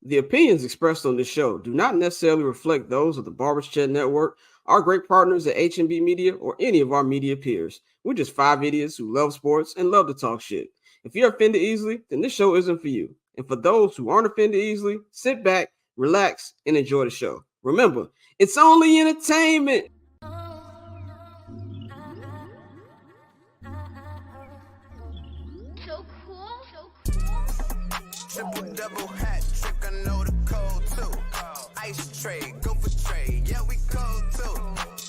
The opinions expressed on this show do not necessarily reflect those of the Barbers Chat Network, our great partners at H&B Media, or any of our media peers. We're just five idiots who love sports and love to talk shit. If you're offended easily, then this show isn't for you. And for those who aren't offended easily, sit back, relax, and enjoy the show. Remember, it's only entertainment. So cool. Triple double hat trick, I know the code too. Ice trade, go for trade, yeah we cold too.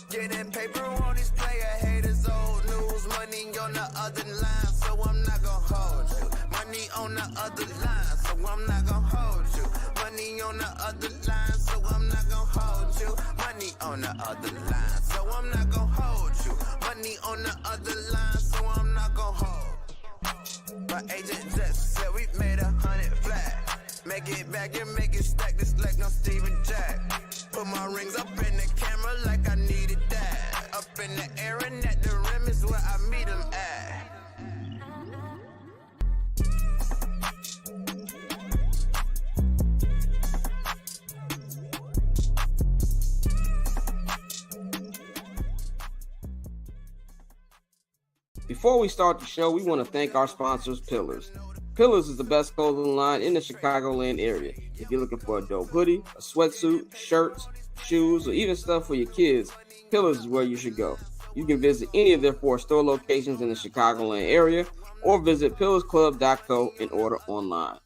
Getting paper on these player haters, old news. Money on the other line, so I'm not gonna hold you. Money on the other line, so I'm not gonna hold you. Money on the other line, so I'm not gonna hold you. Money on the other line, so I'm not gonna hold you. Money on the other line, so I'm not gonna hold. My agent just said we made 100 flat. Make it back and make it stack, this like no Steven Jack. Put my rings up in the camera like I needed that. Up in the air and at the rim is where I meet them at. Before we start the show, we want to thank our sponsors, Pillars. Pillars is the best clothing line in the Chicagoland area. If you're looking for a dope hoodie, a sweatsuit, shirts, shoes, or even stuff for your kids, Pillars is where you should go. You can visit any of their 4 store locations in the Chicagoland area or visit pillarsclub.co and order online.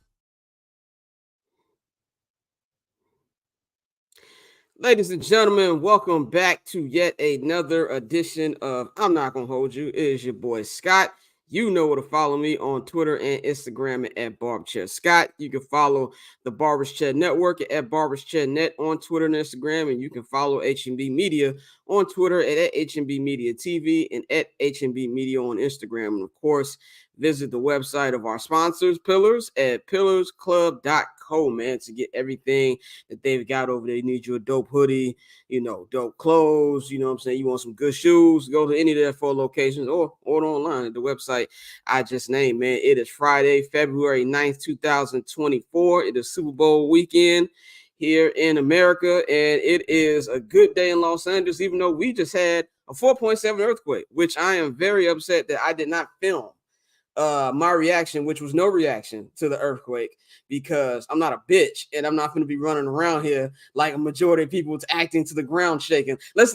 Ladies and gentlemen, welcome back to yet another edition of I'm Not Gonna Hold You. It is your boy Scott. You know where to follow me on Twitter and Instagram at BarberChairScott. You can follow the Barbers Chat Network at BarbersChatNet on Twitter and Instagram, and you can follow H&B Media on Twitter at H&B Media TV and at H&B Media on Instagram. And of course, visit the website of our sponsors, Pillars, at pillarsclub.co, man, to get everything that they've got over there. You need you a dope hoodie, dope clothes, you know what I'm saying? You want some good shoes, go to any of their 4 locations or order online at the website I just named, man. It is Friday, February 9th, 2024. It is Super Bowl weekend here in America, and it is a good day in Los Angeles, even though we just had a 4.7 earthquake, which I am very upset that I did not film my reaction, which was no reaction to the earthquake, because I'm not a bitch and I'm not going to be running around here like a majority of people acting to the ground shaking. Let's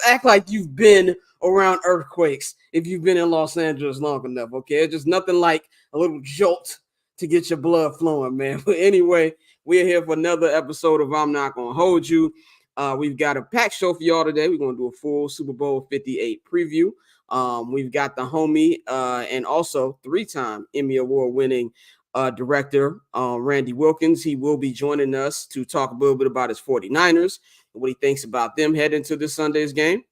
act like you've been around earthquakes if you've been in Los Angeles long enough, okay? It's just nothing like a little jolt to get your blood flowing, man. But anyway, we're here for another episode of I'm Not Gonna Hold You. We've got a packed show for y'all today. We're going to do a full Super Bowl 58 preview. We've got the homie and also 3-time Emmy Award winning director, Randy Wilkins. He will be joining us to talk a little bit about his 49ers and what he thinks about them heading to this Sunday's game.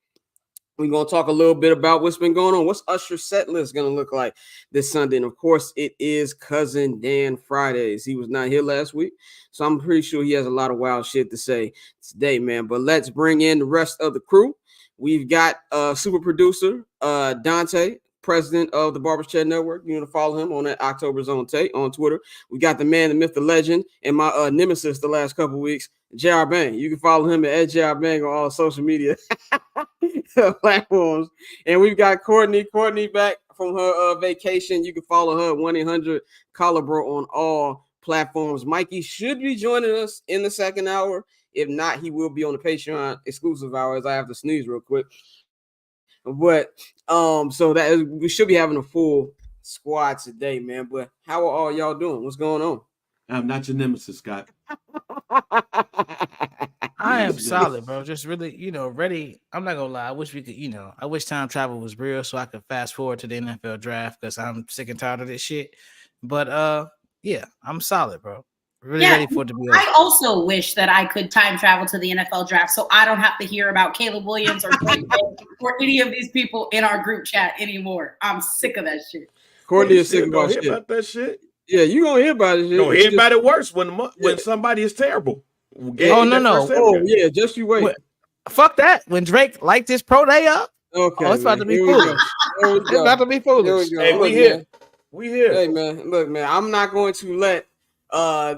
We're going to talk a little bit about what's been going on. What's Usher's set list going to look like this Sunday? And, of course, it is Cousin Dan Fridays. He was not here last week, so I'm pretty sure he has a lot of wild shit to say today, man. But let's bring in the rest of the crew. We've got super producer Dante, president of the Barbers Chat Network. You want to follow him on that October's Own Take on Twitter. We got the man, the myth, the legend, and my nemesis the last couple of weeks, J.R. Bang. You can follow him at J.R. Bang on all social media platforms. And we've got Courtney back from her vacation. You can follow her at 1-800-COLLABRO on all platforms. Mikey should be joining us in the second hour. If not, he will be on the Patreon exclusive hours. I have to sneeze real quick. But so that we should be having a full squad today, man. But how are all y'all doing? What's going on? I'm not your nemesis, Scott. I am solid, bro. Just really, ready. I'm not gonna lie. I wish we could, I wish time travel was real so I could fast forward to the NFL draft because I'm sick and tired of this shit. But yeah, I'm solid, bro. Really ready for it to be over. I also wish that I could time travel to the NFL draft so I don't have to hear about Caleb Williams or any of these people in our group chat anymore. I'm sick of that shit. Courtney is sick about shit. About that shit. Yeah, you gonna hear about it. You gonna hear about it worse when somebody is terrible. No. Oh yeah, just you wait. Fuck that. When Drake liked his pro day up, okay, it's about to be foolish. It's about to be foolish. Hey, we here. Hey man, look, man, I'm not going to let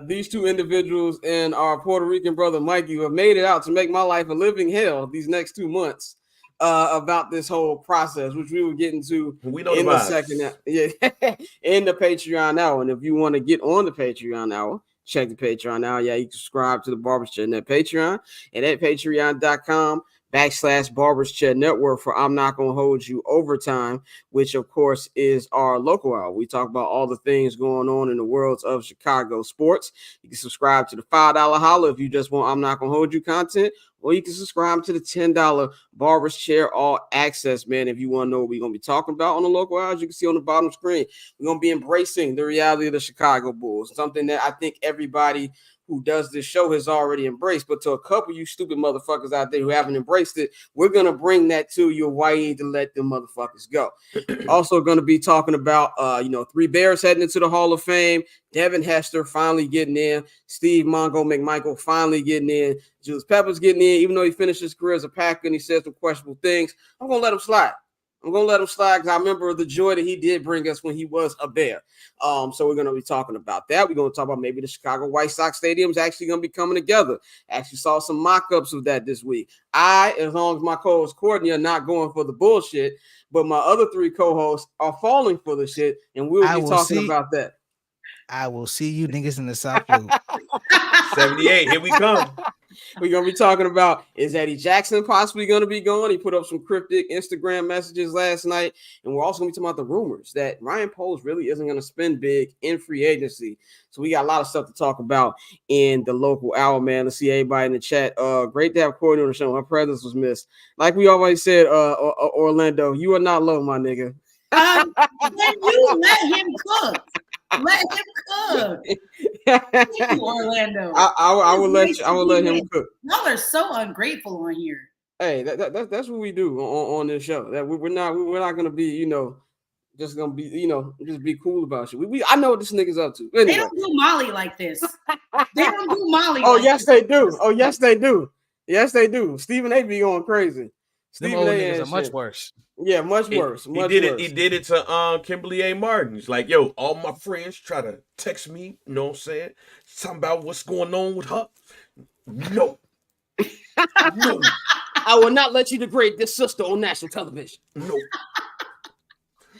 these two individuals and our Puerto Rican brother Mikey have made it out to make my life a living hell these next 2 months about this whole process, which we will get into in the second, in the Patreon hour. And if you want to get on the Patreon hour, check the Patreon hour. Yeah, you can subscribe to the Barbers Chat Net Patreon and at patreon.com/Barbers Chat Network for I'm Not Gonna Hold You Overtime, which of course is our local hour. We talk about all the things going on in the worlds of Chicago sports. You can subscribe to the $5 holla if you just want I'm Not Gonna Hold You content, or you can subscribe to the $10 Barbers Chair All Access, man. If you want to know what we're going to be talking about on the local hours, you can see on the bottom screen. We're going to be embracing the reality of the Chicago Bulls, something that I think everybody who does this show has already embraced. But to a couple of you stupid motherfuckers out there who haven't embraced it, we're going to bring that to you. Why you need to let them motherfuckers go. Also going to be talking about, 3 Bears heading into the Hall of Fame. Devin Hester finally getting in. Steve Mongo McMichael finally getting in. Julius Peppers getting in. Even though he finished his career as a Packer and he said some questionable things, I'm going to let him slide. Because I remember the joy that he did bring us when he was a Bear. So we're going to be talking about that. We're going to talk about maybe the Chicago White Sox Stadium's actually going to be coming together. Actually saw some mock-ups of that this week. As long as my co-host Courtney are not going for the bullshit, but my other 3 co-hosts are falling for the shit, and we'll be talking about that. I will see you niggas in the South Loop. 78, here we come. We're going to be talking about, is Eddie Jackson possibly going to be going? He put up some cryptic Instagram messages last night. And we're also going to be talking about the rumors that Ryan Poles really isn't going to spend big in free agency. So we got a lot of stuff to talk about in the local hour, man. Let's see everybody in the chat. Great to have Courtney on the show. Her presence was missed. Like we always said, Orlando, you are not low, my nigga. When you let him cook. Let him cook. Thank you, Orlando. I will let him cook. Y'all are so ungrateful on here. Hey, that's what we do on this show. That we're not gonna be, just gonna be, just be cool about shit. I know what this nigga's up to. Anyway. They don't do Molly like this. They don't do Molly. Oh, yes, they do. Oh, yes, they do. Yes, they do. Stephen A. be going crazy. Stephen A. niggas are much worse. Yeah, much worse. He did it to Kimberly A. Martin. He's like, yo, all my friends try to text me, you know what I'm saying? Something about what's going on with her. No. No. I will not let you degrade this sister on national television. No.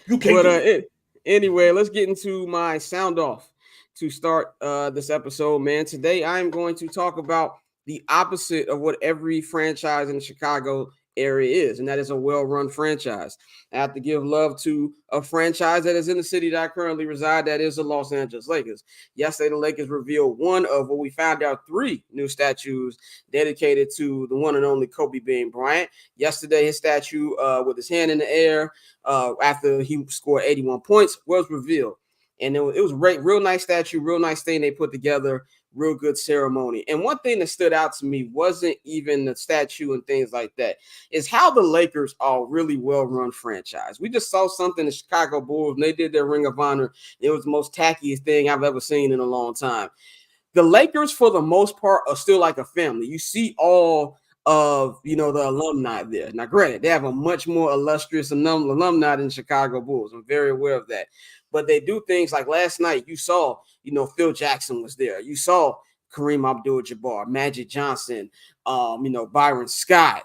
You can't. But anyway, let's get into my sound off to start this episode, man. Today, I'm going to talk about the opposite of what every franchise in the Chicago area is, and that is a well-run franchise. I have to give love to a franchise that is in the city that I currently reside, that is the Los Angeles Lakers. Yesterday, the Lakers revealed one of what we found out 3 new statues dedicated to the one and only Kobe Bean Bryant. Yesterday, his statue with his hand in the air after he scored 81 points was revealed. And it was a real nice statue, real nice thing they put together, real good ceremony. And one thing that stood out to me wasn't even the statue and things like that, is how the Lakers are a really well-run franchise. We just saw something, the Chicago Bulls, and they did their Ring of Honor. It was the most tackiest thing I've ever seen in a long time. The Lakers, for the most part, are still like a family. You see all of, the alumni there. Now, granted, they have a much more illustrious alumni than Chicago Bulls. I'm very aware of that. But they do things like last night, you saw, Phil Jackson was there. You saw Kareem Abdul-Jabbar, Magic Johnson, Byron Scott,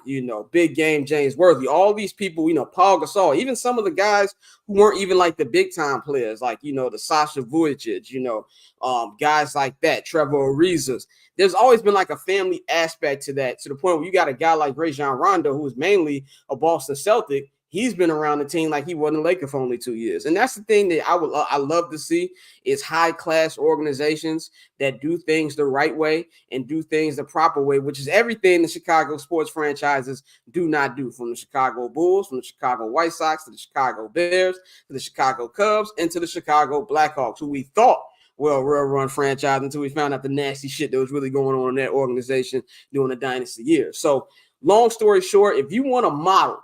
Big Game James Worthy, all these people, Paul Gasol, even some of the guys who weren't even like the big time players, like, the Sasha Vujacic, guys like that, Trevor Ariza. There's always been like a family aspect to that, to the point where you got a guy like Rajon Rondo, who is mainly a Boston Celtic. He's been around the team like he wasn't a Laker for only 2 years. And that's the thing that I love to see, is high-class organizations that do things the right way and do things the proper way, which is everything the Chicago sports franchises do not do, from the Chicago Bulls, from the Chicago White Sox, to the Chicago Bears, to the Chicago Cubs, and to the Chicago Blackhawks, who we thought were a real-run franchise until we found out the nasty shit that was really going on in that organization during the dynasty years. So long story short, if you want a model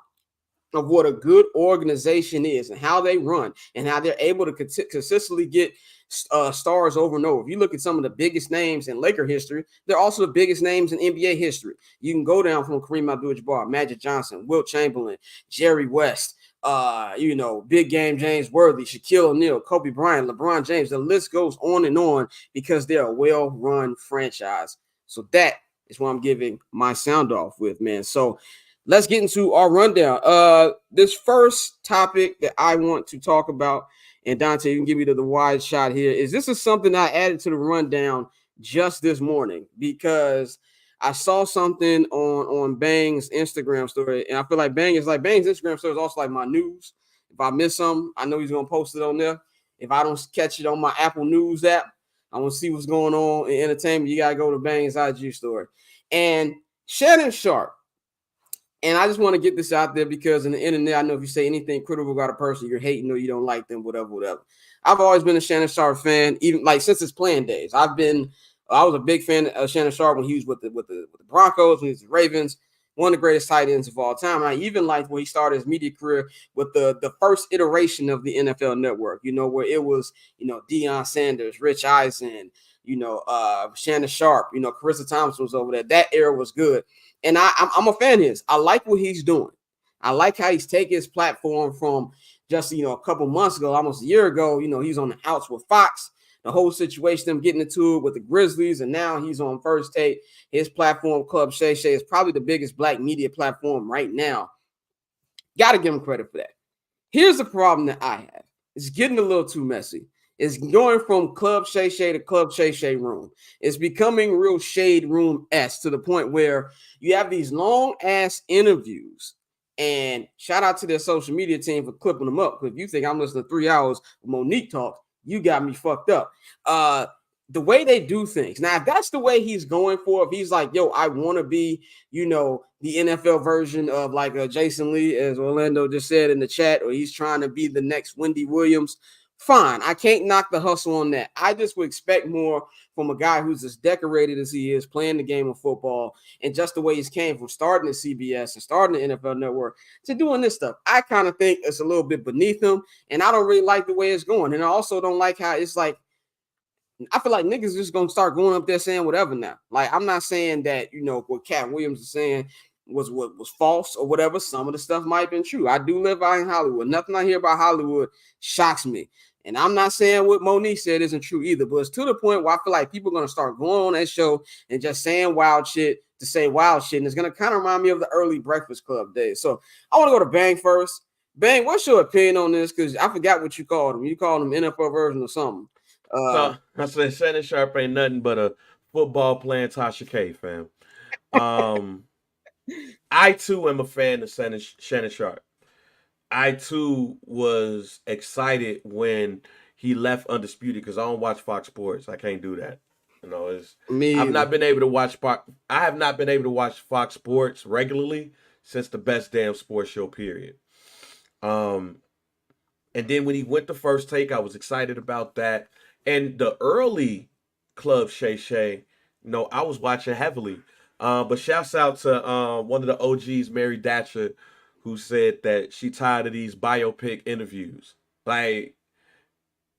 of what a good organization is and how they run and how they're able to consistently get stars over and over. If you look at some of the biggest names in Laker history, they're also the biggest names in NBA history. You can go down from Kareem Abdul-Jabbar, Magic Johnson, Wilt Chamberlain, Jerry West, Big Game James Worthy, Shaquille O'Neal, Kobe Bryant, LeBron James. The list goes on because they're a well-run franchise. So that is what I'm giving my sound off with, man. So let's get into our rundown. This first topic that I want to talk about, and Dante, you can give me the wide shot here, is this is something I added to the rundown just this morning because I saw something on Bang's Instagram story, and I feel like Bang's Instagram story is also like my news. If I miss something, I know he's gonna post it on there. If I don't catch it on my Apple News app, I want to see what's going on in entertainment. You gotta go to Bang's IG story. And Shannon Sharp, and I just want to get this out there because in the internet, I know if you say anything critical about a person, you're hating or you don't like them, whatever. I've always been a Shannon Sharp fan, even like since his playing days. I was a big fan of Shannon Sharp when he was with the Broncos, when he was with the Ravens, one of the greatest tight ends of all time. And I even liked when he started his media career with the first iteration of the NFL Network, where it was, Deion Sanders, Rich Eisen, Shannon Sharp, Carissa Thompson was over there. That era was good. And I'm a fan of his. I like what he's doing. I like how he's taking his platform from just, a couple months ago, almost a year ago, he's on the outs with Fox. The whole situation, them getting into it with the Grizzlies, and now he's on First Take. His platform, Club Shay Shay, is probably the biggest black media platform right now. Got to give him credit for that. Here's the problem that I have. It's getting a little too messy. It's going from Club Shay Shay to Club Shay Shay Room. It's becoming real Shade Room-esque to the point where you have these long-ass interviews. And shout out to their social media team for clipping them up. Because if you think I'm listening to 3 hours of Monique talk, you got me fucked up. The way they do things. Now, if that's the way he's going for, if he's like, yo, I want to be, the NFL version of like Jason Lee, as Orlando just said in the chat, or he's trying to be the next Wendy Williams, fine. I can't knock the hustle on that. I just would expect more from a guy who's as decorated as he is, playing the game of football, and just the way he's came from starting at CBS and starting the NFL Network to doing this stuff. I kind of think it's a little bit beneath him, and I don't really like the way it's going. And I also don't like how it's like, I feel like niggas just gonna start going up there saying whatever now. Like, I'm not saying that, what Cat Williams is saying was what was false or whatever. Some of the stuff might have been true. I do live out in Hollywood. Nothing I hear about Hollywood shocks me. And I'm not saying what Monique said isn't true either, but it's to the point where I feel like people are going to start going on that show and just saying wild shit to say wild shit. And it's going to kind of remind me of the early Breakfast Club days. So I want to go to Bang first. Bang, what's your opinion on this? Because I forgot what you called him. You called him NFL version or something. So I said Shannon Sharp ain't nothing but a football playing Tasha K, fam. I too am a fan of Shannon Sharp. I too was excited when he left Undisputed because I don't watch Fox Sports. I can't do that. I've not been able to watch I have not been able to watch Fox Sports regularly since the Best Damn Sports Show period. And then when he went to First Take, I was excited about that. And the early Club Shay Shay, I was watching heavily. But shouts out to one of the OGs, Mary Datcher, who said that she tired of these biopic interviews. Like,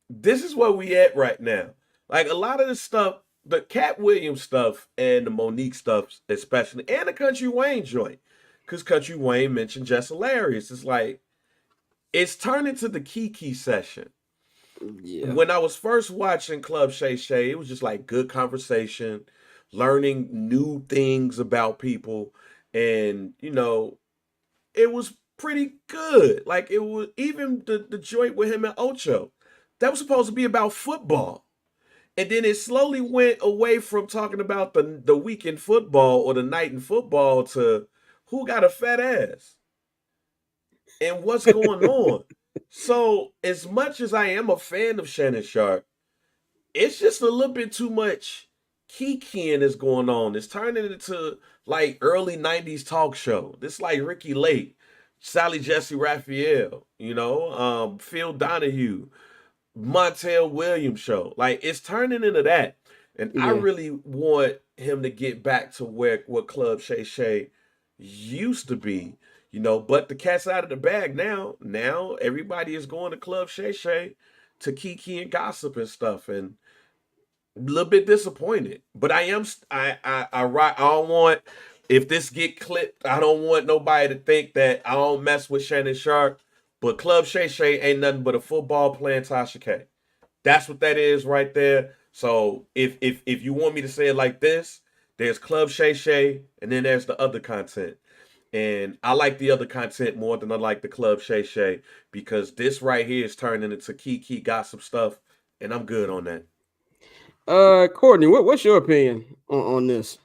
this is where we at right now. Like, a lot of the stuff, the Cat Williams stuff and the Monique stuff especially, and the Country Wayne joint, because Country Wayne mentioned Just Hilarious. It's like, it's turned into the Kiki session. Yeah. When I was first watching Club Shay Shay, it was just like good conversation, learning new things about people, and, it was pretty good. Like, it was even the joint with him and Ocho. That was supposed to be about football. And then it slowly went away from talking about the week in football or the night in football to who got a fat ass and what's going on. So as much as I am a fan of Shannon Sharp, it's just a little bit too much kikiing is going on. It's turning into like early 90s talk show. This like Ricky Lake, Sally Jesse Raphael, Phil Donahue, Montel Williams show. Like, it's turning into that. And I really want him to get back to what Club Shay Shay used to be, but the cat's out of the bag now. Now everybody is going to Club Shay Shay to kiki and gossip and stuff. And a little bit disappointed, but I don't want, if this get clipped, I don't want nobody to think that I don't mess with Shannon Sharp But Club Shay Shay ain't nothing but a football playing Tasha K. That's what that is right there. So if you want me to say it like this, there's Club Shay Shay, and then there's the other content. And I like the other content more than I like the Club Shay Shay because this right here is turning into key gossip stuff, and I'm good on that. Courtney, what's your opinion on this?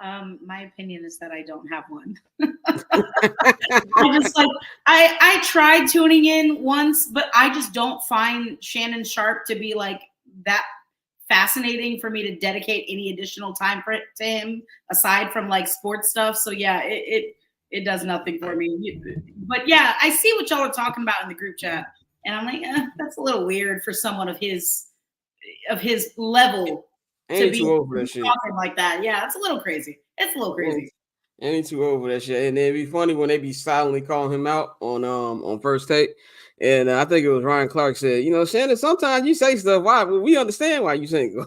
My opinion is that I don't have one. I just like I tried tuning in once, but I just don't find Shannon Sharp to be like that fascinating for me to dedicate any additional time to him aside from like sports stuff. So yeah, it does nothing for me. But yeah, I see what y'all are talking about in the group chat, and I'm like, that's a little weird for someone of his level. Ain't too over that shit. Talking like that. Yeah, it's a little crazy. It's a little crazy. Ain't too over that shit. And it'd be funny when they be silently calling him out on First Take. And I think it was Ryan Clark said, you know, Shannon, sometimes you say stuff. Why? Well, we understand why you saying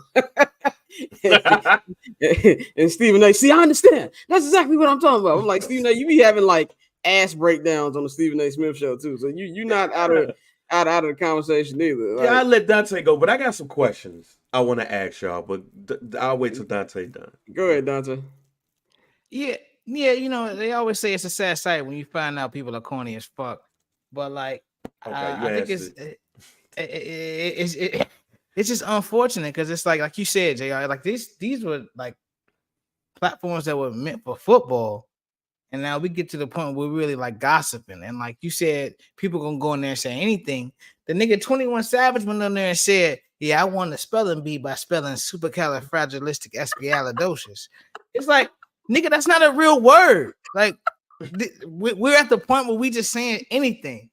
and Stephen A. See, I understand. That's exactly what I'm talking about. I'm like, Stephen A., you be having like ass breakdowns on the Stephen A. Smith show too. So you're not out of the conversation either. Like, yeah, I let Dante go, but I got some questions I want to ask y'all, but I'll wait till Dante done. Go ahead, Dante. Yeah, you know, they always say it's a sad sight when you find out people are corny as fuck. But like, I think it's just unfortunate because it's like you said, JR, like these were like platforms that were meant for football. And now we get to the point where we're really like gossiping. And like you said, people gonna go in there and say anything. The nigga 21 Savage went on there and said, yeah, I won the spelling bee by spelling supercalifragilisticexpialidocious. It's like, nigga, that's not a real word. Like, we're at the point where we just saying anything.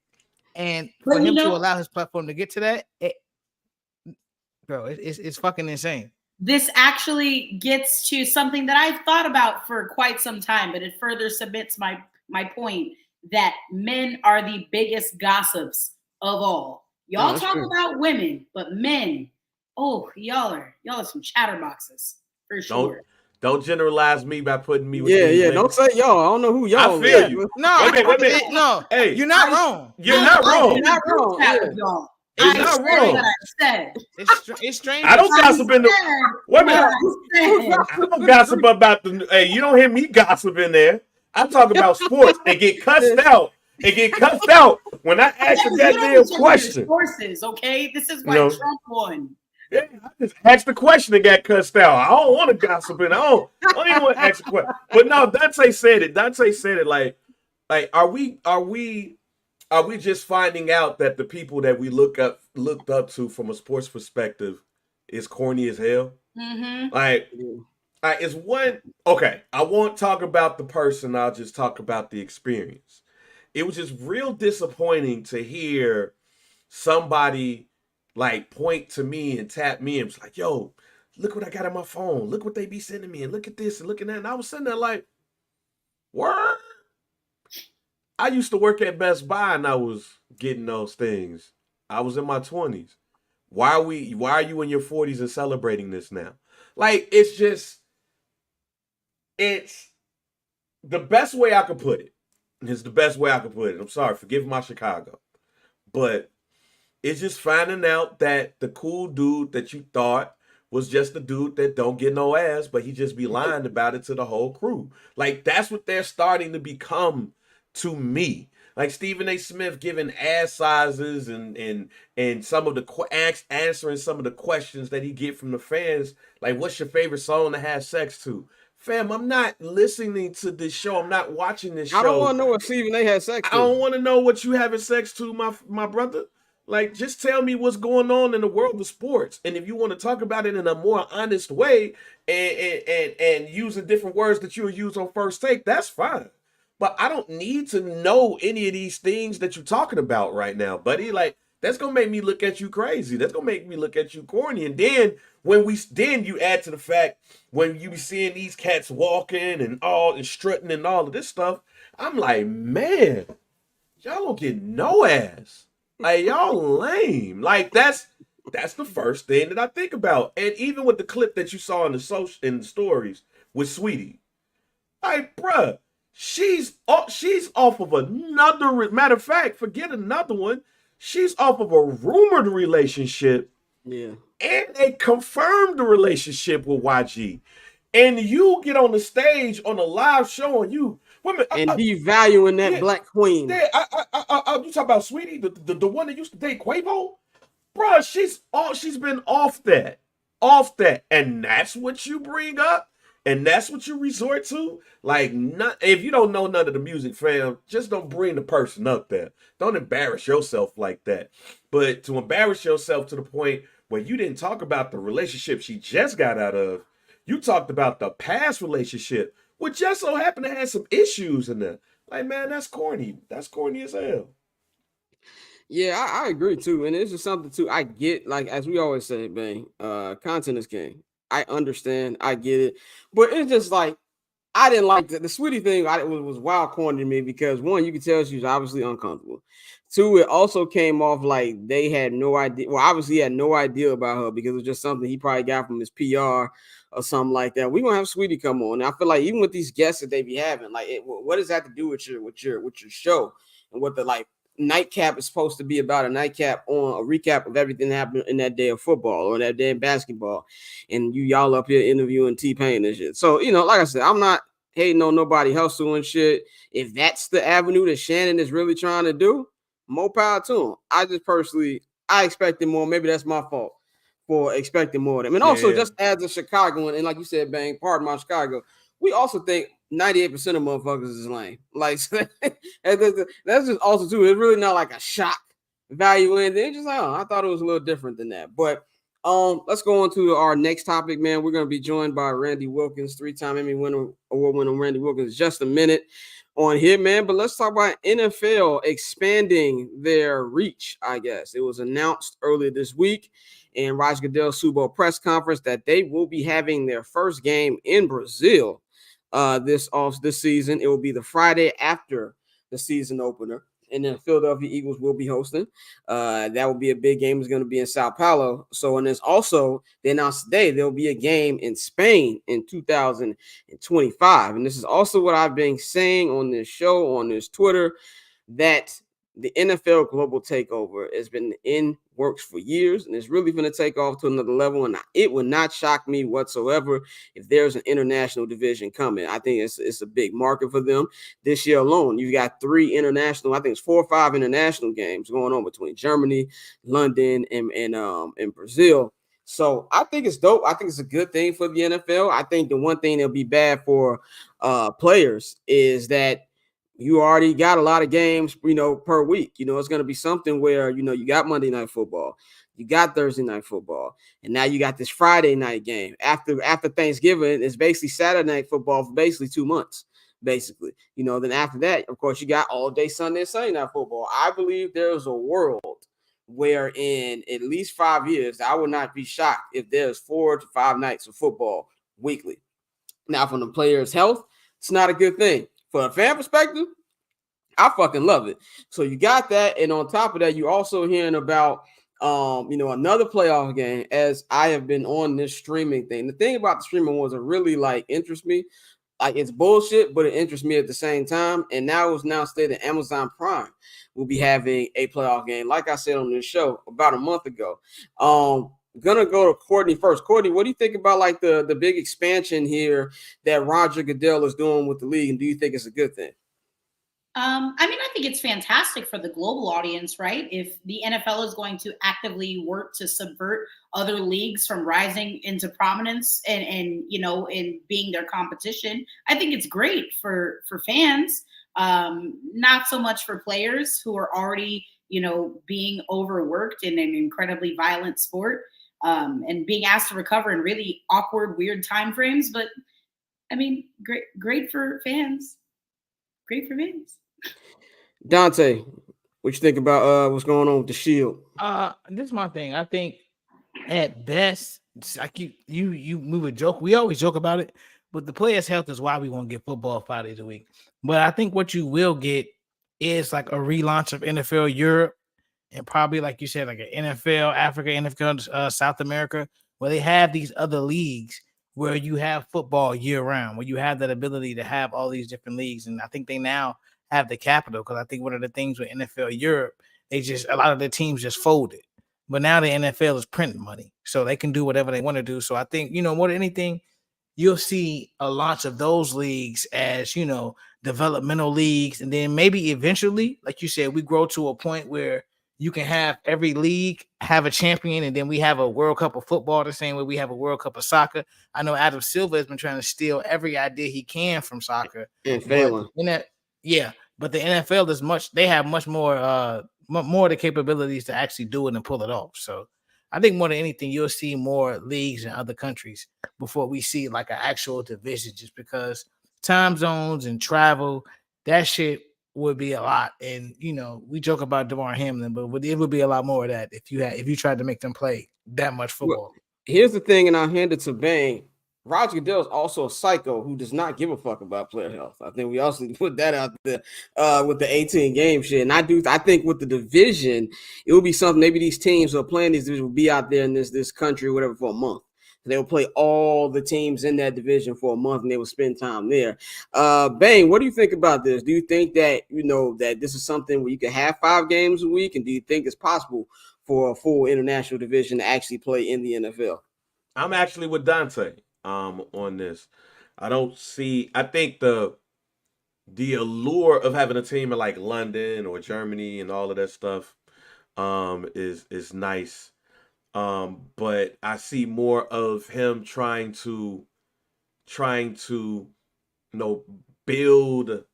And for him to allow his platform to get to that, it's fucking insane. This actually gets to something that I've thought about for quite some time, but it further submits my point that men are the biggest gossips of all. Y'all talk about women, but men, y'all are some chatterboxes for sure. Don't generalize me by putting me with don't say y'all. I don't know who y'all. I feel you. No, wait a minute. No, hey, you're not wrong. You're not wrong. You're not wrong. Y'all. It's not wrong. I said. It's strange. I don't gossip in the. Wait a minute. I don't gossip about the. Hey, you don't hear me gossip in there. I talk about sports. They get cussed out. When I ask a goddamn question. Sources, okay? This is why Trump won. Yeah, I just asked the question and got cussed out. I don't want to gossip in. I don't even want to ask a question. But no, Dante said it. Like, are we just finding out that the people that we looked up to from a sports perspective is corny as hell? Mm-hmm. Like it's one. Okay, I won't talk about the person. I'll just talk about the experience. It was just real disappointing to hear somebody like point to me and tap me and was like, yo, look what I got on my phone. Look what they be sending me and look at this and look at that. And I was sitting there like, word? I used to work at Best Buy and I was getting those things. I was in my 20s. Why are you in your 40s and celebrating this now? Like, it's the best way I could put it. It's the best way I could put it. I'm sorry, forgive my Chicago. But it's just finding out that the cool dude that you thought was just a dude that don't get no ass, but he just be lying about it to the whole crew. Like, that's what they're starting to become to me. Like Stephen A. Smith giving ass sizes and some of the answering some of the questions that he get from the fans. Like, what's your favorite song to have sex to? Fam, I'm not listening to this show. I'm not watching this show. I don't want to know what Stephen A. has sex to. I don't want to know what you having sex to, my brother. Like, just tell me what's going on in the world of sports. And if you want to talk about it in a more honest way and using different words that you would use on First Take, that's fine. But I don't need to know any of these things that you're talking about right now, buddy. Like, that's going to make me look at you crazy. That's going to make me look at you corny. And then then you add to the fact when you be seeing these cats walking and strutting and all of this stuff, I'm like, man, y'all don't get no ass. Like, y'all lame. Like, that's the first thing that I think about. And even with the clip that you saw in the stories with Sweetie, like, bruh, She's off of another. Matter of fact, forget another one. She's off of a rumored relationship. Yeah. And they confirmed the relationship with YG. And you get on the stage on a live show and you women And devaluing that yeah, black queen. You talk about Sweetie, the one that used to date Quavo? Bruh, she's been off that. Off that. And that's what you bring up? And that's what you resort to? Like, if you don't know none of the music, fam, just don't bring the person up there. Don't embarrass yourself like that. But to embarrass yourself to the point where you didn't talk about the relationship she just got out of, you talked about the past relationship, which just so happened to have some issues in there. Like, man, that's corny. That's corny as hell. Yeah, I agree too. And it's just something too. I get, like, as we always say, Bang, content is king. I understand, I get it. But it's just like I didn't like the Sweetie thing. It was wild corny to me because one, you could tell she was obviously uncomfortable. Two, it also came off like they had no idea. Well, obviously, he had no idea about her because it was just something he probably got from his PR or something like that. We're gonna have Sweetie come on. And I feel like even with these guests that they be having, like, what does that to do with your show and what the like nightcap is supposed to be about? A nightcap on a recap of everything that happened in that day of football or that day of basketball, and y'all up here interviewing T-Pain and shit. So like I said, I'm not hating on nobody hustle and shit. If that's the avenue that Shannon is really trying to do, more power to him. I just personally, I expected more. Maybe that's my fault for expecting more of them. And also, just as a Chicagoan, and like you said, Bang, pardon my Chicago, we also think 98% of motherfuckers is lame. Like, that's just also too. It's really not like a shock value in it. Just like, I thought it was a little different than that. But let's go on to our next topic, man. We're gonna be joined by Randy Wilkins, 3-time Emmy award winner Randy Wilkins. Just a minute on here, man. But let's talk about NFL expanding their reach. I guess it was announced earlier this week in Roger Goodell's Super Bowl press conference that they will be having their first game in Brazil this season. It will be the Friday after the season opener, and then Philadelphia Eagles will be hosting. That will be a big game. It's going to be in Sao Paulo. So, and there's also, they announced today there'll be a game in Spain in 2025. And this is also what I've been saying on this show, on this Twitter, that the NFL global takeover has been in works for years, and it's really going to take off to another level. And it would not shock me whatsoever if there's an international division coming. I think it's a big market for them this year alone. You've got 3 international, I think it's 4 or 5 international games going on between Germany, London, and Brazil. So I think it's dope. I think it's a good thing for the NFL. I think the one thing that'll be bad for players is that you already got a lot of games, per week. It's going to be something where, you got Monday Night Football, you got Thursday Night Football, and now you got this Friday night game. After Thanksgiving, it's basically Saturday Night Football for basically 2 months, basically. Then after that, of course, you got all day Sunday and Sunday Night Football. I believe there's a world where in at least 5 years, I would not be shocked if there's 4 to 5 nights of football weekly. Now, from the player's health, it's not a good thing. For a fan perspective, I fucking love it. So you got that, and on top of that, you're also hearing about another playoff game. As I have been on this streaming thing, the thing about the streaming was it really interests me. Like, it's bullshit, but it interests me at the same time. And now it's now stated Amazon Prime will be having a playoff game, like I said on this show about a month ago. Gonna go to Courtney first. Courtney, what do you think about the big expansion here that Roger Goodell is doing with the league, and do you think it's a good thing? I think it's fantastic for the global audience, right? If the NFL is going to actively work to subvert other leagues from rising into prominence and being their competition, I think it's great for fans. Not so much for players who are already, being overworked in an incredibly violent sport. And being asked to recover in really awkward, weird time frames. But great for fans. Great for fans. Dante, what you think about what's going on with the Shield? This is my thing. I think at best, like you move a joke. We always joke about it, but the players' health is why we won't get football 5 days a week. But I think what you will get is like a relaunch of NFL Europe. And probably, like you said, like an NFL Africa, NFL South America, where they have these other leagues where you have football year round, where you have that ability to have all these different leagues. And I think they now have the capital, because I think one of the things with NFL Europe, a lot of the teams just folded. But now the NFL is printing money, so they can do whatever they want to do. So I think, more than anything, you'll see a launch of those leagues as, developmental leagues. And then maybe eventually, like you said, we grow to a point where you can have every league have a champion, and then we have a World Cup of football the same way we have a World Cup of soccer. I know Adam Silver has been trying to steal every idea he can from soccer. And failing. But the NFL is they have much more more of the capabilities to actually do it and pull it off. So I think more than anything, you'll see more leagues in other countries before we see like an actual division, just because time zones and travel, that shit would be a lot. And we joke about DeMar Hamlin, but it would be a lot more of that if you tried to make them play that much football. Well, here's the thing, and I'll hand it to Bang. Roger Goodell is also a psycho who does not give a fuck about player health. I think we also put that out there with the 18 game shit. And I think with the division, it will be something. Maybe these teams who are playing these divisions will be out there in this country or whatever for a month. They will play all the teams in that division for a month, and they will spend time there. Bang, what do you think about this? Do you think that that this is something where you can have 5 games a week, and do you think it's possible for a full international division to actually play in the NFL? I'm actually with Dante on this. I think the allure of having a team in like London or Germany and all of that stuff is nice. But I see more of him trying to build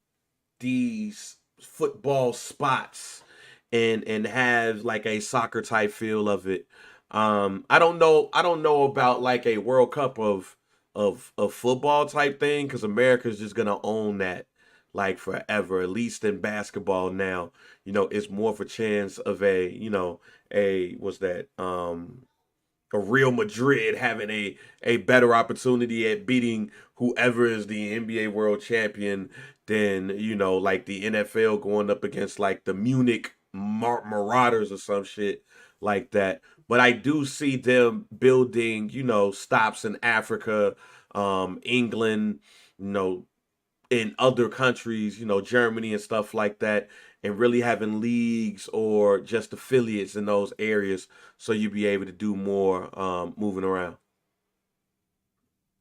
these football spots and have like a soccer type feel of it. I don't know about like a World Cup of football type thing, because America's just gonna own that like forever. At least in basketball now, it's more of a chance of a Real Madrid having a better opportunity at beating whoever is the NBA world champion than like the NFL going up against like the Munich Marauders or some shit like that. But I do see them building, stops in Africa, England, in other countries, Germany and stuff like that, and really having leagues or just affiliates in those areas so you'll be able to do more moving around.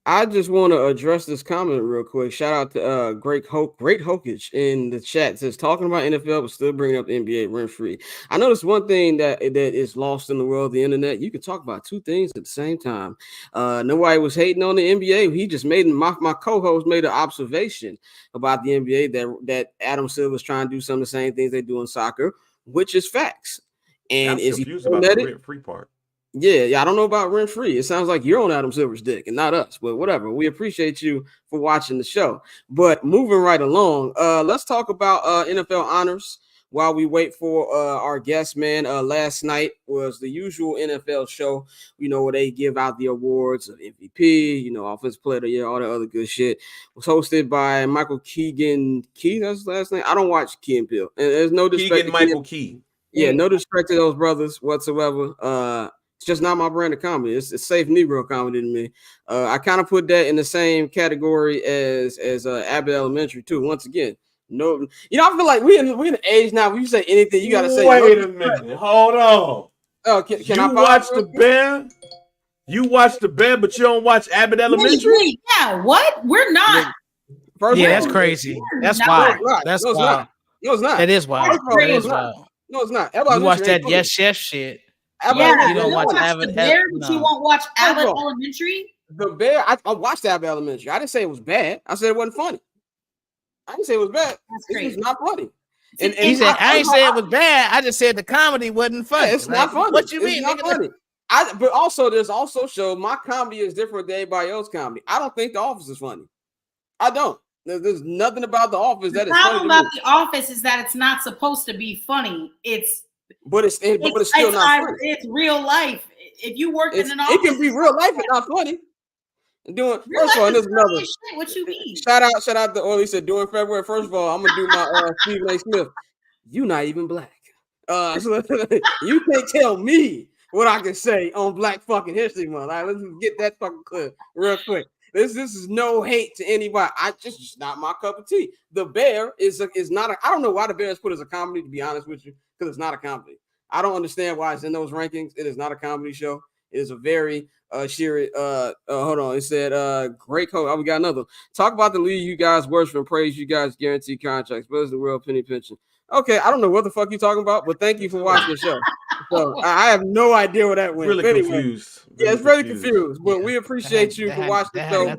I just want to address this comment real quick. Shout out to Great Hokage in the chat. It says talking about NFL but still bringing up the NBA rent free. I noticed one thing that is lost in the world of the internet. You can talk about 2 things at the same time. Nobody was hating on the NBA. He just made my co-host made an observation about the NBA that Adam Silver is trying to do some of the same things they do in soccer, which is facts. And I'm is he confused about the rent free part? Yeah, I don't know about rent free. It sounds like you're on Adam Silver's dick and not us, but whatever. We appreciate you for watching the show. But moving right along, let's talk about NFL honors while we wait for our guest, man. Last night was the usual NFL show, where they give out the awards of MVP, Offensive Player of the Year, all the other good shit. It was hosted by Michael Keegan. That's his last name. I don't watch Key and Peele. And there's no disrespect to Michael Key. Yeah, no disrespect to those brothers whatsoever. It's just not my brand of comedy. It's safe Negro comedy to me. I kind of put that in the same category as Abbott Elementary too. Once again, no, I feel like we in an age now. When you say anything, you gotta say. Wait a minute, hold on. Oh, can you I watch the Bear? You watch the Bear, but you don't watch Abbott Elementary? Yeah, what? We're not. That's crazy. That's wild. That's wild. No, it's not. That is wild. That is wild. No, it's not. You watch that Yes Chef shit. You don't watch Abbott. But you won't watch Abbott Elementary. The Bear. I watched Abbott Elementary. I didn't say it was bad. I said it wasn't funny. I didn't say it was bad. It was not funny. And he said, I ain't say it was bad. I just said the comedy wasn't funny. Yeah, it's not funny. What you mean? It's not funny. But also, there's also show my comedy is different than everybody else's comedy. I don't think The Office is funny. I don't. There's nothing about The Office that is funny. The problem about The Office is that it's not supposed to be funny. But it's still not funny. It's real life. If you work in an office, it can be real life and not funny. First of all, there's another. What you mean? Shout out to Orly said during February. First of all, I'm gonna do my Stephen A. Smith. You not even black. So you can't tell me what I can say on Black fucking History Month. All right, let's get that fucking clear real quick. This is no hate to anybody. It's not my cup of tea. The Bear is not. I don't know why the Bear is put as a comedy. To be honest with you, because it's not a comedy. I don't understand why it's in those rankings. It is not a comedy show. It is a very hold on. It said great coach. Oh, we got another. Talk about the league you guys worship and praise you guys guarantee contracts. What is the real penny pension? Okay, I don't know what the fuck you're talking about, but thank you for watching the show. So I have no idea where that went. Really confused. Yeah, it's really confused. But we appreciate you for watching the show.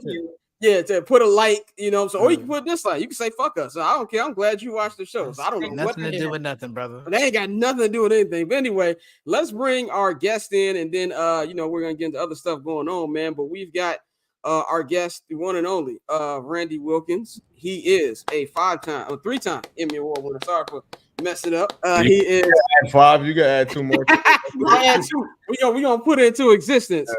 Yeah, to put a like, or you can put this like, you can say fuck us. So I don't care. I'm glad you watched the show. So I don't know nothing to do with nothing, brother. They ain't got nothing to do with anything. But anyway, let's bring our guest in, and then we're gonna get into other stuff going on, man. But we've got our guest, the one and only Randy Wilkins. He is a three-time Emmy Award winner. Sorry for messing up. He is 5. You gotta add 2 more. I add 2. We're gonna put it into existence.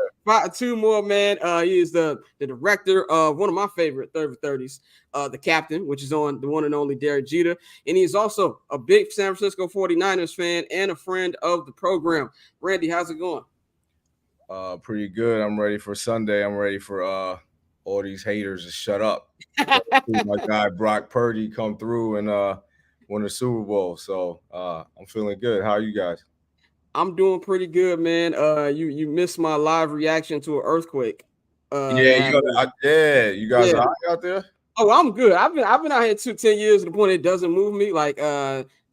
2 more, man. He is the director of one of my favorite 30s, The Captain, which is on the one and only Derek Jeter. And he's also a big San Francisco 49ers fan and a friend of the program. Randy, how's it going? Pretty good. I'm ready for Sunday. I'm ready for all these haters to shut up. My guy Brock Purdy come through and win the Super Bowl. So I'm feeling good. How are you guys? I'm doing pretty good, man. You missed my live reaction to an earthquake. You guys are out there? Oh, I'm good. I've been out here 10 years to the point it doesn't move me. Like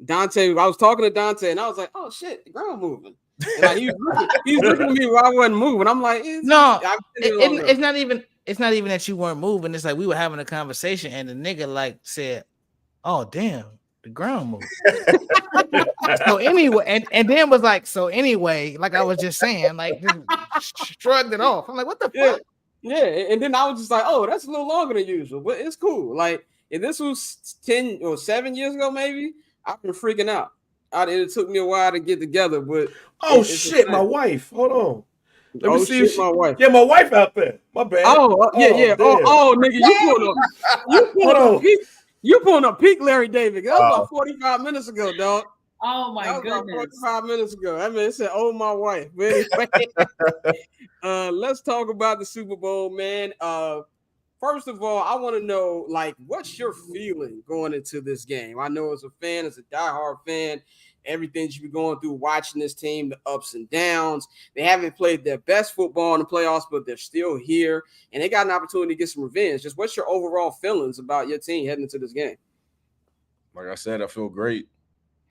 Dante, I was talking to Dante and I was like, oh shit, the ground moving. Like, he's looking at me while I wasn't moving. I'm like, it's not even that you weren't moving. It's like we were having a conversation and the nigga like said, oh damn, the ground moved. So anyway, and then was like, so anyway, like I was just saying, like just shrugged it off. I'm like, what the fuck? Yeah, and then I was just like, oh, that's a little longer than usual, but it's cool. Like if this was 10 or 7 years ago, maybe I've been freaking out. It took me a while to get together, but shit, my wife. Hold on. Let me see my wife. Yeah, my wife out there. My bad. Yeah. Nigga, you pulling up peak Larry David. That was about 45 minutes ago, dog. Oh my goodness. 45 minutes ago. I mean, it said, oh, my wife. But anyway, let's talk about the Super Bowl, man. First of all, I want to know, like, what's your feeling going into this game? I know as a fan, as a diehard fan, everything you've been going through watching this team, the ups and downs. They haven't played their best football in the playoffs, but they're still here, and they got an opportunity to get some revenge. Just what's your overall feelings about your team heading into this game? Like I said, I feel great.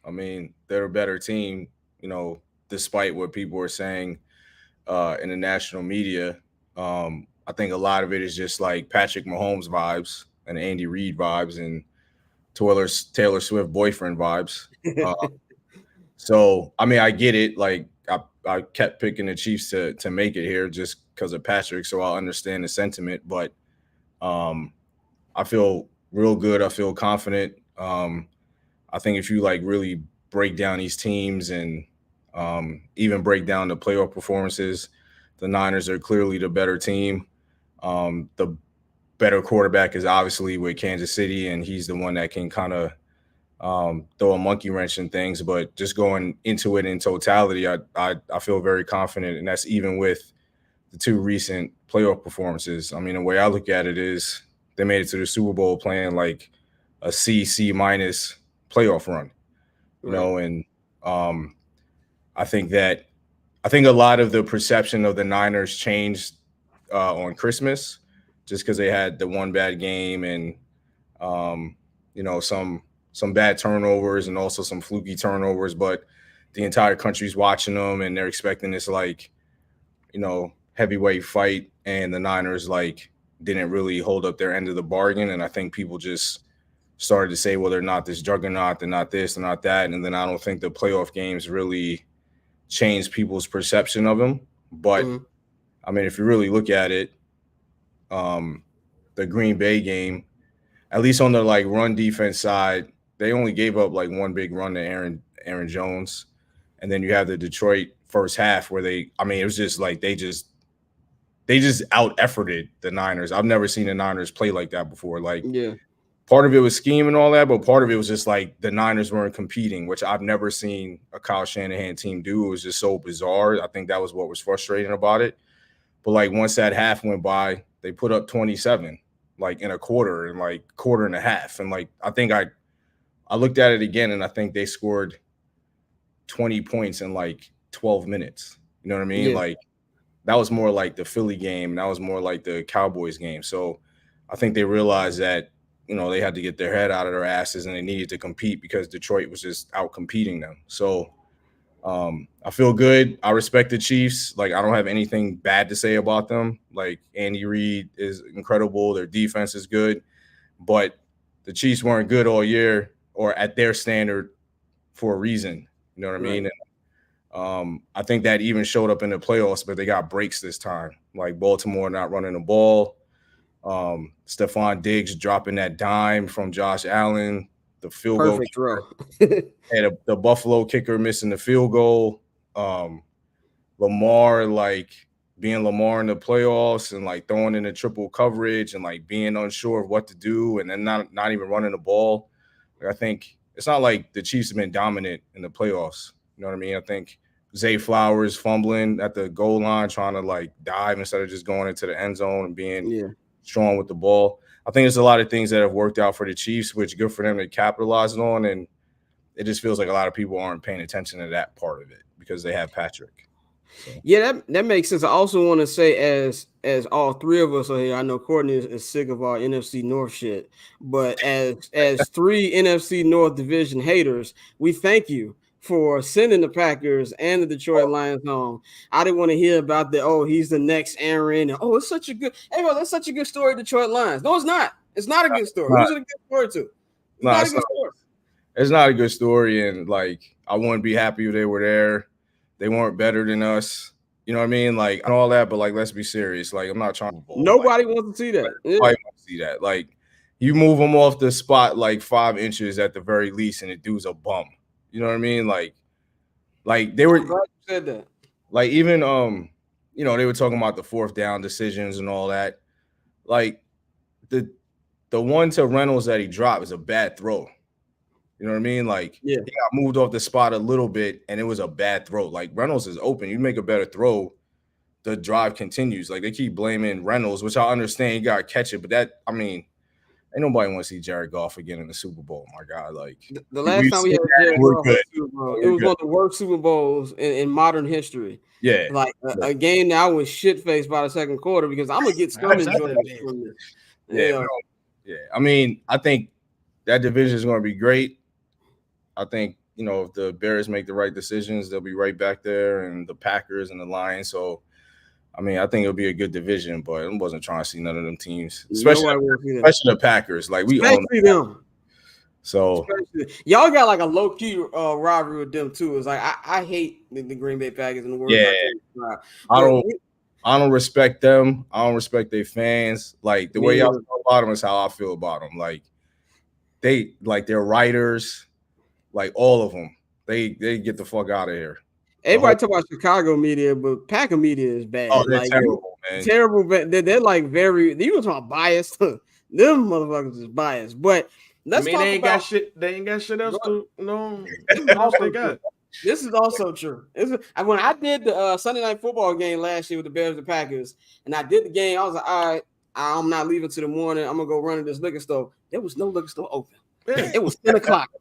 I mean, they're a better team, despite what people are saying in the national media. I think a lot of it is just like Patrick Mahomes vibes and Andy Reid vibes and Taylor Swift boyfriend vibes. So, I mean, I get it. Like, I kept picking the Chiefs to make it here just because of Patrick, so I understand the sentiment. But I feel real good. I feel confident. I think if you, like, really break down these teams and even break down the playoff performances, the Niners are clearly the better team. The better quarterback is obviously with Kansas City, and he's the one that can kind of throw a monkey wrench in things. But just going into it in totality, I feel very confident, and that's even with the 2 recent playoff performances. I mean, the way I look at it is they made it to the Super Bowl playing like a C minus playoff run, and I think a lot of the perception of the Niners changed on Christmas just because they had the one bad game and some bad turnovers and also some fluky turnovers, but the entire country's watching them and they're expecting this heavyweight fight, and the Niners didn't really hold up their end of the bargain. And I think people just started to say, well, they're not this juggernaut, they're not this, they're not that. And then I don't think the playoff games really changed people's perception of them. But I mean, if you really look at it, the Green Bay game, at least on the run defense side, they only gave up one big run to Aaron Jones. And then you have the Detroit first half where it was just they just out-efforted the Niners. I've never seen the Niners play like that before. part of it was scheme and all that, but part of it was just like the Niners weren't competing, which I've never seen a Kyle Shanahan team do. It was just so bizarre. I think that was what was frustrating about it. But like once that half went by, they put up 27, like in a quarter and like quarter and a half. And like I think I looked at it again and I think they scored 20 points in like 12 minutes. You know what I mean? Yeah. Like that was more like the Philly game. And that was more like the Cowboys game. So I think they realized that, you know, they had to get their head out of their asses and they needed to compete because Detroit was just out competing them. So I feel good. I respect the Chiefs. Like, I don't have anything bad to say about them. Like, Andy Reid is incredible. Their defense is good. But the Chiefs weren't good all year or at their standard for a reason. You know what I mean? And, I think that even showed up in the playoffs, but they got breaks this time. Like, Baltimore not running the ball. Stephon Diggs dropping that dime from Josh Allen. The field Perfect goal. throw. And the Buffalo kicker missing the field goal. Lamar, like being Lamar in the playoffs and like throwing in the triple coverage and like being unsure of what to do and then not even running the ball. Like, I think it's not like the Chiefs have been dominant in the playoffs. You know what I mean? I think Zay Flowers fumbling at the goal line, trying to like dive instead of just going into the end zone and being strong with the ball. I think there's a lot of things that have worked out for the Chiefs, which good for them to capitalize on. And it just feels like a lot of people aren't paying attention to that part of it because they have Patrick. So. Yeah, that makes sense. I also want to say, as all three of us are here, I know Courtney is sick of our NFC North shit, but as three NFC North division haters, we thank you for sending the Packers and the Detroit Lions home. I didn't want to hear about he's the next Aaron. And, it's such a good, that's such a good story, Detroit Lions. No, it's not. It's not a good story. Who's it a good story to? It's not a good story. It's not a good story, and like I wouldn't be happy if they were there. They weren't better than us. You know what I mean? Like, and all that, but like, let's be serious. Like, I'm not trying to bowl. Nobody wants to see that. Nobody wants to see that. Like, you move them off the spot like 5 inches at the very least, and the dude's a bum. You know what I mean? Like they were. I'm glad you said that. Like, even you know, they were talking about the 4th down decisions and all that. Like, the one to Reynolds that he dropped is a bad throw. You know what I mean? Like, he got moved off the spot a little bit, and it was a bad throw. Like, Reynolds is open. You make a better throw, the drive continues. Like, they keep blaming Reynolds, which I understand. You got to catch it. But that, I mean, ain't nobody want to see Jared Goff again in the Super Bowl. My God. Like, the last time we had Jared Goff in the Super Bowl, it was one of the worst Super Bowls in modern history. Yeah. Like, a game that I was shit-faced by the second quarter because I'm going to get scum enjoyment from this. Yeah. I mean, I think that division is going to be great. I think, you know, if the Bears make the right decisions, they'll be right back there, and the Packers and the Lions. So, I mean, I think it'll be a good division, but I wasn't trying to see none of them teams, especially the Packers. Like, we own them. So, y'all got like a low-key rivalry with them, too. It's like, I hate the Green Bay Packers in the world. Yeah. I don't respect them. I don't respect their fans. Like, the way y'all feel about them is how I feel about them. Like, they're writers. Like, all of them, they get the fuck out of here. Everybody talk about Chicago media, but Packer media is bad. Oh, they're like, terrible, man. Terrible. They're like very. You were talking biased. Them motherfuckers is biased. But let's talk they ain't about got shit. They ain't got shit else to. No, else they got. This is also true. When I did the Sunday night football game last year with the Bears and Packers, and I did the game, I was like, all right, I'm not leaving till the morning. I'm gonna go run to this liquor store. There was no liquor store open. It was 10 o'clock.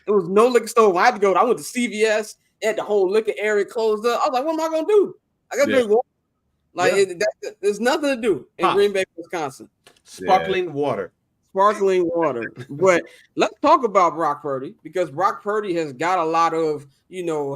There was no liquor store. When I had to go, I went to CVS. They had the whole liquor area closed up. I was like, what am I going to do? I got to drink water. Like, there's nothing to do in Green Bay, Wisconsin. Sparkling water. Sparkling water. But let's talk about Brock Purdy, because Brock Purdy has got a lot of,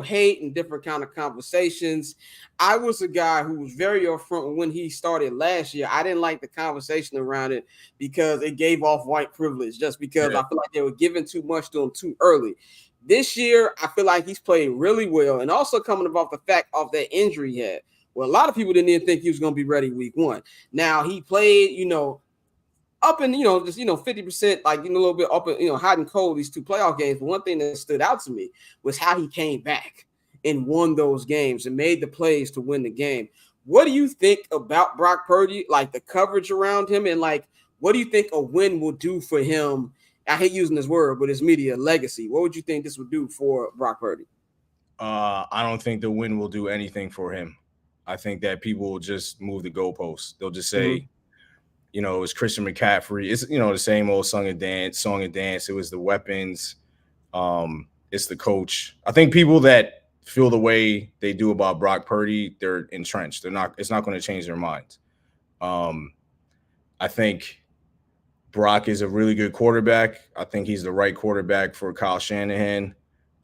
hate and different kind of conversations. I was a guy who was very upfront when he started last year. I didn't like the conversation around it because it gave off white privilege, just because I feel like they were giving too much to him too early. This year, I feel like he's played really well, and also coming about the fact of that injury he had. Well, a lot of people didn't even think he was going to be ready week 1. Now, he played, up in, just, 50%, like, a little bit up in, hot and cold, these 2 playoff games. But one thing that stood out to me was how he came back and won those games and made the plays to win the game. What do you think about Brock Purdy, like the coverage around him, and like what do you think a win will do for him? I hate using this word, but his media legacy. What would you think this would do for Brock Purdy? I don't think the win will do anything for him. I think that people will just move the goalposts. They'll just say, you know, it's Christian McCaffrey. It's, you know, the same old song and dance. It was the weapons. It's the coach. I think people that feel the way they do about Brock Purdy, they're entrenched. It's not going to change their minds. I think Brock is a really good quarterback. I think he's the right quarterback for Kyle Shanahan.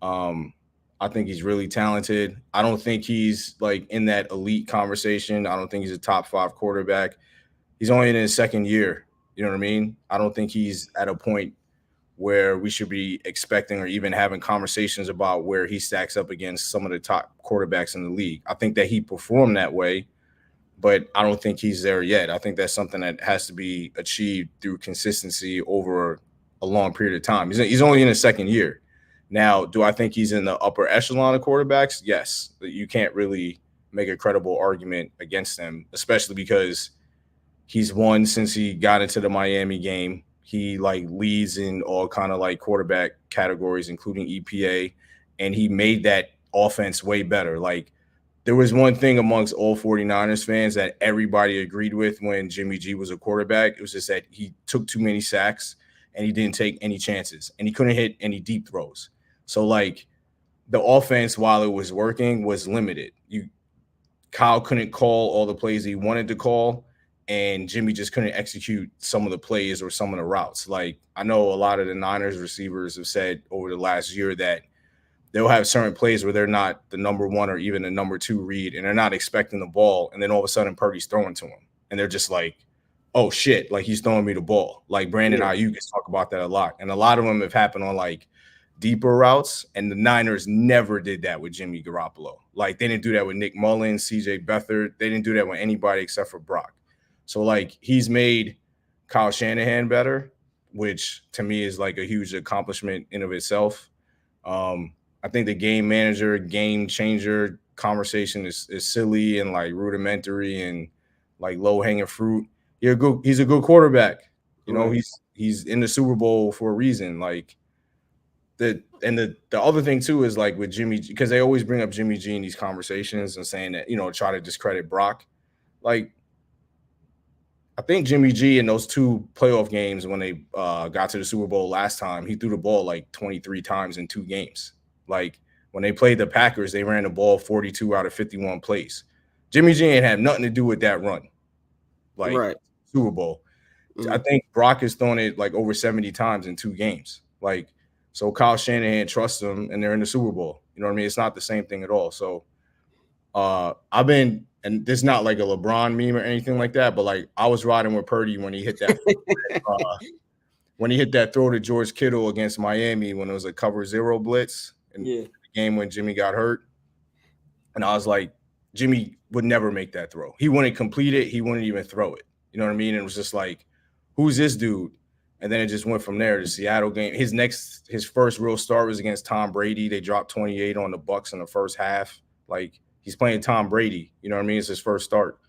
I think he's really talented. I don't think he's like in that elite conversation. I don't think he's a top 5 quarterback. He's only in his second year. You know what I mean? I don't think he's at a point where we should be expecting or even having conversations about where he stacks up against some of the top quarterbacks in the league. I think that he performed that way, but I don't think he's there yet. I think that's something that has to be achieved through consistency over a long period of time. He's only in his second year. Now, do I think he's in the upper echelon of quarterbacks? Yes. You can't really make a credible argument against him, especially because he's won since he got into the Miami game. He like leads in all kind of like quarterback categories, including EPA, and he made that offense way better. Like there was one thing amongst all 49ers fans that everybody agreed with when Jimmy G was a quarterback. It was just that he took too many sacks and he didn't take any chances and he couldn't hit any deep throws. So like the offense, while it was working, was limited. Kyle couldn't call all the plays he wanted to call, and Jimmy just couldn't execute some of the plays or some of the routes. Like I know a lot of the Niners receivers have said over the last year that they'll have certain plays where they're not the number 1 or even the number 2 read, and they're not expecting the ball, and then all of a sudden Purdy's throwing to him, and they're just like, oh shit, like he's throwing me the ball. Like Brandon Ayuk talk about that a lot, and a lot of them have happened on like deeper routes, and the Niners never did that with Jimmy Garoppolo. Like they didn't do that with Nick Mullins, CJ Beathard. They didn't do that with anybody except for Brock. So like he's made Kyle Shanahan better, which to me is like a huge accomplishment in of itself. I think the game manager, game changer conversation is silly and like rudimentary and like low hanging fruit. He's a good quarterback. You know, he's in the Super Bowl for a reason. Like the other thing too is like with Jimmy, because they always bring up Jimmy G in these conversations and saying that, you know, try to discredit Brock. Like I think Jimmy G in those 2 playoff games when they got to the Super Bowl last time, he threw the ball like 23 times in 2 games. Like when they played the Packers, they ran the ball 42 out of 51 plays. Jimmy G ain't had nothing to do with that run. Like Super Bowl. I think Brock has thrown it like over 70 times in 2 games. Like, so Kyle Shanahan trusts them and they're in the Super Bowl. You know what I mean? It's not the same thing at all. So and this is not like a LeBron meme or anything like that, but like I was riding with Purdy when he hit that throw to George Kittle against Miami when it was a cover 0 blitz in the game when Jimmy got hurt. And I was like, Jimmy would never make that throw. He wouldn't complete it. He wouldn't even throw it. You know what I mean? And it was just like, who's this dude? And then it just went from there. The Seattle game. His first real start was against Tom Brady. They dropped 28 on the Bucs in the first half. Like he's playing Tom Brady. You know what I mean? It's his first start.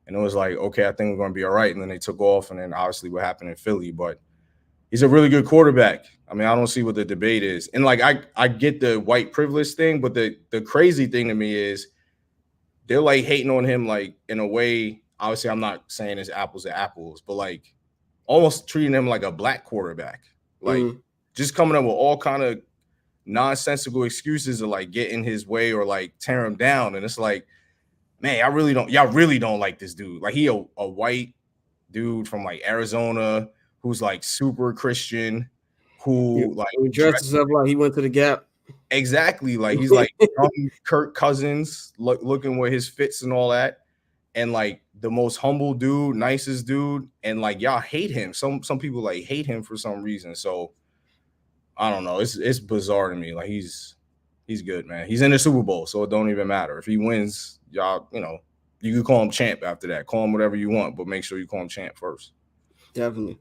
And it was like, okay, I think we're going to be all right. And then they took off. And then obviously what happened in Philly. But he's a really good quarterback. I mean, I don't see what the debate is. And like I get the white privilege thing, but the crazy thing to me is they're like hating on him like in a way. Obviously, I'm not saying it's apples to apples, but like almost treating him like a black quarterback. Like just coming up with all kind of nonsensical excuses to like get in his way or like tear him down. And it's like, man, y'all really don't like this dude. Like he a white dude from like Arizona who's like super Christian, who like he dresses up like he went to the Gap. Exactly. Like he's like young Kirk Cousins looking with his fits and all that. And like the most humble dude, nicest dude. And like y'all hate him. Some people like hate him for some reason. So I don't know. It's bizarre to me. Like he's good, man. He's in the Super Bowl, so it don't even matter. If he wins, y'all, you know, you can call him champ after that. Call him whatever you want, but make sure you call him champ first. Definitely.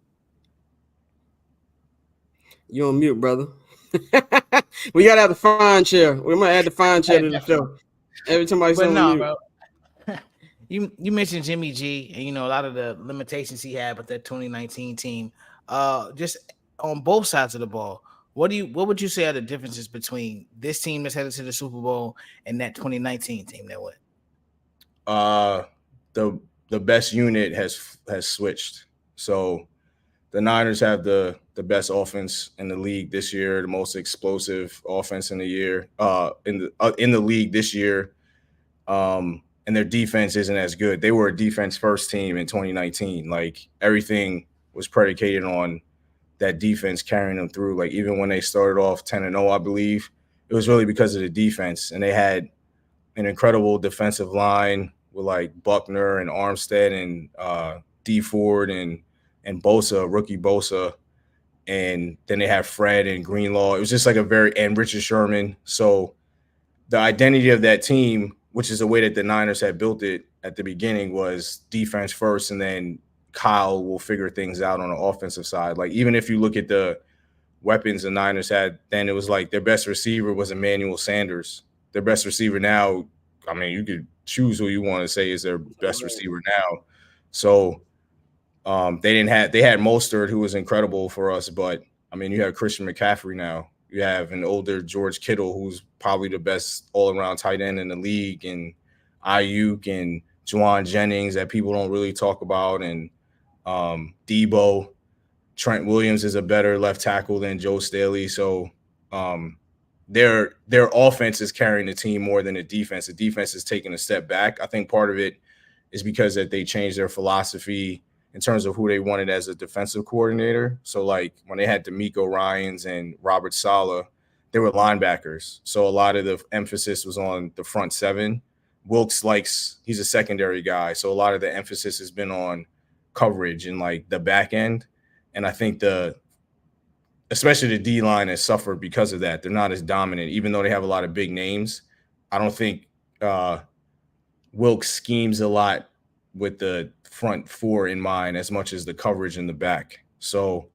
You on mute, brother. We gotta have the fine chair. We're gonna add the fine chair to the show. Every time I say Bro. You mentioned Jimmy G, and a lot of the limitations he had with that 2019 team. Just on both sides of the ball, what would you say are the differences between this team that's headed to the Super Bowl and that 2019 team that went? The best unit has switched. So the Niners have the best offense in the league this year, the most explosive offense in the year, in the league this year. And their defense isn't as good. They were a defense first team in 2019. Like everything was predicated on that defense carrying them through. Like even when they started off 10-0, I believe it was really because of the defense, and they had an incredible defensive line with like Buckner and Armstead and D Ford and Bosa, rookie Bosa. And then they have Fred and Greenlaw. It was just like and Richard Sherman. So the identity of that team, which is the way that the Niners had built it at the beginning, was defense first, and then Kyle will figure things out on the offensive side. Like even if you look at the weapons the Niners had, then it was like their best receiver was Emmanuel Sanders. Their best receiver now, I mean, you could choose who you want to say is their best receiver now. So they had Mostert, who was incredible for us, but I mean, you have Christian McCaffrey now. You have an older George Kittle, who's probably the best all-around tight end in the league, and Ayuk and Juwan Jennings that people don't really talk about, and Debo. Trent Williams is a better left tackle than Joe Staley. So their offense is carrying the team more than the defense. The defense is taking a step back. I think part of it is because that they changed their philosophy in terms of who they wanted as a defensive coordinator. So like when they had DeMeco Ryans and Robert Saleh, they were linebackers. So a lot of the emphasis was on the front seven. Wilkes he's a secondary guy. So a lot of the emphasis has been on coverage and like the back end. And I think especially the D-line has suffered because of that. They're not as dominant, even though they have a lot of big names. I don't think Wilkes schemes a lot with the front four in mind as much as the coverage in the back. So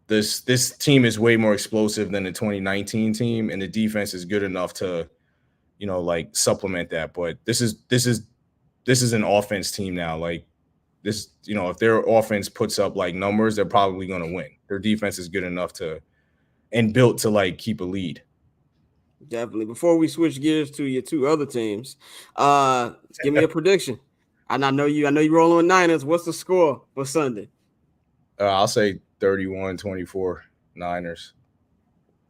this team is way more explosive than the 2019 team, and the defense is good enough to, like supplement that. But this is an offense team now. Like this, if their offense puts up like numbers, they're probably going to win. Their defense is good enough and built to like keep a lead. Definitely. Before we switch gears to your two other teams, give me a prediction. And I know you rolling with Niners. What's the score for Sunday? I'll say 31-24 Niners.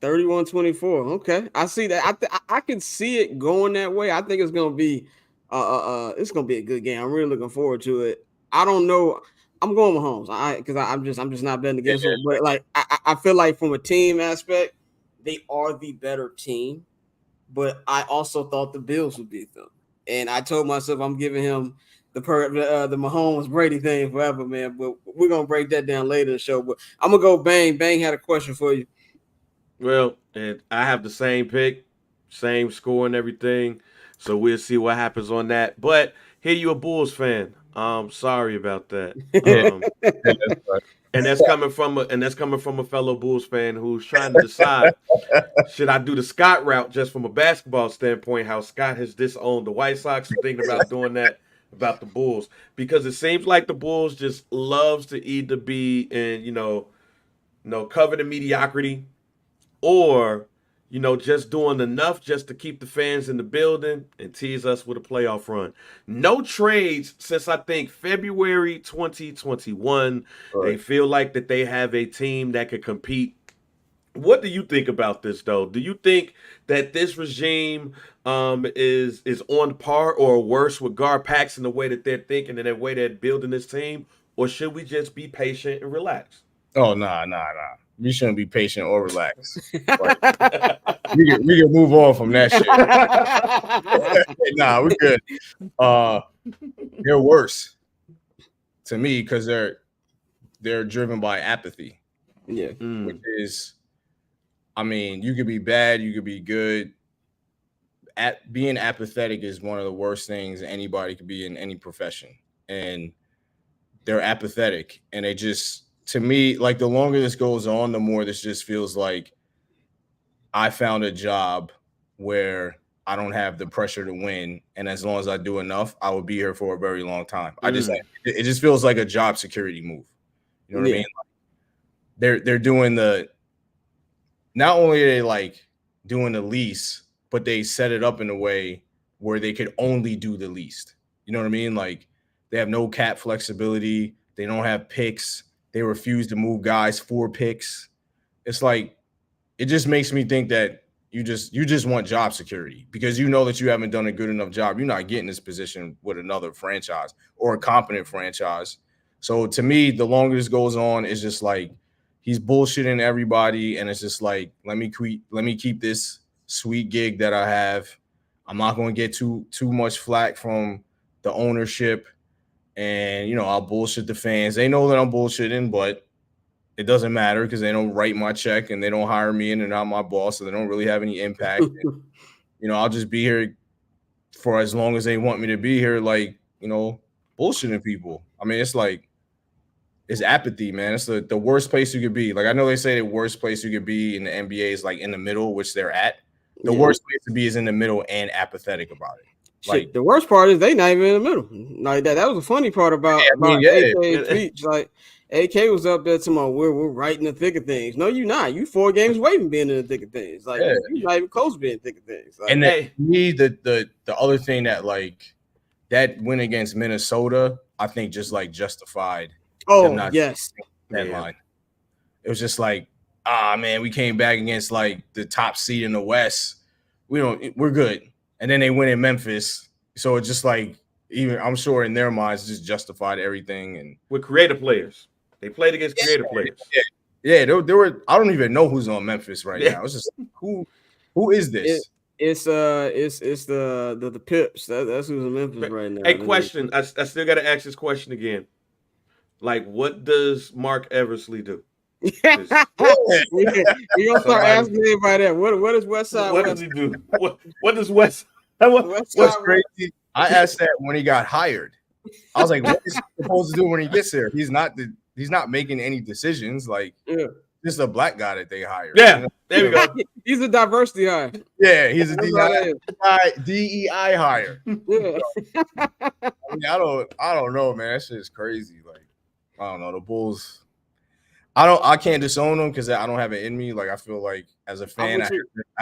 31-24. Okay, I see that. I can see it going that way. I think it's gonna be a good game. I'm really looking forward to it. I don't know. I'm going with Mahomes. Because I'm just not betting against them. But like I feel like from a team aspect, they are the better team. But I also thought the Bills would beat them, and I told myself I'm giving him the Mahomes Brady thing forever, man. But we're gonna break that down later in the show. But I'm gonna go Bang. Bang had a question for you. Well, and I have the same pick, same score and everything. So we'll see what happens on that. But here you a Bulls fan. Sorry about that. And that's coming from a fellow Bulls fan who's trying to decide, should I do the Scott route just from a basketball standpoint, how Scott has disowned the White Sox, and thinking about doing that about the Bulls, because it seems like the Bulls just loves to either be in, covered in mediocrity, or just doing enough just to keep the fans in the building and tease us with a playoff run. No trades since I think February 2021. Right. They feel like that they have a team that could compete. What do you think about this, though? Do you think that this regime is on par or worse with Gar Pax in the way that they're thinking and the way they're building this team? Or should we just be patient and relax? Oh, nah. You shouldn't be patient or relax. Like, we can move on from that shit. Nah, we're good. They're worse to me because they're driven by apathy. Yeah. Which is, I mean, you could be bad, you could be good. Being apathetic is one of the worst things anybody could be in any profession. And they're apathetic. And they just, to me, like the longer this goes on, the more this just feels like I found a job where I don't have the pressure to win, and as long as I do enough, I will be here for a very long time. It just feels like a job security move. You know what I mean? Like they're doing not only are they like doing the least, but they set it up in a way where they could only do the least. You know what I mean? Like they have no cap flexibility. They don't have picks. They refuse to move guys for picks. It's like it just makes me think that you just want job security because you know that you haven't done a good enough job. You're not getting this position with another franchise or a competent franchise. So to me, the longer this goes on, it's just like he's bullshitting everybody, and it's just like let me keep this sweet gig that I have. I'm not going to get too much flack from the ownership, and I'll bullshit the fans. They know that I'm bullshitting, but it doesn't matter because they don't write my check and they don't hire me and they're not my boss, so they don't really have any impact. And, I'll just be here for as long as they want me to be here, like, bullshitting people. I mean, it's like, it's apathy, man. It's the worst place you could be. Like, I know they say the worst place you could be in the NBA is like in the middle, which they're at. The worst place to be is in the middle and apathetic about it. Shit, the worst part is they not even in the middle. Like that was the funny part about AK's speech. Like AK was up there talking about we're right in the thick of things. No, you're not. You 4 games away from being in the thick of things. Like you're not even close to being in the thick of things. Like, and to me, the other thing that like that win against Minnesota, I think just like justified. Oh yes, that line. It was just like, man, we came back against like the top seed in the West. We're good. And then they win in Memphis. So it's just like, even I'm sure in their minds, just justified everything. And with creative players, they played against creative players. Yeah, there were. I don't even know who's on Memphis right now. It's just who is this? It's the Pips. That's who's in Memphis right now. Hey, question. I still got to ask this question again. Like, what does Mark Eversley do? We gonna start asking everybody that. What does Westside? What does he do? What does West? What's crazy? I asked that when he got hired. I was like, "What is he supposed to do when he gets there?" He's not making any decisions. Like, this is a black guy that they hired. Yeah, there we go. He's a diversity hire. Yeah, he's a DEI hire. Yeah. I mean, I don't know, man. That shit is crazy. Like, I don't know. The Bulls. I can't disown them because I don't have it in me. Like, I feel like as a fan, I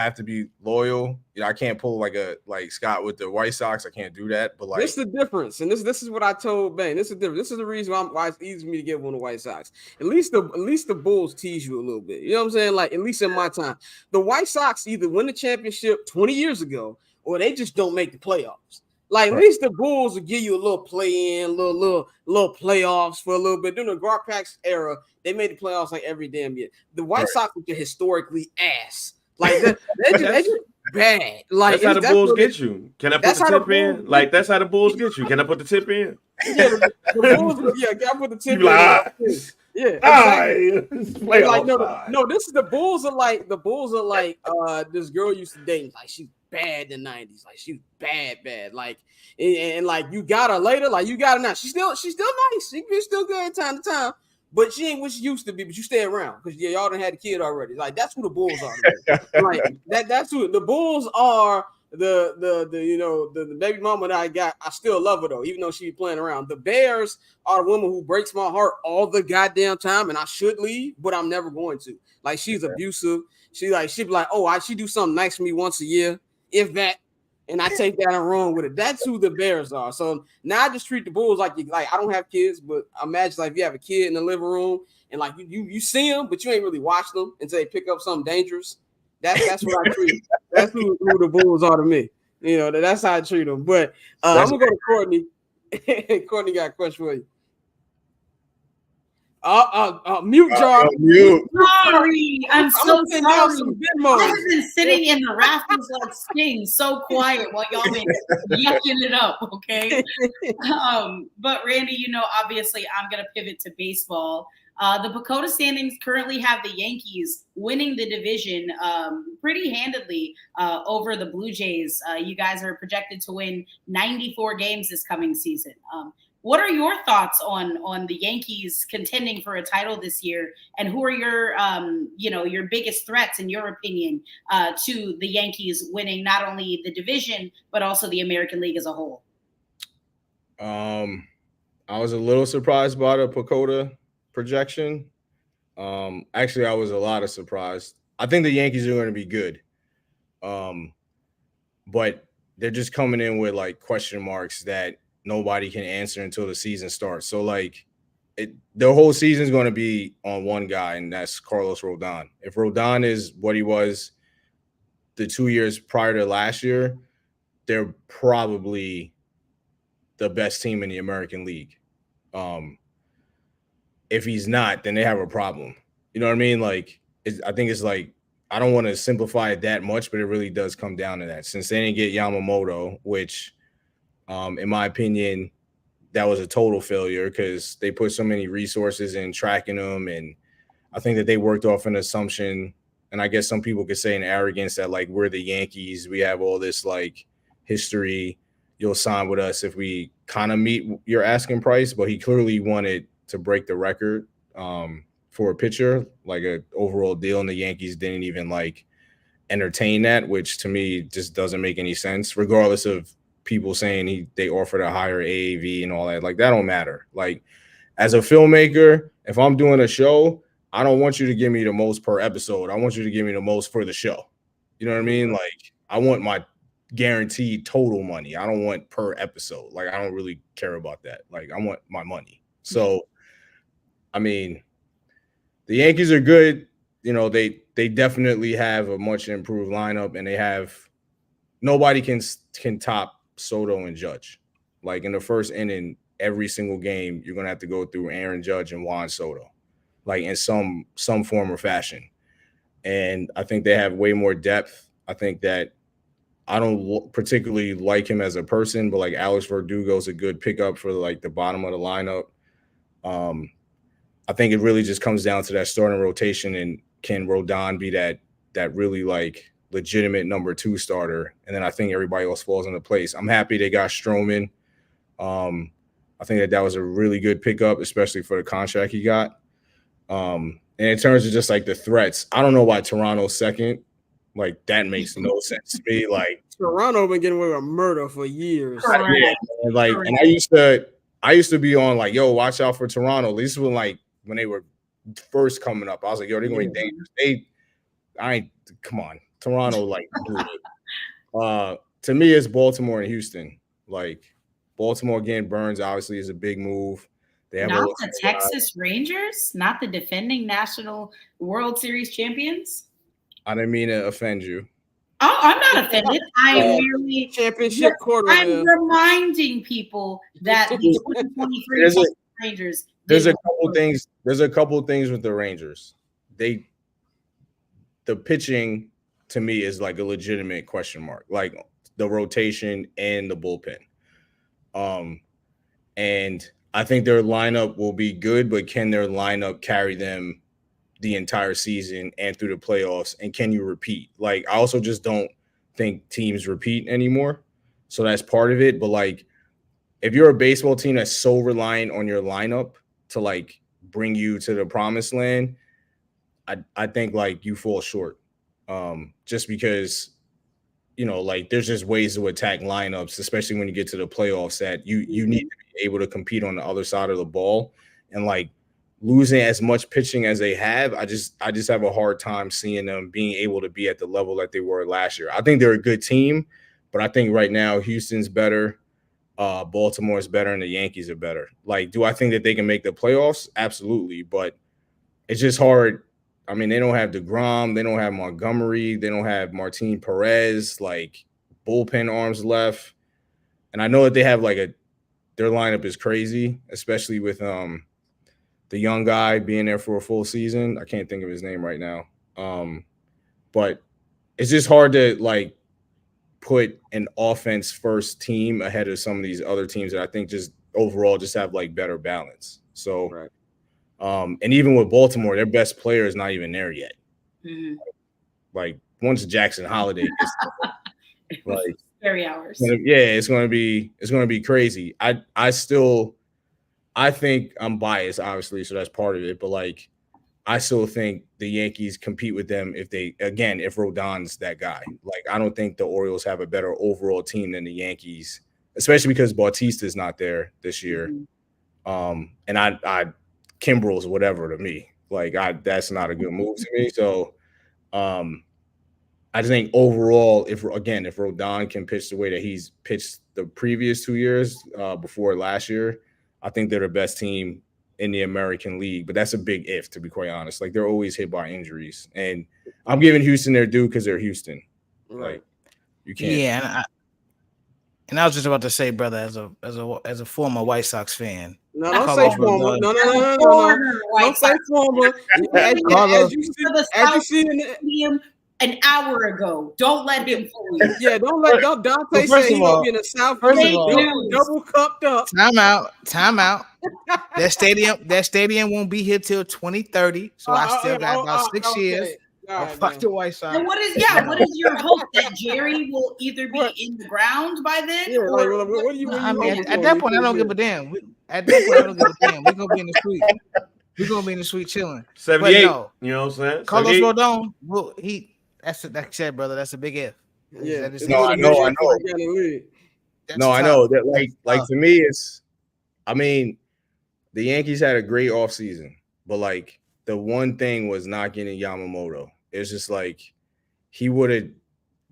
have to be loyal. I can't pull like Scott with the White Sox. I can't do that. But like, this is the difference, and this is what I told Ben. This is different. This is the reason why it's easy for me to get one of the White Sox. At least the Bulls tease you a little bit. You know what I'm saying? Like, at least in my time, the White Sox either win the championship 20 years ago or they just don't make the playoffs. Like, at least the Bulls will give you a little play-in, little playoffs for a little bit. During the Garpax era, they made the playoffs like every damn year. The White Sox were historically ass. Like, they're just bad. Like, that's how the Bulls get you. Can I put the tip in? Like, that's how the Bulls get you. Can I put the tip in? Yeah, the Bulls. Yeah, can I put the tip in? Yeah, exactly. Like, no. This is the Bulls are like this girl used to date. Like, she's bad in the 90s. Like, she's bad. Like, and like you got her later. Like, you got her now. She's still nice. She's still good time to time. But she ain't what she used to be. But you stay around because y'all done had a kid already. Like, that's who the Bulls are. Like that's who the Bulls are. The baby mama that I got, I still love her though, even though she be playing around. The Bears are the woman who breaks my heart all the goddamn time, and I should leave, but I'm never going to. Like, she's abusive. She be like, she do something nice for me once a year, if that, and I take that and run with it. That's who the Bears are. So now I just treat the Bulls like I don't have kids, but imagine like if you have a kid in the living room and like you see them, but you ain't really watch them until they pick up something dangerous. That's what I treat. That's who the Bulls are to me. That's how I treat them. But I'm gonna go to Courtney. Courtney got a question for you. Mute, Jar. Sorry, I'm so sorry. I've been sitting in the rafters like Sting, so quiet while y'all been yucking it up, okay? But Randy, obviously I'm gonna pivot to baseball. The PECOTA standings currently have the Yankees winning the division pretty handedly over the Blue Jays. You guys are projected to win 94 games this coming season. what are your thoughts on the Yankees contending for a title this year, and who are your your biggest threats in your opinion to the Yankees winning not only the division but also the American League as a whole? I was a little surprised by the Pacoda projection. Actually, I was a lot of surprised. I think the Yankees are going to be good. But they're just coming in with like question marks that nobody can answer until the season starts. So like the whole season is going to be on one guy, and that's Carlos Rodon. If Rodon is what he was the 2 years prior to last year, they're probably the best team in the American League. If he's not, then they have a problem. You know what I mean? Like, I think it's like, I don't want to simplify it that much, but it really does come down to that. Since they didn't get Yamamoto, which, in my opinion, that was a total failure because they put so many resources in tracking them. And I think that they worked off an assumption, and I guess some people could say an arrogance that, like, we're the Yankees. We have all this, like, history. You'll sign with us if we kind of meet your asking price. But he clearly wanted to break the record for a pitcher, like an overall deal, and the Yankees didn't even like entertain that, which to me just doesn't make any sense, regardless of people saying they offered a higher AAV and all that. Like, that don't matter. Like, as a filmmaker, if I'm doing a show, I don't want you to give me the most per episode. I want you to give me the most for the show. You know what I mean? Like, I want my guaranteed total money. I don't want per episode. Like, I don't really care about that. Like, I want my money. So, I mean, the Yankees are good. You know, they definitely have a much improved lineup, and they have nobody can top Soto and Judge. Like, in the first inning, every single game, you're gonna have to go through Aaron Judge and Juan Soto, like in some form or fashion. And I think they have way more depth. I think that I don't particularly like him as a person, but like Alex Verdugo's a good pickup for like the bottom of the lineup. I think it really just comes down to that starting rotation, and can Rodon be that really like legitimate number 2 starter? And then I think everybody else falls into place. I'm happy they got Stroman. I think that was a really good pickup, especially for the contract he got. And in terms of just like the threats, I don't know why Toronto's second. Like, that makes no sense to me. Like, Toronto been getting away with murder for years. Yeah, and like, and I used to be on like, yo, watch out for Toronto. At least when they were first coming up, I was like, yo, they're going to be dangerous. Come on, Toronto, like, to me, it's Baltimore and Houston. Like, Baltimore getting Burns obviously is a big move. They have not the Texas Rangers, not the defending National World Series champions. I didn't mean to offend you. Oh, I'm not offended. I am merely championship quarter. I'm reminding people that the 2023 Texas Rangers. There's a couple things with the Rangers. The pitching to me is like a legitimate question mark, like the rotation and the bullpen. And I think their lineup will be good, but can their lineup carry them the entire season and through the playoffs? And can you repeat? Like, I also just don't think teams repeat anymore. So that's part of it. But like, if you're a baseball team that's so reliant on your lineup to like bring you to the promised land, I think like you fall short. Just because, you know, like there's just ways to attack lineups, especially when you get to the playoffs, that you need to be able to compete on the other side of the ball. And like, losing as much pitching as they have, I just have a hard time seeing them being able to be at the level that they were last year. I think they're a good team, but I think right now Houston's better, Baltimore's better, and the Yankees are better. Like, do I think that they can make the playoffs? Absolutely, but it's just hard. I mean, they don't have DeGrom, they don't have Montgomery, they don't have Martin Perez, like bullpen arms left. And I know that they have like their lineup is crazy, especially with the young guy being there for a full season. I can't think of his name right now. But it's just hard to like put an offense first team ahead of some of these other teams that I think just overall just have like better balance. So, right. And even with Baltimore, their best player is not even there yet. Mm-hmm. Like, once Jackson Holiday gets like scary hours. Yeah, it's gonna be crazy. I still I think I'm biased, obviously, so that's part of it. But like, I still think the Yankees compete with them if Rodon's that guy. Like, I don't think the Orioles have a better overall team than the Yankees, especially because Bautista's not there this year. And I Kimbrel's whatever to me. Like, that's not a good move to me. So, I just think overall, if Rodon can pitch the way that he's pitched the previous 2 years before last year, I think they're the best team in the American League. But that's a big if, to be quite honest. Like, they're always hit by injuries, and I'm giving Houston their due because they're Houston. Right. Like, you can't. Yeah, and I was just about to say, brother, as a former White Sox fan. No, don't say former. No. Don't say former. As you see in the an hour ago. Don't let him fool you. Yeah, don't Dante say he's gonna be in the South. Double cupped up. Time out. That stadium won't be here till 2030. So I still got about 6 years. Fuck the White Sox. And what is your hope that Jerry will either be in the ground by then? Yeah, or what do you at that point I don't give a damn. At that point I don't give a damn. We're gonna be in the suite. We're gonna be in the suite chilling. 78. No, you know what I'm saying? Carlos Rodon, that's like I said, brother. That's a big if. Yeah. I know. No, I know that. Like to me, it's. I mean, the Yankees had a great offseason, but like the one thing was not getting Yamamoto. It's just like he would have.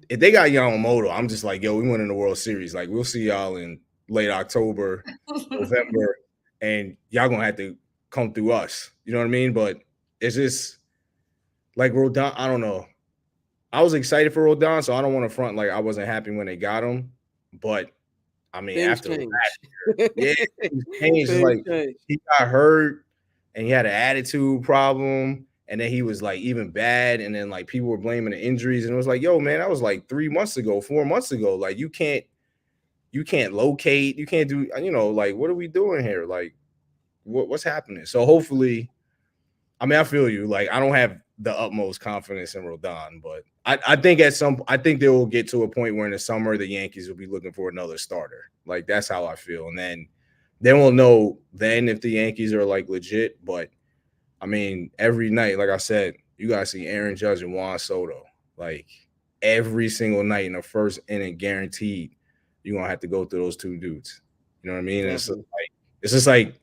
If they got Yamamoto, I'm just like, yo, we went in the World Series. Like, we'll see y'all in late October, November, and y'all gonna have to come through us. You know what I mean? But it's just like Rodon. I don't know. I was excited for Rodon, so I don't want to front like I wasn't happy when they got him. But I mean, after last year, things changed. Like he got hurt and he had an attitude problem, and then he was like even bad, and then like people were blaming the injuries, and it was like, yo, man, that was like 4 months ago. Like you can't locate, you can't do, like what are we doing here? Like what's happening? So hopefully, I mean, I feel you. Like I don't have the utmost confidence in Rodon, but I think they will get to a point where in the summer the Yankees will be looking for another starter. Like that's how I feel, and then we'll know then if the Yankees are like legit. But I mean, every night, like I said, you gotta see Aaron Judge and Juan Soto like every single night in the first inning, guaranteed. You're gonna have to go through those two dudes. You know what I mean? It's just like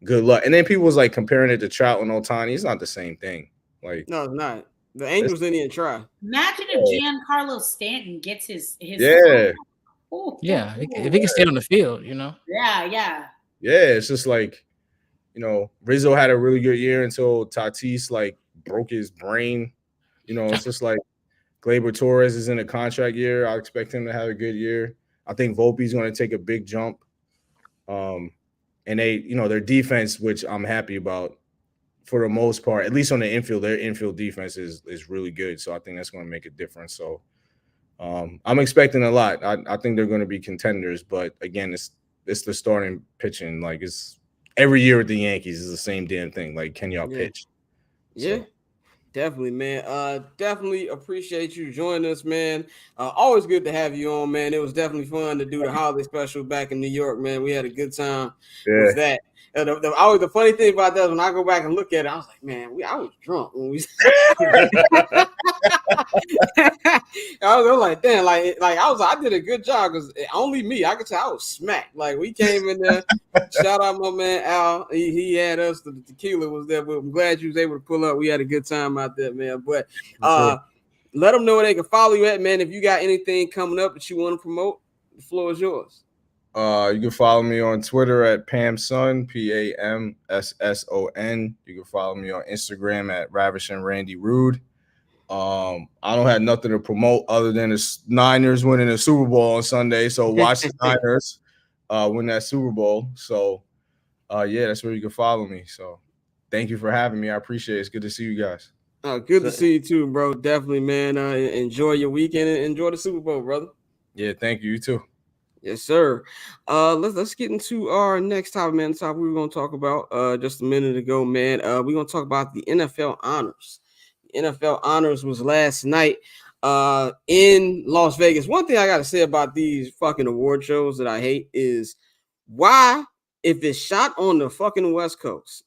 good luck. And then people was like comparing it to Trout and Ohtani. It's not the same thing. Like no, it's not. The Angels didn't even try. Imagine if Giancarlo Stanton gets his yeah. If he can stay on the field, Yeah. It's just like, Rizzo had a really good year until Tatis like broke his brain. It's just like Gleyber Torres is in a contract year. I expect him to have a good year. I think Volpe's going to take a big jump. And they, their defense, which I'm happy about for the most part, at least on the infield, their infield defense is really good. So I think that's going to make a difference. So I'm expecting a lot. I think they're going to be contenders, but again, it's the starting pitching. Like it's every year with the Yankees is the same damn thing. Like, can y'all pitch? Yeah. So. Definitely, man. Definitely appreciate you joining us, man. Always good to have you on, man. It was definitely fun to do the holiday special back in New York, man. We had a good time with that. The funny thing about that is when I go back and look at it, I was like, man, I was drunk when we. I was like, damn, I did a good job because only me. I could tell I was smacked. Like we came in there. Shout out my man Al. He had us. The tequila was there, but I'm glad you was able to pull up. We had a good time out there, man. But let them know where they can follow you at, man. If you got anything coming up that you want to promote, the floor is yours. You can follow me on Twitter at PamSon, PAMSSON. You can follow me on Instagram at Ravishing Randy Rude. I don't have nothing to promote other than the Niners winning the Super Bowl on Sunday. So watch the Niners win that Super Bowl. So that's where you can follow me. So thank you for having me. I appreciate it. It's good to see you guys. Good to see you too, bro. Definitely, man. Enjoy your weekend and enjoy the Super Bowl, brother. Yeah, thank you. You too. Yes, sir. Let's get into our next topic, man. The topic we were going to talk about just a minute ago, man. We're going to talk about the NFL honors. The NFL honors was last night in Las Vegas. One thing I got to say about these fucking award shows that I hate is why if it's shot on the fucking West Coast,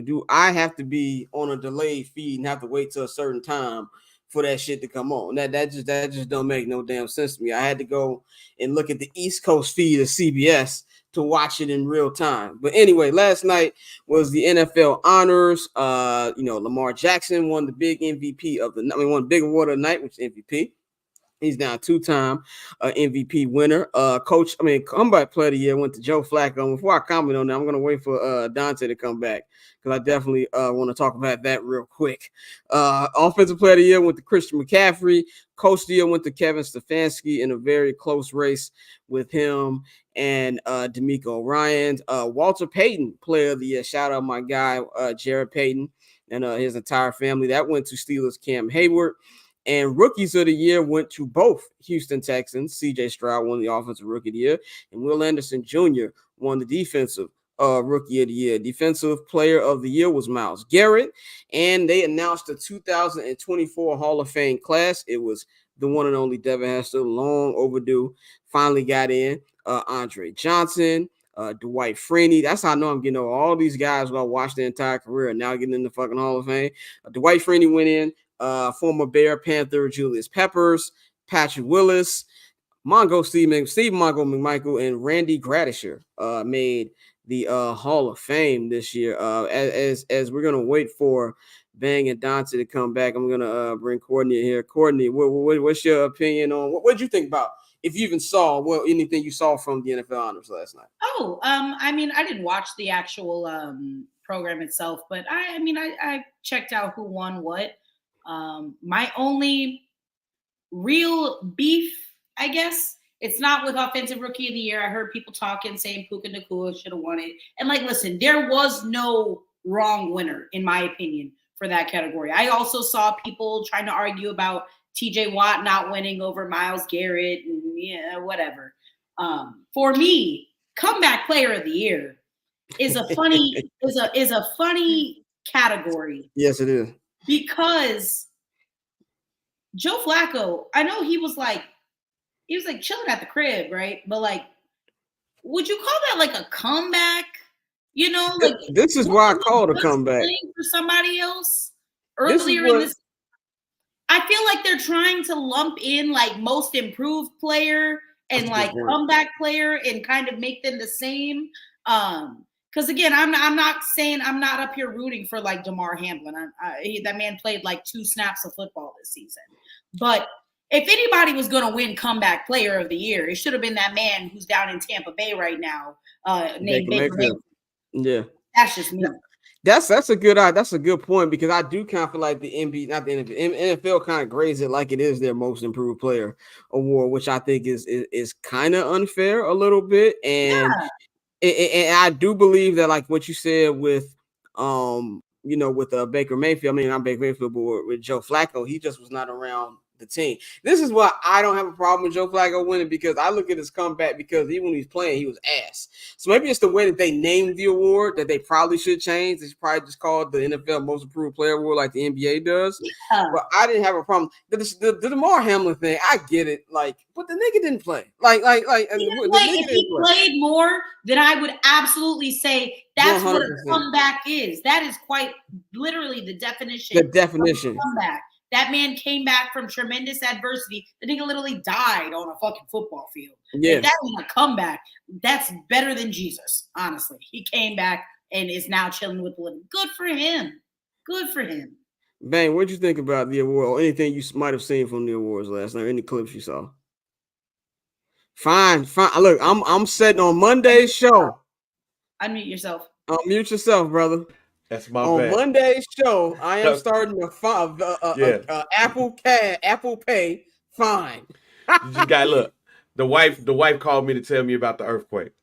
do I have to be on a delayed feed and have to wait till a certain time for that shit to come on? That just don't make no damn sense to me. I had to go and look at the East Coast feed of CBS to watch it in real time. But anyway, last night was the NFL honors. Lamar Jackson won the big MVP won the big award of the night, which is MVP. He's now a two-time MVP winner. Comeback player of the year went to Joe Flacco. Before I comment on that, I'm going to wait for Dante to come back because I definitely want to talk about that real quick. Offensive player of the year went to Christian McCaffrey. Coach of the year went to Kevin Stefanski in a very close race with him and D'Amico Ryans. Walter Payton, player of the year. Shout out my guy, Jared Payton, and his entire family. That went to Steelers' Cam Hayward. And rookies of the year went to both Houston Texans. C.J. Stroud won the offensive rookie of the year, and Will Anderson Jr. won the defensive rookie of the year. Defensive player of the year was Myles Garrett, and they announced the 2024 Hall of Fame class. It was the one and only Devin Hester, long overdue, finally got in. Andre Johnson, Dwight Freeney. That's how I know I'm getting over all these guys who I watched their entire career and now getting in the fucking Hall of Fame. Dwight Freeney went in. Former Bear Panther Julius Peppers, Patrick Willis, Steve Mongo McMichael, and Randy Gradisher made the Hall of Fame this year. As we're gonna wait for Bang and Dante to come back, I'm gonna bring Courtney here. Courtney, what's your opinion on what did you think about? If you even saw anything you saw from the NFL honors last night? Oh, I didn't watch the actual program itself, but I checked out who won what. My only real beef, I guess, it's not with offensive rookie of the year. I heard people talking, saying Puka Nacua should have won it. And listen, there was no wrong winner, in my opinion, for that category. I also saw people trying to argue about TJ Watt not winning over Myles Garrett and whatever. For me, comeback player of the year is a funny is a funny category. Yes, it is. Because Joe Flacco, I know he was chilling at the crib, right? But would you call that a comeback? This is why I called a comeback for somebody else earlier in this. I feel like they're trying to lump in most improved player and comeback player and kind of make them the same. Because again, I'm not saying I'm not up here rooting for DeMar Hamlin. That man played 2 snaps of football this season. But if anybody was going to win comeback player of the year, it should have been that man who's down in Tampa Bay right now, named Baker Mayfield. Yeah, that's just me. That's a good point because I do kind of feel like the NFL kind of grades it like it is their most improved player award, which I think is kind of unfair a little bit. And and I do believe that what you said with with Baker Mayfield. I mean, not Baker Mayfield, but with Joe Flacco, he just was not around the team. This is why I don't have a problem with Joe Flacco winning because I look at his comeback because even when he's playing, he was ass. So maybe it's the way that they named the award that they probably should change. They should probably just call it the NFL Most Improved Player Award like the NBA does. Yeah. But I didn't have a problem. The DeMar Hamlin thing, I get it. But the nigga didn't play. If he played more, then I would absolutely say that's 100%. What a comeback is. That is quite literally the definition. The definition. Of a comeback. That man came back from tremendous adversity. The nigga literally died on a fucking football field. Yeah. If that was a comeback, that's better than Jesus, honestly. He came back and is now chilling with the living. Good for him. Good for him. Bang, what'd you think about the award or anything you might have seen from the awards last night? Any clips you saw? Fine. Look, I'm setting on Monday's show. Unmute yourself. Unmute yourself, brother. That's my on bad. Monday's show, I am starting the Apple Pay fine. You got look. The wife called me to tell me about the earthquake,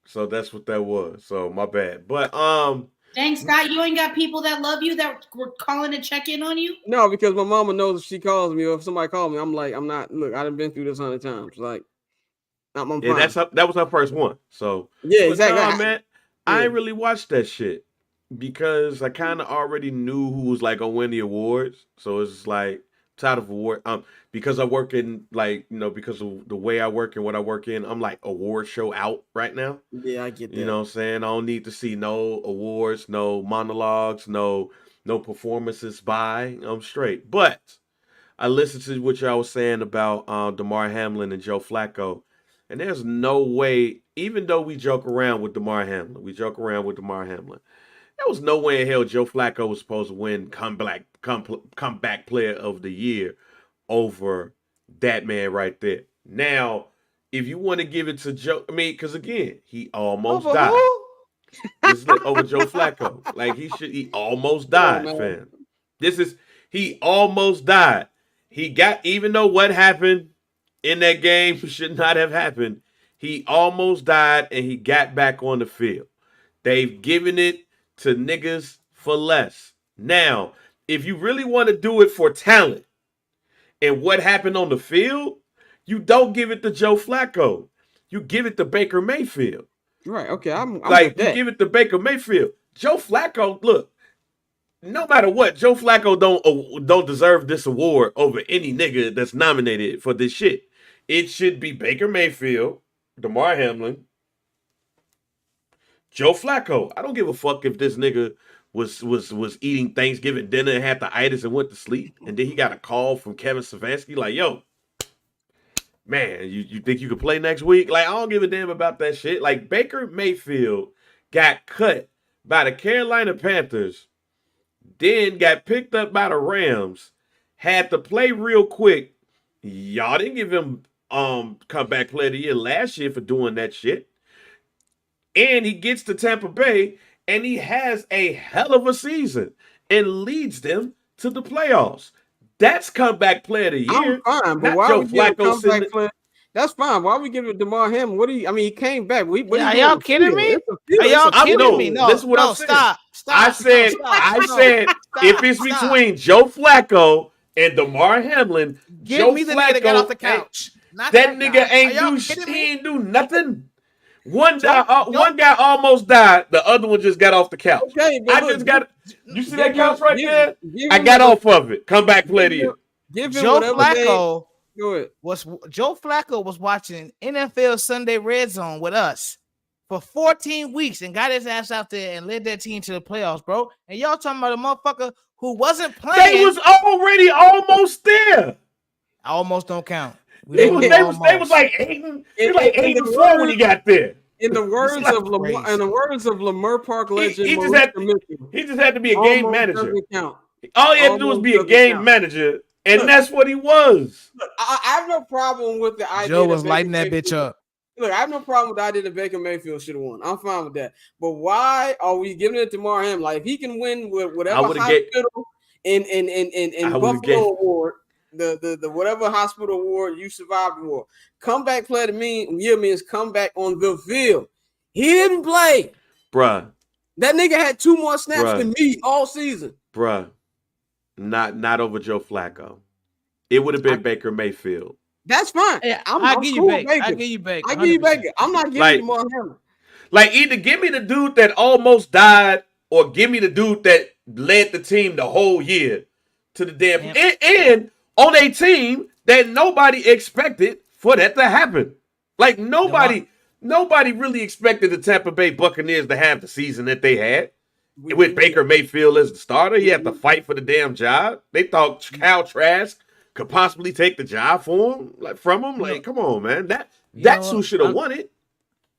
so that's what that was. So my bad. But dang, Scott, you ain't got people that love you that were calling to check in on you? No, because my mama knows if she calls me or if somebody calls me, I'm like, I'm not. Look, I done been through this 100 times. I'm yeah, that was her first one. So yeah, exactly. Man, I ain't really watched that shit. Because I kind of already knew who was gonna win the awards, so it's Tired of award. Because I work in because of the way I work and what I work in, I'm like award show out right now. Yeah, I get that. You know what I'm saying? I don't need to see no awards, no monologues, no performances by. I'm straight. But I listened to what y'all was saying about DeMar Hamlin and Joe Flacco. And there's no way, even though we joke around with DeMar Hamlin, there was no way in hell Joe Flacco was supposed to win comeback player of the year over that man right there. Now, if you want to give it to Joe, I mean, because again, he almost died. Over Joe Flacco. Like he almost died, fam. He almost died. Even though what happened in that game should not have happened, he almost died and he got back on the field. They've given it to niggas for less. Now, if you really want to do it for talent and what happened on the field, you don't give it to Joe Flacco. You give it to Baker Mayfield. Right. Okay. I'm like, you give it to Baker Mayfield. Joe Flacco, look, no matter what, Joe Flacco don't deserve this award over any nigga that's nominated for this shit. It should be Baker Mayfield, DeMar Hamlin, Joe Flacco. I don't give a fuck if this nigga was eating Thanksgiving dinner and had the itis and went to sleep, and then he got a call from Kevin Stefanski like, yo, man, you think you could play next week? Like, I don't give a damn about that shit. Like, Baker Mayfield got cut by the Carolina Panthers, then got picked up by the Rams, had to play real quick. Y'all didn't give him comeback player of the year last year for doing that shit. And he gets to Tampa Bay, and he has a hell of a season and leads them to the playoffs. That's comeback player of the year. I'm fine, but why we give comeback player? That's fine. Why we give it to DeMar Hamlin? He came back. Are y'all kidding me? Are y'all kidding me? No, this is what I'm saying. Stop. I said if it's between Joe Flacco and DeMar Hamlin, give me the nigga that got off the couch. That nigga ain't do nothing. One guy almost died. The other one just got off the couch. Okay, you see that couch right there? I got off of it. Come back, play to you. Joe Flacco was watching NFL Sunday Red Zone with us for 14 weeks and got his ass out there and led that team to the playoffs, bro. And y'all talking about a motherfucker who wasn't playing. They was already almost there. Almost don't count. They was like 8-4 when he got there. In the words of Lamar Park legend, he just had to be a game manager. All he had to do was be a game manager, and that's what he was. Look, I have no problem with the idea. Joe was lighting that bitch up. Look, I have no problem with the idea that Baker Mayfield should have won. I'm fine with that. But why are we giving it to DeMar Hamlin? Like, if he can win with whatever hospital in Buffalo award, the whatever hospital award you survived award, comeback player to me means comeback on the field. He didn't play, bruh. That nigga had 2 more snaps than me all season, bruh. Not over Joe Flacco. It would have been Baker Mayfield. That's fine. Yeah, I'll give you Baker. I'll give you Baker. I give you Baker. I'm not giving you more Hamlin. Like, either give me the dude that almost died, or give me the dude that led the team the whole year to the damn and on a team that nobody expected for that to happen. Like, nobody really expected the Tampa Bay Buccaneers to have the season that they had. With Baker Mayfield as the starter, he had to fight for the damn job. They thought Kyle Trask could possibly take the job from him. Like, come on, man. That's who should have won it.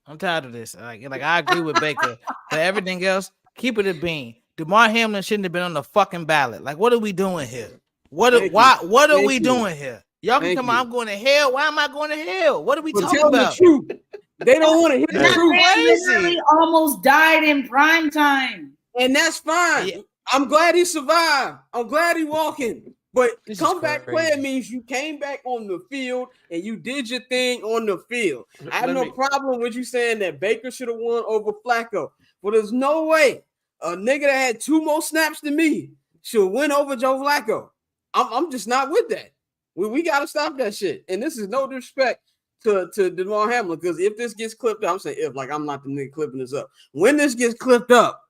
I'm tired of this. Like I agree with Baker. But everything else, keep it a bean. DeMar Hamlin shouldn't have been on the fucking ballot. Like, what are we doing here? What are we doing here? Y'all can come on, I'm going to hell. Why am I going to hell? What are we talking about? The truth. They don't want to hear the truth. He literally almost died in prime time. And that's fine. Yeah. I'm glad he survived. I'm glad he walking. But comeback player means you came back on the field and you did your thing on the field. I have no problem with you saying that Baker should have won over Flacco. But there's no way a nigga that had 2 more snaps than me should win over Joe Flacco. I'm just not with that. We got to stop that shit. And this is no disrespect to DeMar Hamlin, because if this gets clipped up, I'm saying if, like, I'm not the nigga clipping this up. When this gets clipped up,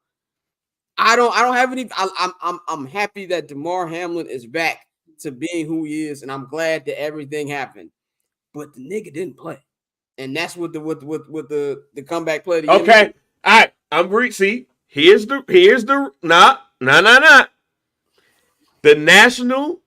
I don't have any. I'm happy that DeMar Hamlin is back to being who he is, and I'm glad that everything happened. But the nigga didn't play, and that's what the comeback play. Okay, all right. See, here's the nah. The National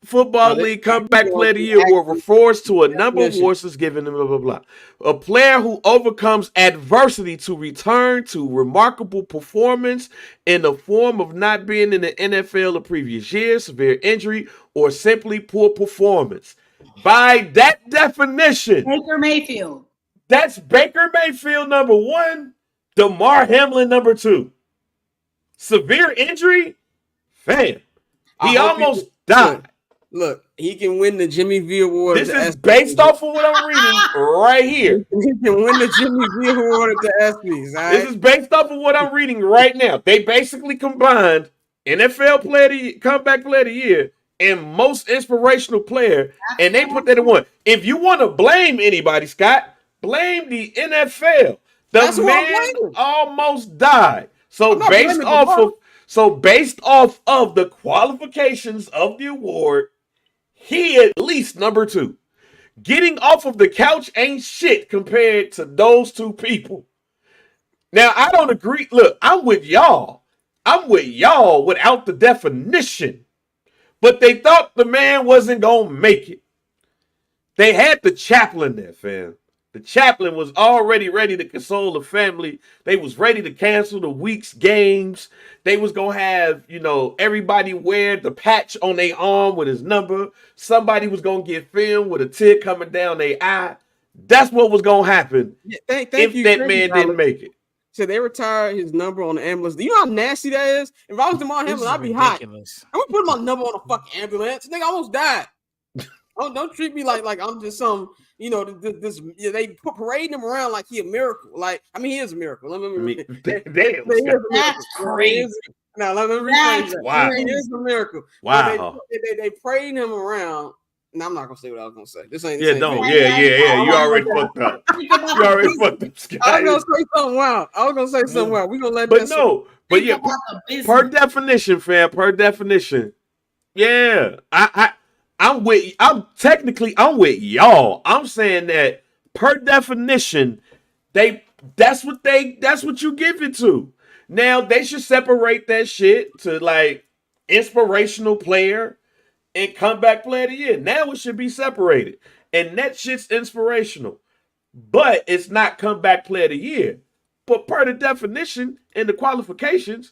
Football League Comeback Player of the Year award refers to a number of awards given to blah, blah, blah. A player who overcomes adversity to return to remarkable performance in the form of not being in the NFL the previous year, severe injury, or simply poor performance. By that definition, Baker Mayfield. That's Baker Mayfield number 1, DeMar Hamlin number 2. Severe injury? Fam. He almost died. Look, he can win the Jimmy V Award. This is based off of what I'm reading right here. He can win the Jimmy V Award at the ESPYs. Right? This is based off of what I'm reading right now. They basically combined NFL Comeback Player of the Year and most inspirational player, and they put that in one. If you want to blame anybody, Scott, blame the NFL. The man almost died. So based off of the qualifications of the award, he at least number 2. Getting off of the couch ain't shit compared to those two people. Now, I don't agree. Look, I'm with y'all. Without the definition. But they thought the man wasn't going to make it. They had the chaplain there, fam. The chaplain was already ready to console the family. They was ready to cancel the week's games. They was going to have, everybody wear the patch on their arm with his number. Somebody was going to get filmed with a tear coming down their eye. That's what was going to happen if that man didn't make it. So they retired his number on the ambulance. Do you know how nasty that is? If I was DeMar Hamlin, I'd be hot. I'm gonna put my number on a fucking ambulance. Nigga almost died. Don't treat me like I'm just some, they parading him around like he a miracle. He is a miracle. Damn. That's crazy. Now let me rephrase that. Wow. He is a miracle. Wow. They parading him around. And I'm not gonna say what I was gonna say. This ain't. Yeah, don't. Yeah. You already fucked up. You already fucked up, Scott. I was gonna say something wild. We're gonna let that. But yeah. Per definition, fam. Per definition. Yeah. I'm with y'all. I'm saying that per definition, that's what you give it to. Now they should separate that shit to like inspirational player and comeback player of the year. Now it should be separated. And that shit's inspirational. But it's not comeback player of the year. But per the definition and the qualifications,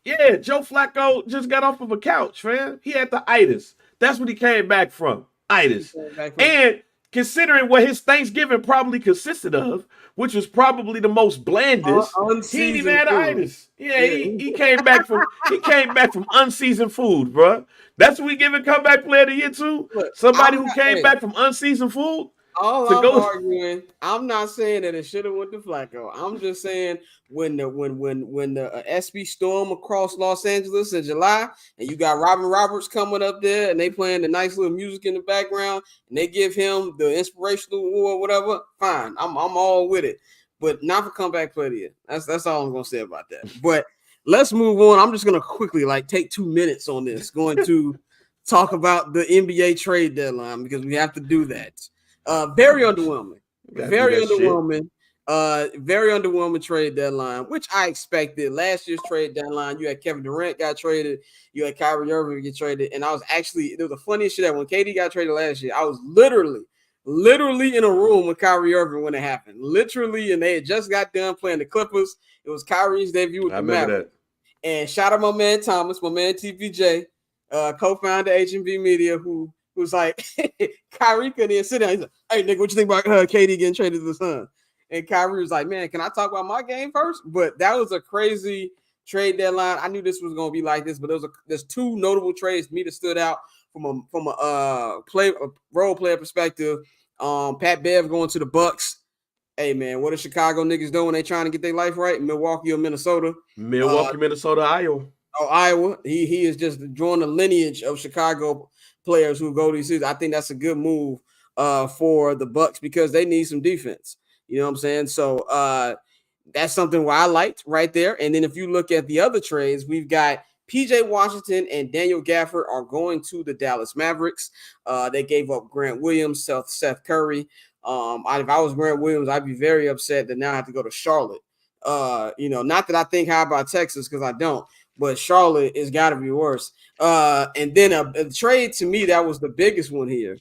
yeah, Joe Flacco just got off of a couch, man. He had the itis. That's what he came back from. Itis. And considering what his Thanksgiving probably consisted of, which was probably the most blandest, he didn't even have itis. Yeah, he came back from unseasoned food, bro. That's what we giving comeback player of the year to? Somebody who came back from unseasoned food? Arguing, I'm not saying that it should have went to Flacco. I'm just saying when the SB storm across Los Angeles in July, and you got Robin Roberts coming up there, and they playing the nice little music in the background, and they give him the inspirational award, whatever. Fine, I'm all with it, but not for comeback player of the year. That's all I'm gonna say about that. But let's move on. I'm just gonna quickly take 2 minutes on this. Going to talk about the NBA trade deadline because we have to do that. Very underwhelming. Very underwhelming trade deadline, which I expected. Last year's trade deadline, you had Kevin Durant got traded, you had Kyrie Irving get traded, and I was actually, it was the funniest shit that when KD got traded last year, I was literally in a room with Kyrie Irving when it happened. Literally, and they had just got done playing the Clippers. It was Kyrie's debut with the Mavericks. And shout out my man Thomas, my man TPJ, co-founder H&B Media, who was like, Kyrie couldn't even sit down. He's like, hey, nigga, what you think about KD getting traded to the Suns? And Kyrie was like, man, can I talk about my game first? But that was a crazy trade deadline. I knew this was going to be like this, but there's 2 notable trades to me that stood out from a role player perspective. Pat Bev going to the Bucks. Hey, man, what are Chicago niggas doing? They trying to get their life right? Milwaukee or Minnesota? Minnesota, Iowa. Oh, Iowa. He is just drawing the lineage of Chicago players who go to these seasons. I think that's a good move for the Bucks because they need some defense. You know what I'm saying? So that's something where I liked right there. And then if you look at the other trades, we've got PJ Washington and Daniel Gafford are going to the Dallas Mavericks. They gave up Grant Williams, Seth Curry. If I was Grant Williams, I'd be very upset that now I have to go to Charlotte. Not that I think high about Texas because I don't, but Charlotte has got to be worse. And then a trade to me that was the biggest one here.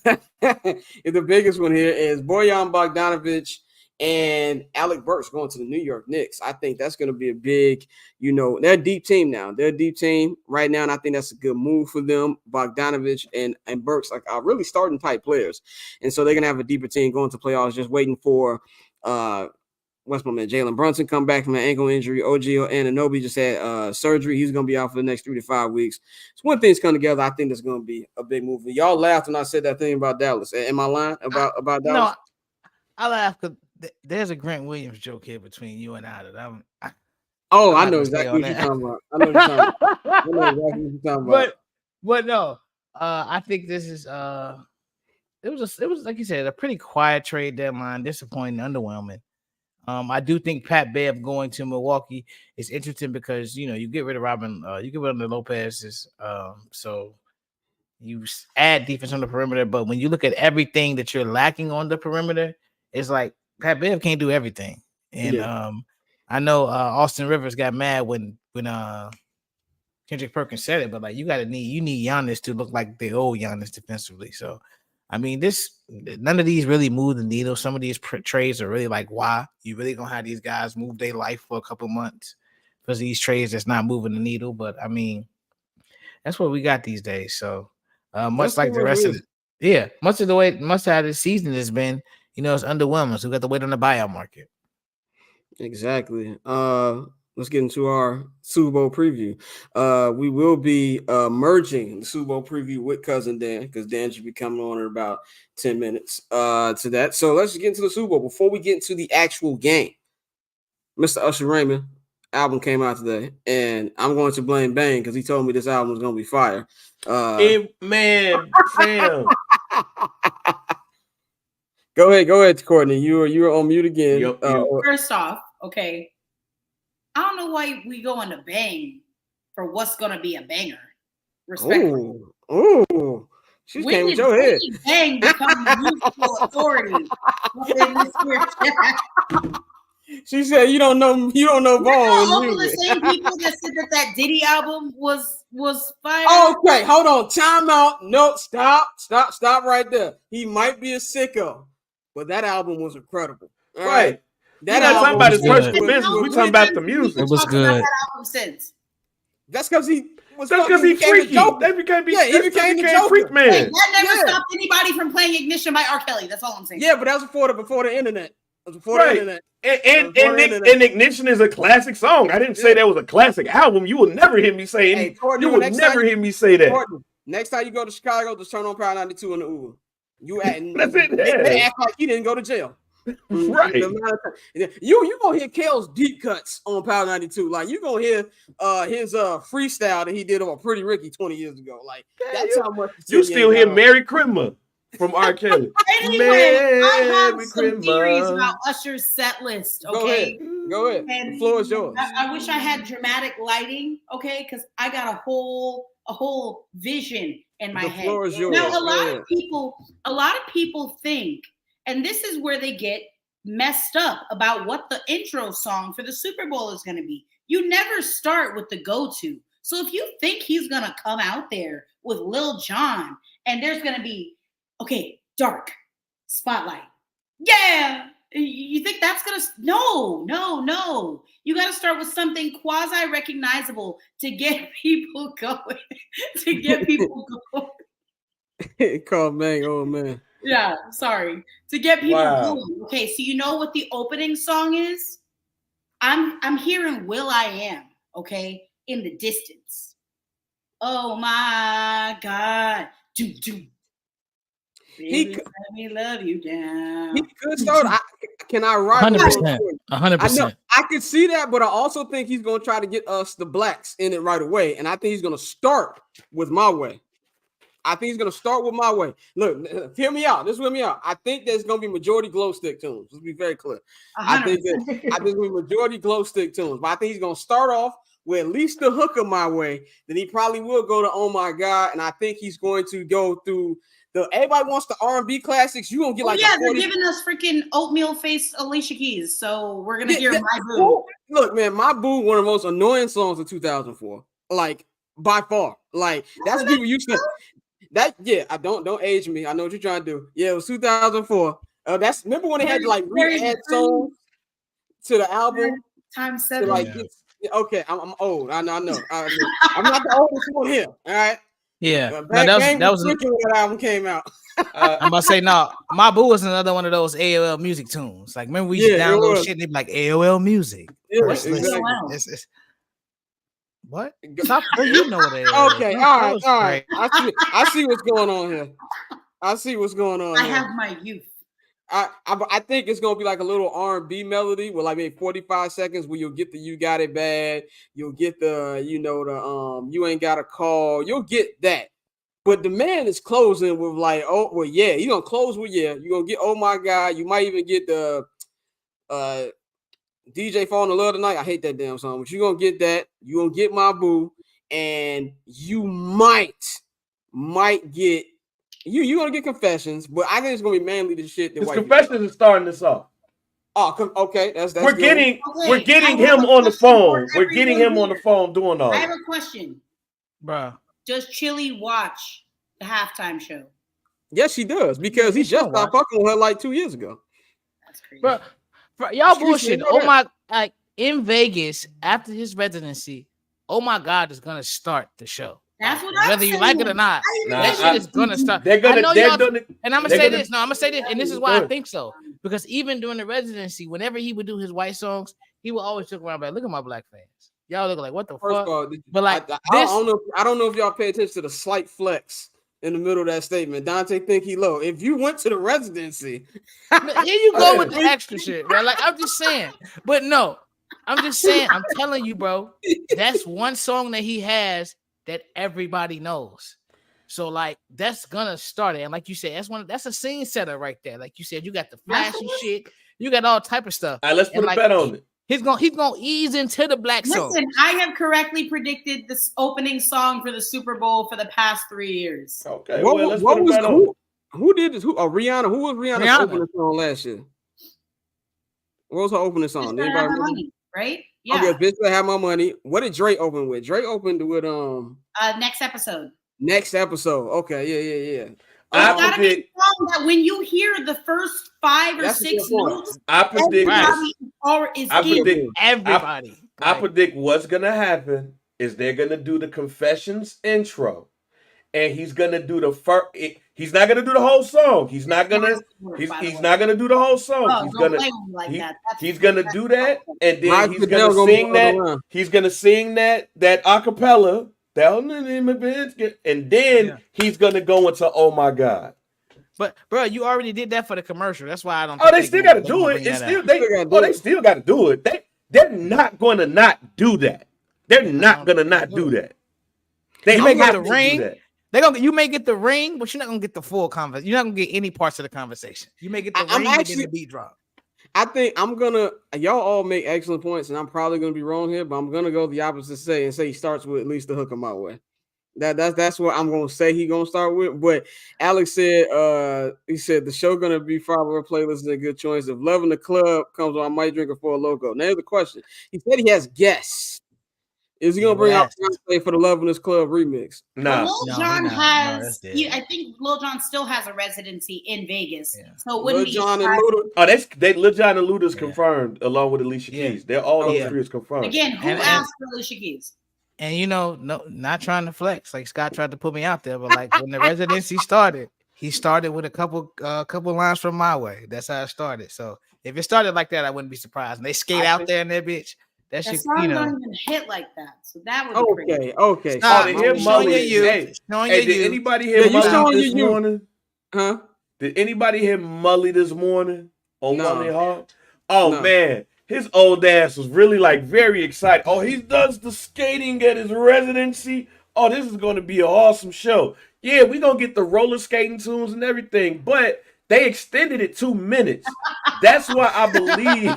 The biggest one here is Bojan Bogdanovic and Alec Burks going to the New York Knicks. I think that's going to be a big, they're a deep team now. They're a deep team right now, and I think that's a good move for them. Bogdanovic and Burks are really starting type players, and so they're going to have a deeper team going to playoffs. Just waiting for what's my man Jalen Brunson come back from an ankle injury. OG Anunoby just had surgery. He's going to be out for the next 3 to 5 weeks. So when things come together, I think that's going to be a big move. Y'all laughed when I said that thing about Dallas. Am I lying about Dallas? No, I laughed because there's a Grant Williams joke here between you and I that I know exactly what you're talking about. I know exactly what you're talking about. But no, I think this is it was like you said, a pretty quiet trade deadline, disappointing, underwhelming. I do think Pat Bev going to Milwaukee is interesting because you get rid of Robin, you get rid of the Lopez's, so you add defense on the perimeter. But when you look at everything that you're lacking on the perimeter, it's like Pat Bev can't do everything. And I know Austin Rivers got mad when Kendrick Perkins said it, but like you need Giannis to look like the old Giannis defensively. So I mean, none of these really move the needle. Some of these trades are really like, why? You really gonna have these guys move their life for a couple months because these trades that's not moving the needle. But I mean, that's what we got these days. So much like the rest of it, much of the season has been, it's underwhelming. So we got to wait on the buyout market. Exactly. Let's get into our Super Bowl preview. We will be merging the Super Bowl preview with Cousin Dan because Dan should be coming on in about 10 minutes to that. So let's get into the Super Bowl. Before we get into the actual game, Mr. Usher Raymond album came out today, and I'm going to blame Bane because he told me this album was going to be fire. Man, Sam. Go ahead, Courtney. You're on mute again. Yep. First off, okay. I don't know why we go on to bang for what's gonna be a banger. Respectfully. Ooh. She came with your head. Bang become useful authority within this year. She said you don't know ball. All the same people that said that Diddy album was fire. Okay, hold on. Time out. No, stop right there. He might be a sicko, but that album was incredible. All right. We're not talking about his personal business. We're talking about the music. It was good. That's because he was. That's because he's freaky. He became freak man. Hey, that never stopped anybody from playing Ignition by R. Kelly. That's all I'm saying. Yeah, but that was before the internet. It was before the internet. And Ignition is a classic song. I didn't say that was a classic album. You will never hear me say any. You will never hear me say that. Courtney, next time you go to Chicago, just turn on Power 92 in the Uber. You That's it. They act like he didn't go to jail. Right. You gonna hear Kale's deep cuts on Power 92. Like you gonna hear his freestyle that he did on Pretty Ricky 20 years ago. Like that's how much you still hear Merry Christmas from R. Kelly. Anyway, I have some theories about Usher's set list. Okay, go ahead. And the floor is yours. I wish I had dramatic lighting. Okay, because I got a whole vision in my head. The floor is yours. Now a lot of people think. And this is where they get messed up about what the intro song for the Super Bowl is going to be. You never start with the go-to. So if you think he's going to come out there with Lil Jon and there's going to be, okay, dark, spotlight. Yeah. You think that's going to, no. You got to start with something quasi-recognizable to get people going. Call Mang, oh man. Yeah, sorry. To get people going. Okay, so you know what the opening song is? I'm hearing Will I Am, okay, in the distance. Oh my God. Baby, let me love you down. He could start. Can I ride 100%? 100%. I could see that, but I also think he's gonna try to get us the blacks in it right away. And I think he's gonna start with My Way. I think he's gonna start with My Way. Look, hear me out. Hear me out. I think there's gonna be majority glow stick tunes. Let's be very clear. I think there's gonna be majority glow stick tunes, but I think he's gonna start off with at least the hook of My Way. Then he probably will go to Oh My God, and I think he's going to go through everybody wants the R&B classics. You gonna get like they're giving us freaking oatmeal face Alicia Keys, so we're gonna hear My Boo. Cool. Look, man, My Boo, one of the most annoying songs of 2004, like by far. Like that's what people used to. That I don't age me. I know what you're trying to do. Yeah, it was 2004. That's remember when they had to like re-add songs to the album. Time 7. Okay, I'm old. I know. I'm not the oldest one here. All right. Yeah, that was when that album came out. I'm about to say no. My Boo was another one of those AOL music tunes. Like remember we used to download shit and they'd be like AOL music. Yeah, exactly. What? Stop, you know what it is. Okay, all right. I see what's going on here. I have my youth. I think it's gonna be like a little R&B melody with like maybe 45 seconds where you'll get the You Got It Bad, you'll get the You Ain't Got a Call, you'll get that. But the man is closing with like, oh well, yeah, you're gonna close with you're gonna get Oh My God, you might even get the DJ Falling in Love Tonight. I hate that damn song, but you're gonna get that, you're gonna get My Boo, and you might get you're gonna get Confessions, but I think it's gonna be mainly the shit that Confessions is starting this off. Oh, okay. That's we're getting him on the phone. We're getting him on the phone doing all. I have a question, bro. Does Chili watch the halftime show? Yes, she does because he just stopped fucking with her like 2 years ago. That's crazy, bro. Y'all bullshit. Oh my! Like in Vegas after his residency, Oh My God is gonna start the show. That's what whether you like it or not. That shit is gonna start. They're gonna, and I'm gonna say this. No, I'm gonna say this, and this is why I think so. Because even during the residency, whenever he would do his white songs, he would always look around like, "Look at my black fans." Y'all look like what the fuck? All, but like, I don't know if y'all pay attention to the slight flex in the middle of that statement. Dante think he low. If you went to the residency, here you go with the extra shit, bro. Like I'm just saying, but no, I'm just saying. I'm telling you, bro. That's one song that he has that everybody knows. So like that's gonna start it. And like you said, that's a scene setter right there. Like you said, you got the flashy shit, you got all type of stuff. All right, let's put a bet on it. He's gonna ease into the black song. Listen, I have correctly predicted this opening song for the Super Bowl for the past 3 years. Okay, who did this? Rihanna? Who was Rihanna's opening song last year? What was her opening song? Money, right? Yeah. Okay, Bitch Better Have My Money. What did Drake open with? Drake opened with Next Episode. Next Episode. Okay, yeah. It's gotta be a song that when you hear the first 5 or 6 notes, I predict everybody. I predict what's gonna happen is they're gonna do the Confessions intro, and he's gonna do the first. He's not gonna do the whole song. He's not gonna do the whole song. He's gonna do that, and then he's gonna sing that. He's gonna sing that acapella. And then he's gonna go into Oh My God. But bro, you already did that for the commercial. That's why I don't. Oh, they still got to do it. They still got to do it. They're not going to not do that. They're not going to not do that. They may get the ring. You may get the ring, but you're not gonna get the full conversation. You're not gonna get any parts of the conversation. You may get the ring and then the beat drop. I think y'all all make excellent points, and I'm probably gonna be wrong here, but I'm gonna go the opposite and say he starts with at least the hook of My Way. That's what I'm gonna say he gonna start with. But Alex said he said the show gonna be following a playlist and a good choice. If Loving the Club comes on, I might drink a Four Loko. Now here's the question. He said he has guests. Is he gonna bring out Beyonce for the Love in This Club remix? No. Lil Jon has. I think Lil Jon still has a residency in Vegas, so it wouldn't be. Lil Jon and Luda. Oh, Lil Jon and Luda's confirmed along with Alicia Keys. They're all those three is confirmed. Again, who asked for Alicia Keys? And no, not trying to flex. Like Scott tried to put me out there, but like when the residency started, he started with a couple lines from My Way. That's how it started. So if it started like that, I wouldn't be surprised. And they skate out there in that bitch. That shit, song don't even hit like that, so that would be crazy. Okay. Did anybody hear Mully this morning? Huh? Did anybody hear Mully this morning on Monday Hard? Oh man, his old ass was really like very excited. Oh, he does the skating at his residency. Oh, this is going to be an awesome show. Yeah, we gonna get the roller skating tunes and everything, but they extended it 2 minutes. That's why I believe.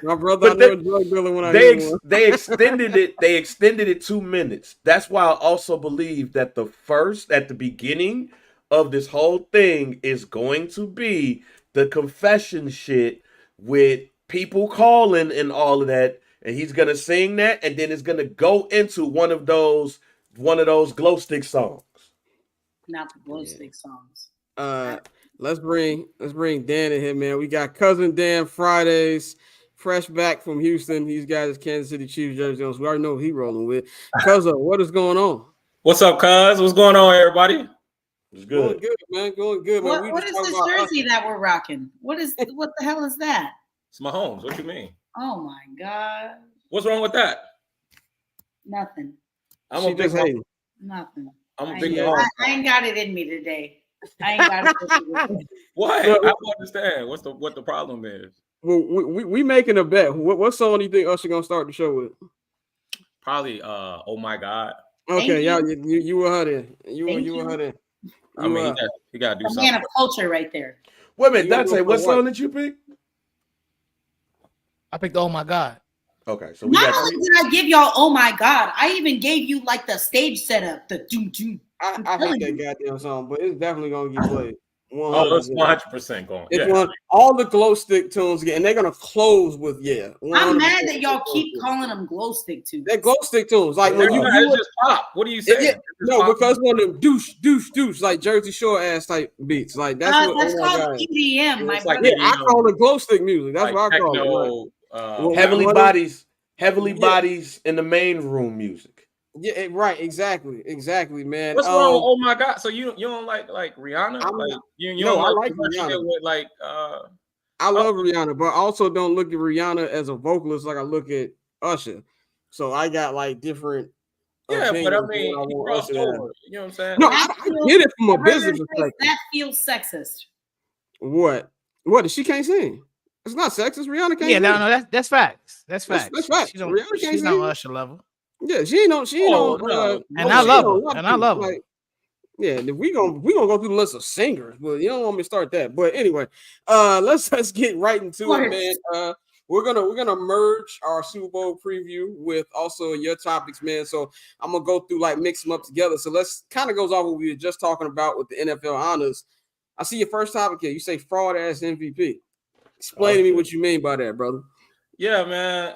My brother, But I know a drug dealer when I they hear one. they extended it. They extended it 2 minutes. That's why I also believe that at the beginning of this whole thing is going to be the confession shit with people calling and all of that, and he's gonna sing that, and then it's gonna go into one of those glow stick songs. Not the glow stick songs. Let's bring Dan in here, man. We got cousin Dan Fridays, fresh back from Houston. He's got his Kansas City Chiefs jersey on, so we already know who he rolling with. Cousin, what is going on? What's up, cuz? What's going on, everybody? It's Going good. good, man. Going good, man. What is this jersey that we're rocking? What the hell is that? It's Mahomes. What you mean? Oh my God. What's wrong with that? Nothing. I'm She a big just hating. Nothing. I'm a I big ain't, Mahomes. I ain't got it in me today. I ain't got it. What? So- I don't understand. What the problem is? Well, we making a bet. What song do you think Usher gonna start the show with? Probably oh my God. Okay, Thank y'all, you were her there. You Thank were you. her there. I mean, he got to do A something. man of culture right there. Wait a minute, You gonna Dante. go What for song what? did you pick? I picked Oh My God. Okay, so we Not got only did I give y'all, oh my God, I even gave you like the stage setup, the doom doom. I hate that goddamn song, but it's definitely gonna get played. Oh, it's 100%. 100% going. It's Yeah. one all the glow stick tunes again, and they're gonna close with 100%. I'm mad that y'all keep calling them glow stick tunes. They're glow stick tunes. Like They're when you not, it's just pop. What are you saying? yeah, It's just no, pop. because one of them douche like Jersey Shore ass type beats. Like that's what That's oh my called God. EDM, my It's like brother. Yeah, I call it glow stick music. That's like what I call it. techno, Well, heavily what- bodies Yeah. bodies in the main room music. Yeah, right, exactly, man. What's wrong with oh my God? So you don't like Rihanna? I'm Like not- you no, don't I like what she Rihanna. did with like I love Rihanna, but I also don't look at Rihanna as a vocalist like I look at Usher. So I got like different. yeah, but I opinions mean on he what crossed Usher has. over. You know what I'm saying? No, Like, I get it from a Her business face, perspective. that feels sexist. What? She can't sing? It's not sexist. Rihanna can't. Yeah, sing. no, that's facts. That's That's facts. facts. She don't. Rihanna can't She's sing. not Usher level. Yeah, she ain't on. She ain't Oh, on. no. And no, I she love ain't her. on And I love her. like, yeah, we gonna go through the list of singers, but you don't want me to start that. But anyway, let's get right into it, man. We're gonna merge our Super Bowl preview with also your topics, man. So I'm gonna go through like mix them up together. So let's kind of goes off what we were just talking about with the NFL honors. I see your first topic here. You say fraud ass MVP. Explain to me what you mean by that, brother. yeah, man.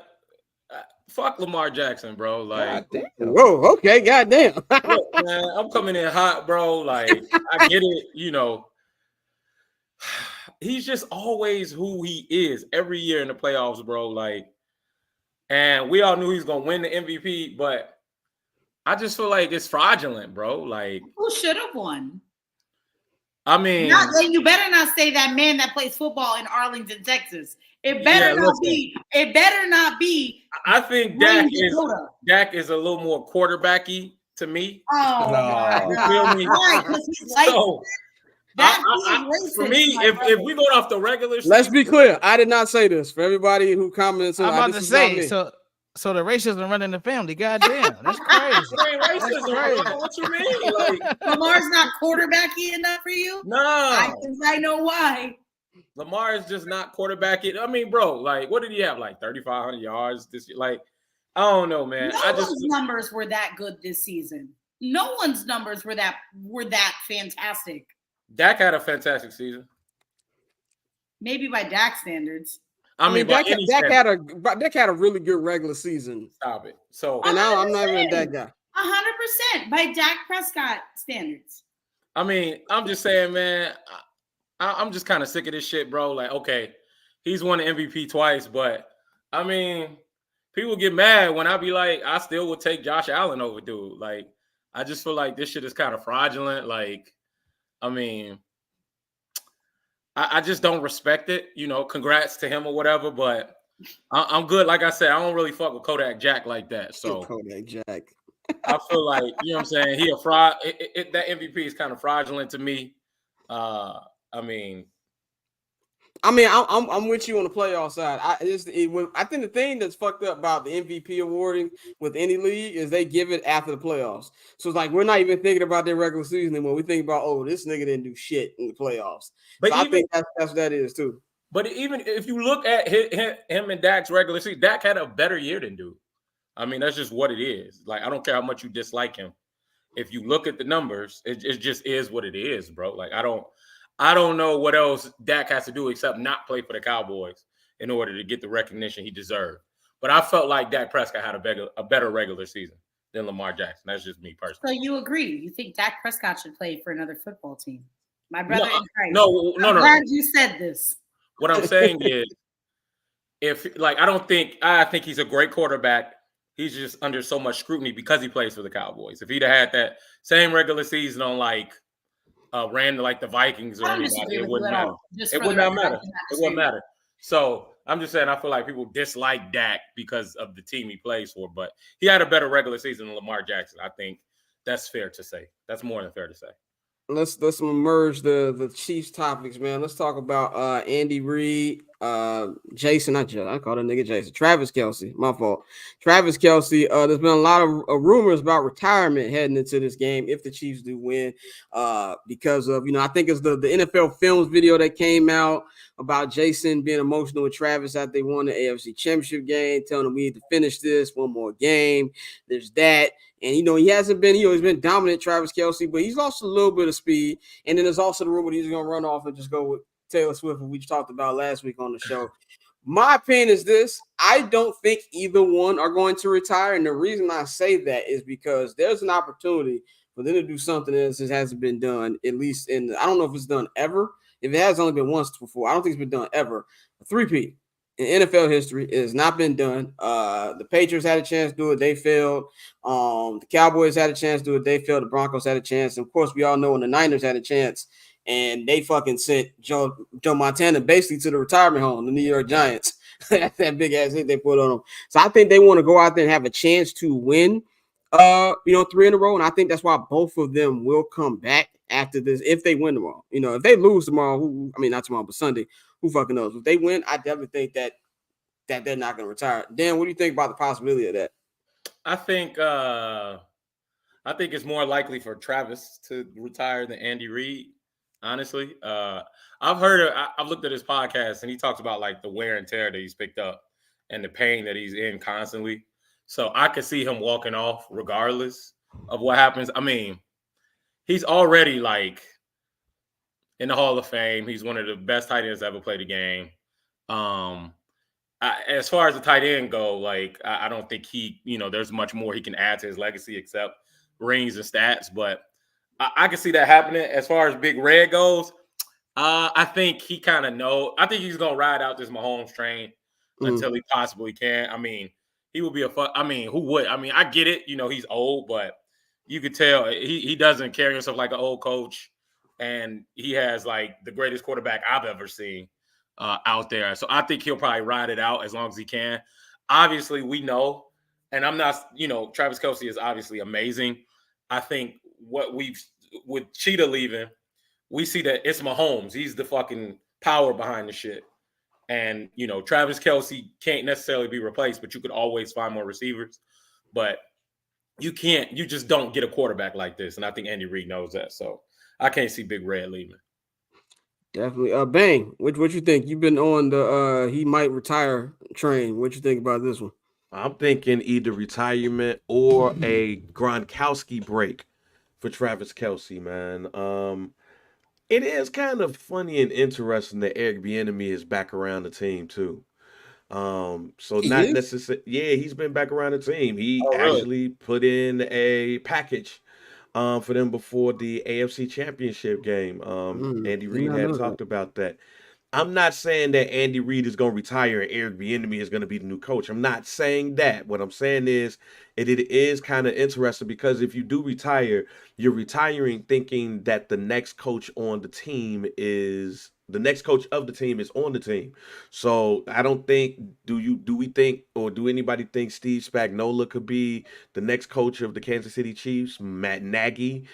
Fuck Lamar Jackson, bro. Like, Whoa, okay, goddamn. look, man, I'm coming in hot, bro. Like, I get it, you know. He's just always who he is every year in the playoffs, bro. Like, and we all knew he was gonna win the MVP, but I just feel like it's fraudulent, bro. Like, Who should have won? I mean, You better not say that man that plays football in Arlington, Texas. It better Yeah, not listen. be. It better not be. I think Wayne Dak is a little more quarterbacky to me. Oh, No. God. You feel me? Why? 'Cause he's like So, that. for me, if we go off the regular Let's season, be clear. I did not say this. For everybody who comments, I'm about to this is not say me. so the racism running the family. Goddamn, that's crazy. it ain't racism, crazy. bro. What you mean? Like, Lamar's not quarterbacky enough for you. no, I know why. Lamar is just not quarterbacking. I mean, bro, like, what did he have? Like 3,500 yards this year? Like, I don't know, man. No one's numbers were that good this season. No one's numbers were that fantastic. Dak had a fantastic season. Maybe by Dak standards. I mean, by Dak any had a really good regular season. stop it. So, And now I'm not even that guy. 100% by Dak Prescott standards. I mean, I'm just saying, man, I'm just kind of sick of this shit, bro. Like, okay, he's won the MVP twice, but I mean, people get mad when I be like, I still would take Josh Allen over dude. Like, I just feel like this shit is kind of fraudulent. Like, I mean, I just don't respect it. You know, congrats to him or whatever, but I'm good. Like I said, I don't really fuck with Kodak Jack like that. So Kodak Jack. I feel like, you know what I'm saying? He a fraud. That MVP is kind of fraudulent to me. I mean, I mean, I'm with you on the playoff side. I think the thing that's fucked up about the MVP awarding with any league is they give it after the playoffs. So it's like we're not even thinking about their regular season anymore. We think about, oh, this nigga didn't do shit in the playoffs. But So I think that's what that is too. But even if you look at him and Dak's regular season, Dak had a better year than dude. I mean, that's just what it is. Like, I don't care how much you dislike him. If you look at the numbers, it just is what it is, bro. Like, I don't know what else Dak has to do except not play for the Cowboys in order to get the recognition he deserved. But I felt like Dak Prescott had a better regular season than Lamar Jackson. That's just me personally. So you agree? You think Dak Prescott should play for another football team? My brother in Christ. No. I'm glad you said this. What I'm saying is, I think he's a great quarterback. He's just under so much scrutiny because he plays for the Cowboys. If he'd have had that same regular season on ran like the Vikings or anybody, it wouldn't matter. It would not matter. It wouldn't matter. So I'm just saying, I feel like people dislike Dak because of the team he plays for, but he had a better regular season than Lamar Jackson. I think that's fair to say. That's more than fair to say. Let's merge the Chiefs topics, man. Let's talk about Andy Reid, Jason, not Joe. I call that nigga Jason. Travis Kelce, my fault. Travis Kelce. There's been a lot of rumors about retirement heading into this game if the Chiefs do win. Because of I think it's the NFL Films video that came out about Jason being emotional with Travis after they won the AFC Championship game, telling him we need to finish this one more game. There's that. And, he hasn't been, he's been dominant, Travis Kelce, but he's lost a little bit of speed. And then there's also the rumor he's going to run off and just go with Taylor Swift, who we talked about last week on the show. My opinion is this. I don't think either one are going to retire. And the reason I say that is because there's an opportunity for them to do something else that hasn't been done, at least I don't know if it's done ever. If it has only been once before, I don't think it's been done ever. A three-peat in NFL history. It has not been done. The Patriots had a chance to do it. They failed. The Cowboys had a chance to do it. They failed. The Broncos had a chance. And, of course, we all know when the Niners had a chance and they fucking sent Joe Montana basically to the retirement home, the New York Giants. That big-ass hit they put on them. So I think they want to go out there and have a chance to win, 3 in a row. And I think that's why both of them will come back after this if they win tomorrow. If they lose tomorrow, not tomorrow, but Sunday, who fucking knows? If they win, I definitely think that they're not going to retire. Dan, what do you think about the possibility of that? I think it's more likely for Travis to retire than Andy Reid. Honestly, I've looked at his podcast and he talks about like the wear and tear that he's picked up and the pain that he's in constantly. So I could see him walking off regardless of what happens. I mean, he's already like in the Hall of Fame. He's one of the best tight ends to ever play the game. As far as the tight end go, like I don't think there's much more he can add to his legacy except rings and stats. But I can see that happening. As far as Big Red goes, I think he kind of knows. I think he's gonna ride out this Mahomes train until he possibly can. I mean, he would be who would? I mean, I get it. He's old, but you could tell he doesn't carry himself like an old coach. And he has like the greatest quarterback I've ever seen out there. So I think he'll probably ride it out as long as he can. Obviously, we know, and I'm not, Travis Kelce is obviously amazing. I think with Cheetah leaving, we see that it's Mahomes. He's the fucking power behind the shit. And, Travis Kelce can't necessarily be replaced, but you could always find more receivers. But you just don't get a quarterback like this. And I think Andy Reid knows that. So I can't see Big Red leaving. Definitely. Bang. What you think? You've been on the he might retire train. What you think about this one? I'm thinking either retirement or a Gronkowski break for Travis Kelce, man. It is kind of funny and interesting that Eric Bieniemy is back around the team too. So not necessarily. Yeah, he's been back around the team. He actually put in a package for them before the AFC Championship game. Andy Reid had talked about that. I'm not saying that Andy Reid is going to retire and Eric Bieniemy is going to be the new coach. I'm not saying that. What I'm saying is it is kind of interesting because if you do retire, you're retiring thinking that the next coach on the team is The next coach of the team is on the team. So I don't think do we think or do anybody think Steve Spagnuolo could be the next coach of the Kansas City Chiefs? Matt Nagy,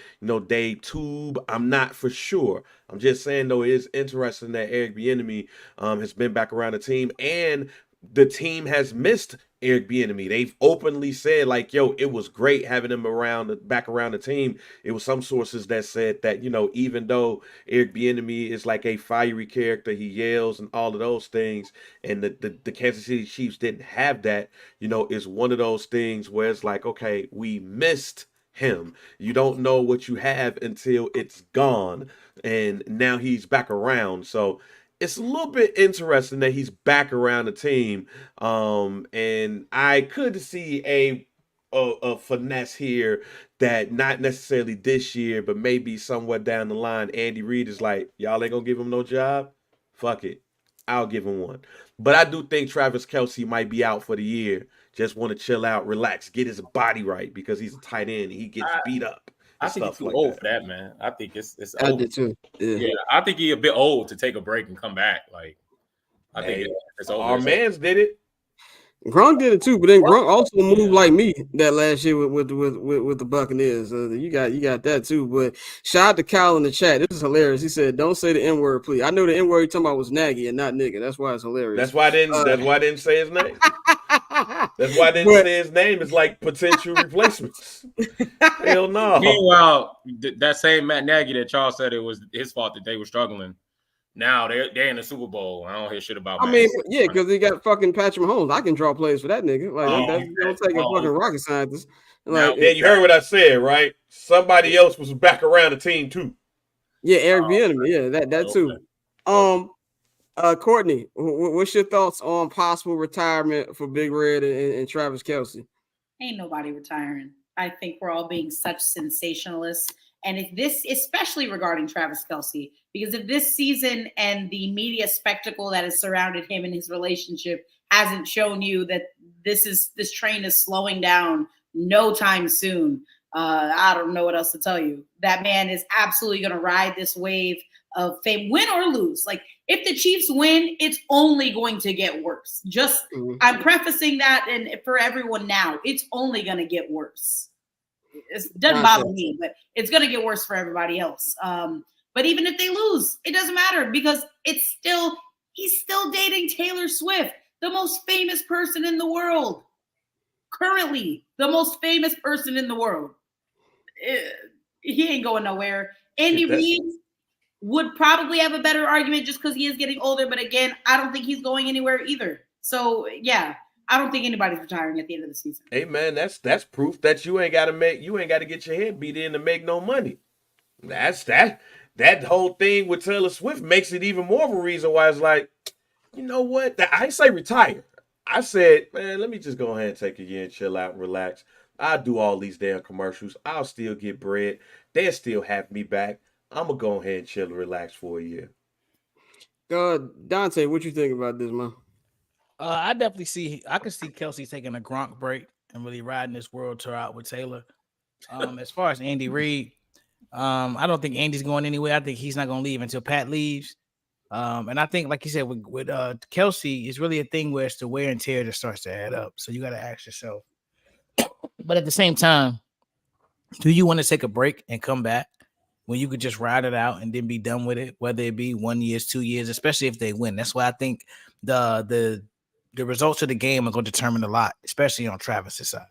Dave Tube. I'm not for sure. I'm just saying though, it is interesting that Eric Bieniemy has been back around the team, and the team has missed Eric Bieniemy. They've openly said like, "Yo, it was great having him back around the team." It was some sources that said that even though Eric Bieniemy is like a fiery character, he yells and all of those things, and the Kansas City Chiefs didn't have that. It's one of those things where it's like, okay, we missed him. You don't know what you have until it's gone, and now he's back around. So it's a little bit interesting that he's back around the team. And I could see a finesse here that not necessarily this year, but maybe somewhere down the line, Andy Reid is like, y'all ain't gonna give him no job? Fuck it. I'll give him one. But I do think Travis Kelce might be out for the year. Just want to chill out, relax, get his body right because he's a tight end and he gets beat up. I think he's too old for that, man. I think it's I old. did too. Yeah, I think he's a bit old to take a break and come back. Like, I think it's over. Our mans did it. Gronk did it too, but then Gronk also moved like me that last year with the Buccaneers. You got that too. But shout out to Kyle in the chat. This is hilarious. He said, "Don't say the N word, please." I know the N word you're talking about was Nagy and not nigga. That's why it's hilarious. That's why I didn't say his name. That's why I didn't say his name. It's like potential replacements. Hell no. Meanwhile, that same Matt Nagy that Charles said it was his fault that they were struggling. Now they're in the Super Bowl. I don't hear shit about. Yeah, because they got fucking Patrick Mahomes. I can draw plays for that nigga. Like you don't take a fucking rocket scientist. Like, now, you heard what I said, right? Somebody else was back around the team too. Yeah, Eric Bieniemy. Yeah, that too. Courtney, what's your thoughts on possible retirement for Big Red and Travis Kelce? Ain't nobody retiring. I think we're all being such sensationalists. And if this, especially regarding Travis Kelce, because if this season and the media spectacle that has surrounded him and his relationship hasn't shown you that this train is slowing down no time soon, I don't know what else to tell you. That man is absolutely going to ride this wave of fame, win or lose. Like, if the Chiefs win, it's only going to get worse. I'm prefacing that, and for everyone now, it's only going to get worse. It doesn't bother me, but it's going to get worse for everybody else. But even if they lose, it doesn't matter because he's still dating Taylor Swift, the most famous person in the world. Currently, the most famous person in the world. He ain't going nowhere. Andy Reid would probably have a better argument just because he is getting older. But again, I don't think he's going anywhere either. So, yeah. I don't think anybody's retiring at the end of the season. Hey man, that's proof that you ain't got to get your head beat in to make no money. That whole thing with Taylor Swift makes it even more of a reason why it's like, you know what? I ain't say retire. I said, man, let me just go ahead and take a year and chill out and relax. I'll do all these damn commercials. I'll still get bread. They'll still have me back. I'm gonna go ahead and chill and relax for a year. Dante, what you think about this, man? I can see Kelce taking a Gronk break and really riding this world tour out with Taylor. As far as Andy Reid, I don't think Andy's going anywhere. I think he's not going to leave until Pat leaves. And I think, like you said, with Kelce, it's really a thing where it's the wear and tear that starts to add up. So you got to ask yourself. But at the same time, do you want to take a break and come back when you could just ride it out and then be done with it, whether it be 1 year, 2 years, especially if they win? That's why I think the results of the game are going to determine a lot, especially on Travis's side.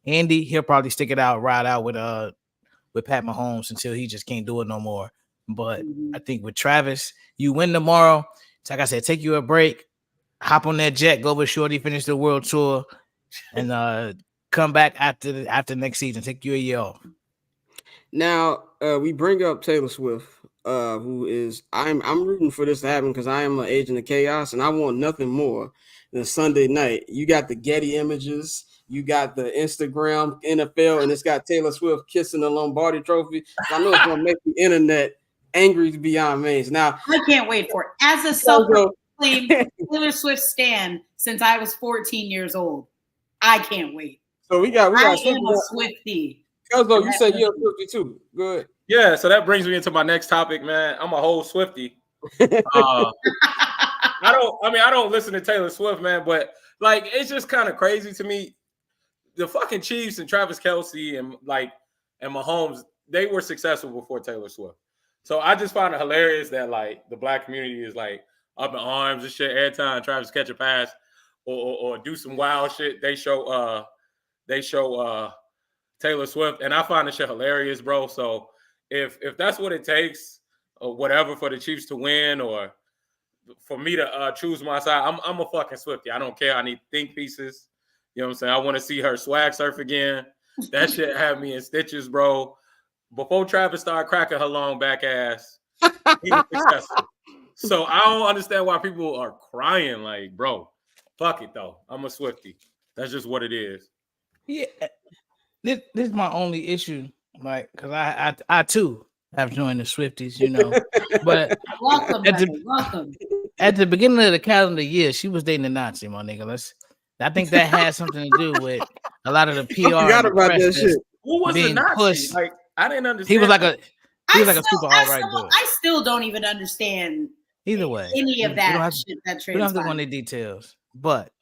Andy, he'll probably stick it out, ride out with Pat Mahomes until he just can't do it no more. But I think with Travis, you win tomorrow. It's like I said, take you a break, hop on that jet, go with Shorty, finish the world tour, and come back after next season. Take you a year off. Now we bring up Taylor Swift, who is I'm rooting for this to happen because I am an agent of chaos and I want nothing more than Sunday night. You got the Getty images, you got the Instagram NFL, and it's got Taylor Swift kissing the Lombardi Trophy. So I know it's gonna make the internet angry beyond means. Now I can't wait for it. As a self-proclaimed Taylor Swift stan since I was 14 years old, I can't wait. So I am a Swiftie. You said you're a Swiftie too. Good. Yeah, so that brings me into my next topic, man. I'm a whole Swiftie. I don't listen to Taylor Swift, man, but like it's just kind of crazy to me. The fucking Chiefs and Travis Kelce and Mahomes, they were successful before Taylor Swift. So I just find it hilarious that like the black community is like up in arms and shit every time Travis catch a pass or do some wild shit. They show Taylor Swift, and I find this shit hilarious, bro. So if that's what it takes or whatever for the Chiefs to win or for me to choose my side, I'm a fucking Swiftie. I don't care. I need think pieces. You know what I'm saying? I want to see her swag surf again. That shit had me in stitches, bro. Before Travis started cracking her long back ass, he was successful. So I don't understand why people are crying. Like, bro, fuck it though. I'm a Swiftie. That's just what it is. Yeah, this is my only issue. Like, cause I too have joined the Swifties, you know. But welcome. At the beginning of the calendar year, she was dating a Nazi, my nigga. I think that has something to do with a lot of the PR. I forgot about that shit. Who was the Nazi? Pushed. Like, I didn't understand. He was like a super all-right dude. I still don't even understand. Either way, any of that shit that transpired. We don't have to go into details, but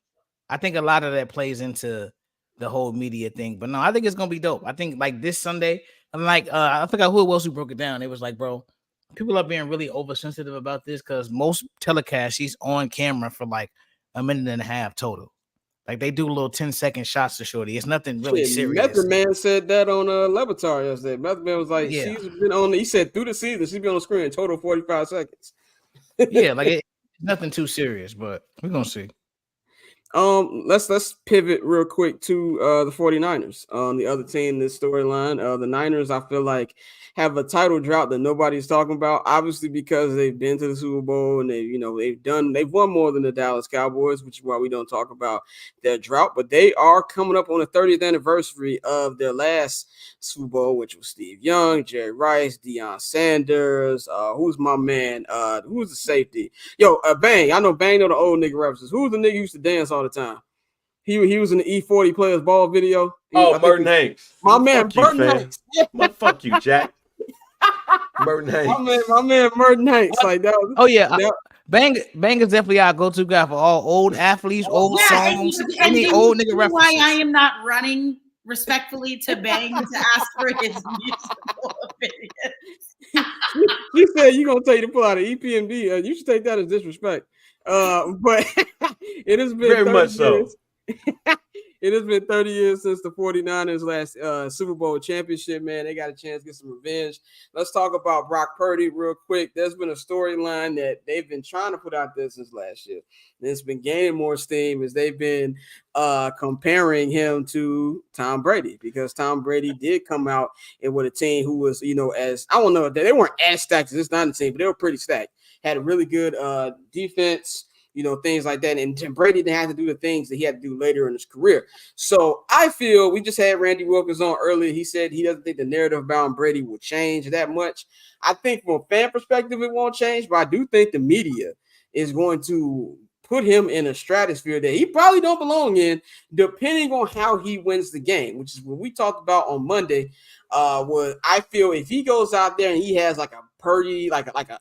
I think a lot of that plays into the whole media thing. But no, I think it's gonna be dope. I think like this Sunday, I'm like, I forgot who it was who broke it down. It was like, bro, people are being really oversensitive about this because most telecasts she's on camera for like a minute and a half total. Like they do little 10-second shots to Shorty. It's nothing really serious. Method Man said that on Levitar yesterday. Method Man was like, she's been on. He said through the season she's been on the screen total 45 seconds. Yeah, like it's nothing too serious, but we're gonna see. Let's pivot real quick to the 49ers. The other team in this storyline. The Niners, I feel like, have a title drought that nobody's talking about, obviously because they've been to the Super Bowl and they've won more than the Dallas Cowboys, which is why we don't talk about their drought. But they are coming up on the 30th anniversary of their last Super Bowl, which was Steve Young, Jerry Rice, Deion Sanders. Who's my man? Who's the safety? Yo, Bang. I know Bang know the old nigga references. Who's the nigga who used to dance all the time? He was in the E40 Players Ball video. Burton Hanks. My man, Burton Hanks. Fuck you, Jack. Burton Hanks. My man, Burton Hanks. Like that. Bang is definitely our go-to guy for all old athletes, old songs, any old nigga references. Why I am not running respectfully to Bang to ask for his musical opinion. She said you're gonna take to pull out an EPMD. You should take that as disrespect. But it has been very much so. It has been 30 years since the 49ers last Super Bowl championship, man. They got a chance to get some revenge. Let's talk about Brock Purdy real quick. There's been a storyline that they've been trying to put out there since last year. And it's been gaining more steam as they've been comparing him to Tom Brady, because Tom Brady did come out and with a team who was, as I don't know, they weren't as stacked as this Niners team, but they were pretty stacked. Had a really good defense. Things like that. And Tim Brady didn't have to do the things that he had to do later in his career. So I feel we just had Randy Wilkins on earlier. He said he doesn't think the narrative about Brady will change that much. I think from a fan perspective, it won't change, but I do think the media is going to put him in a stratosphere that he probably don't belong in, depending on how he wins the game, which is what we talked about on Monday. Was I feel if he goes out there and he has like a Purdy, like a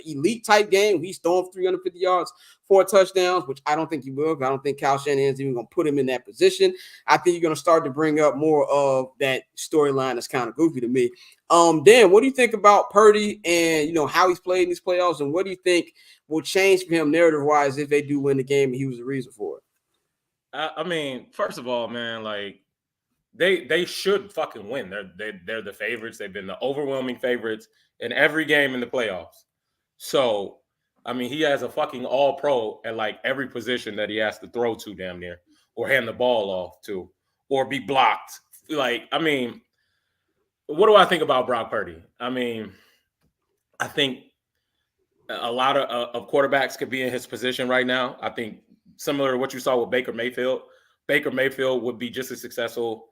elite type game, he's throwing 350 yards, 4 touchdowns, which I don't think he will. I don't think Kyle Shanahan's even going to put him in that position. I think you're going to start to bring up more of that storyline that's kind of goofy to me. Dan, what do you think about Purdy and how he's played in these playoffs, and what do you think will change for him narrative-wise if they do win the game and he was the reason for it? I mean, first of all, man, like they should fucking win. They're the favorites. They've been the overwhelming favorites in every game in the playoffs. So, I mean, he has a fucking all-pro at like every position that he has to throw to damn near, or hand the ball off to, or be blocked. Like, I mean, what do I think about Brock Purdy? I mean, I think a lot of quarterbacks could be in his position right now. I think similar to what you saw with Baker Mayfield. Baker Mayfield would be just as successful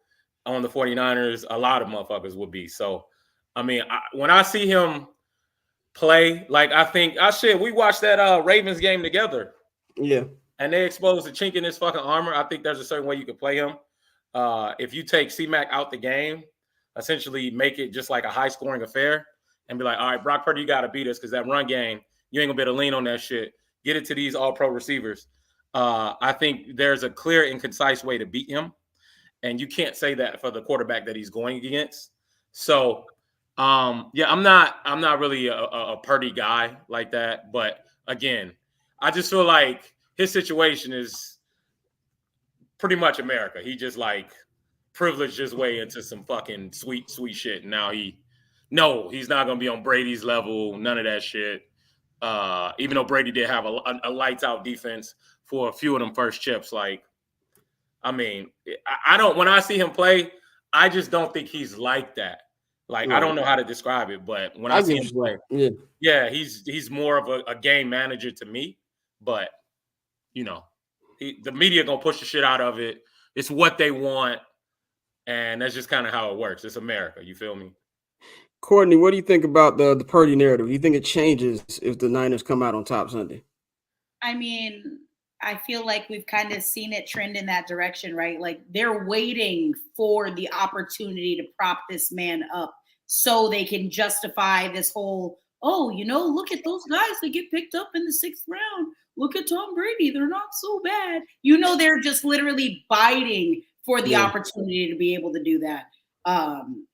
on the 49ers. A lot of motherfuckers would be. So, I mean, when I see him play, like I think, we watched that Ravens game together. Yeah. And they exposed the chink in his fucking armor. I think there's a certain way you could play him. If you take C-Mac out the game, essentially make it just like a high-scoring affair and be like, all right, Brock Purdy, you got to beat us because that run game You ain't gonna be able to lean on that shit. Get it to these all-pro receivers. I think there's a clear and concise way to beat him, and you can't say that for the quarterback that he's going against. So, yeah, I'm not really a Purdy guy like that. But again, I just feel like his situation is pretty much America. He just like privileged his way into some fucking sweet shit. And now he's not gonna be on Brady's level. None of that shit. Even though Brady did have a lights out defense for a few of them first chips, like, I mean, I don't. When I see him play, I just don't think he's like that. Like, Right. I don't know how to describe it, but when I see him play, yeah, he's more of a game manager to me. But you know, the media gonna push the shit out of it. It's what they want, and that's just kind of how it works. It's America. You feel me? Courtney, what do you think about the Purdy narrative? Do you think it changes if the Niners come out on top Sunday? I mean, I feel like we've kind of seen it trend in that direction, right? Like they're waiting for the opportunity to prop this man up so they can justify this whole, oh, look at those guys that get picked up in the 6th round. Look at Tom Brady. They're not so bad. They're just literally biting for the opportunity to be able to do that.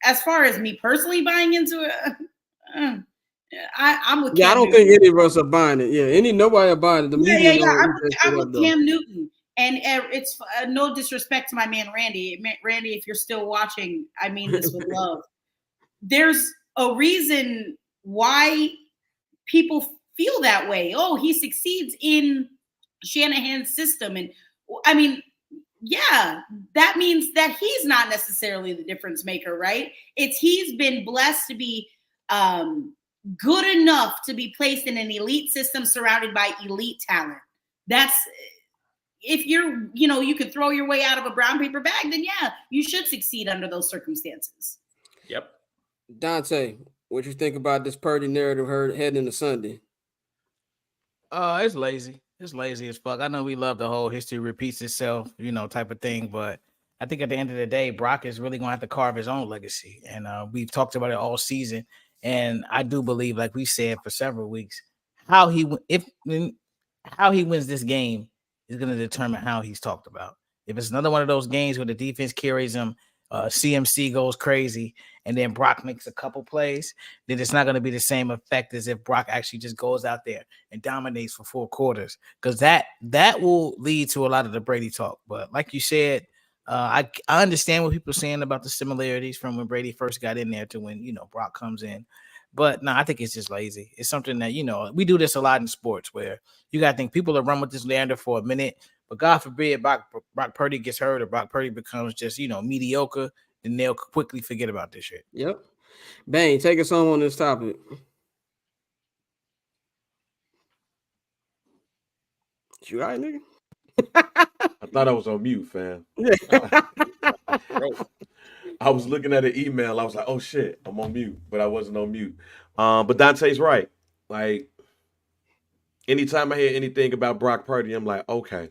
As far as me personally buying into it, I'm with Cam I don't Newton. think any of us are buying it. Yeah, nobody are buying it. The media I'm with Cam Newton, and it's no disrespect to my man Randy. Randy, if you're still watching, I mean this with love. There's a reason why people feel that way. Oh, he succeeds in Shanahan's system, and I mean, yeah, that means that he's not necessarily the difference maker, right? He's been blessed to be good enough to be placed in an elite system surrounded by elite talent. That's if you could throw your way out of a brown paper bag, then yeah, you should succeed under those circumstances. Yep. Dante, what you think about this Purdy narrative heading into Sunday? It's lazy. It's lazy as fuck. I know we love the whole history repeats itself, type of thing, but I think at the end of the day, Brock is really going to have to carve his own legacy. And we've talked about it all season. And I do believe, like we said for several weeks, how he wins this game is going to determine how he's talked about. If it's another one of those games where the defense carries him, CMC goes crazy, and then Brock makes a couple plays, then it's not going to be the same effect as if Brock actually just goes out there and dominates for 4 quarters, because that will lead to a lot of the Brady talk. But like you said, I understand what people are saying about the similarities from when Brady first got in there to when, Brock comes in. But no, I think it's just lazy. It's something that, we do this a lot in sports where you got to think people will run with this narrative for a minute, but God forbid Brock Purdy gets hurt or Brock Purdy becomes just, mediocre, then they'll quickly forget about this shit. Yep. Bang, take us on this topic. You all right, nigga? I thought I was on mute, fam. I was looking at an email. I was like, oh shit, I'm on mute, but I wasn't on mute. But Dante's right. Like, anytime I hear anything about Brock Purdy, I'm like, okay,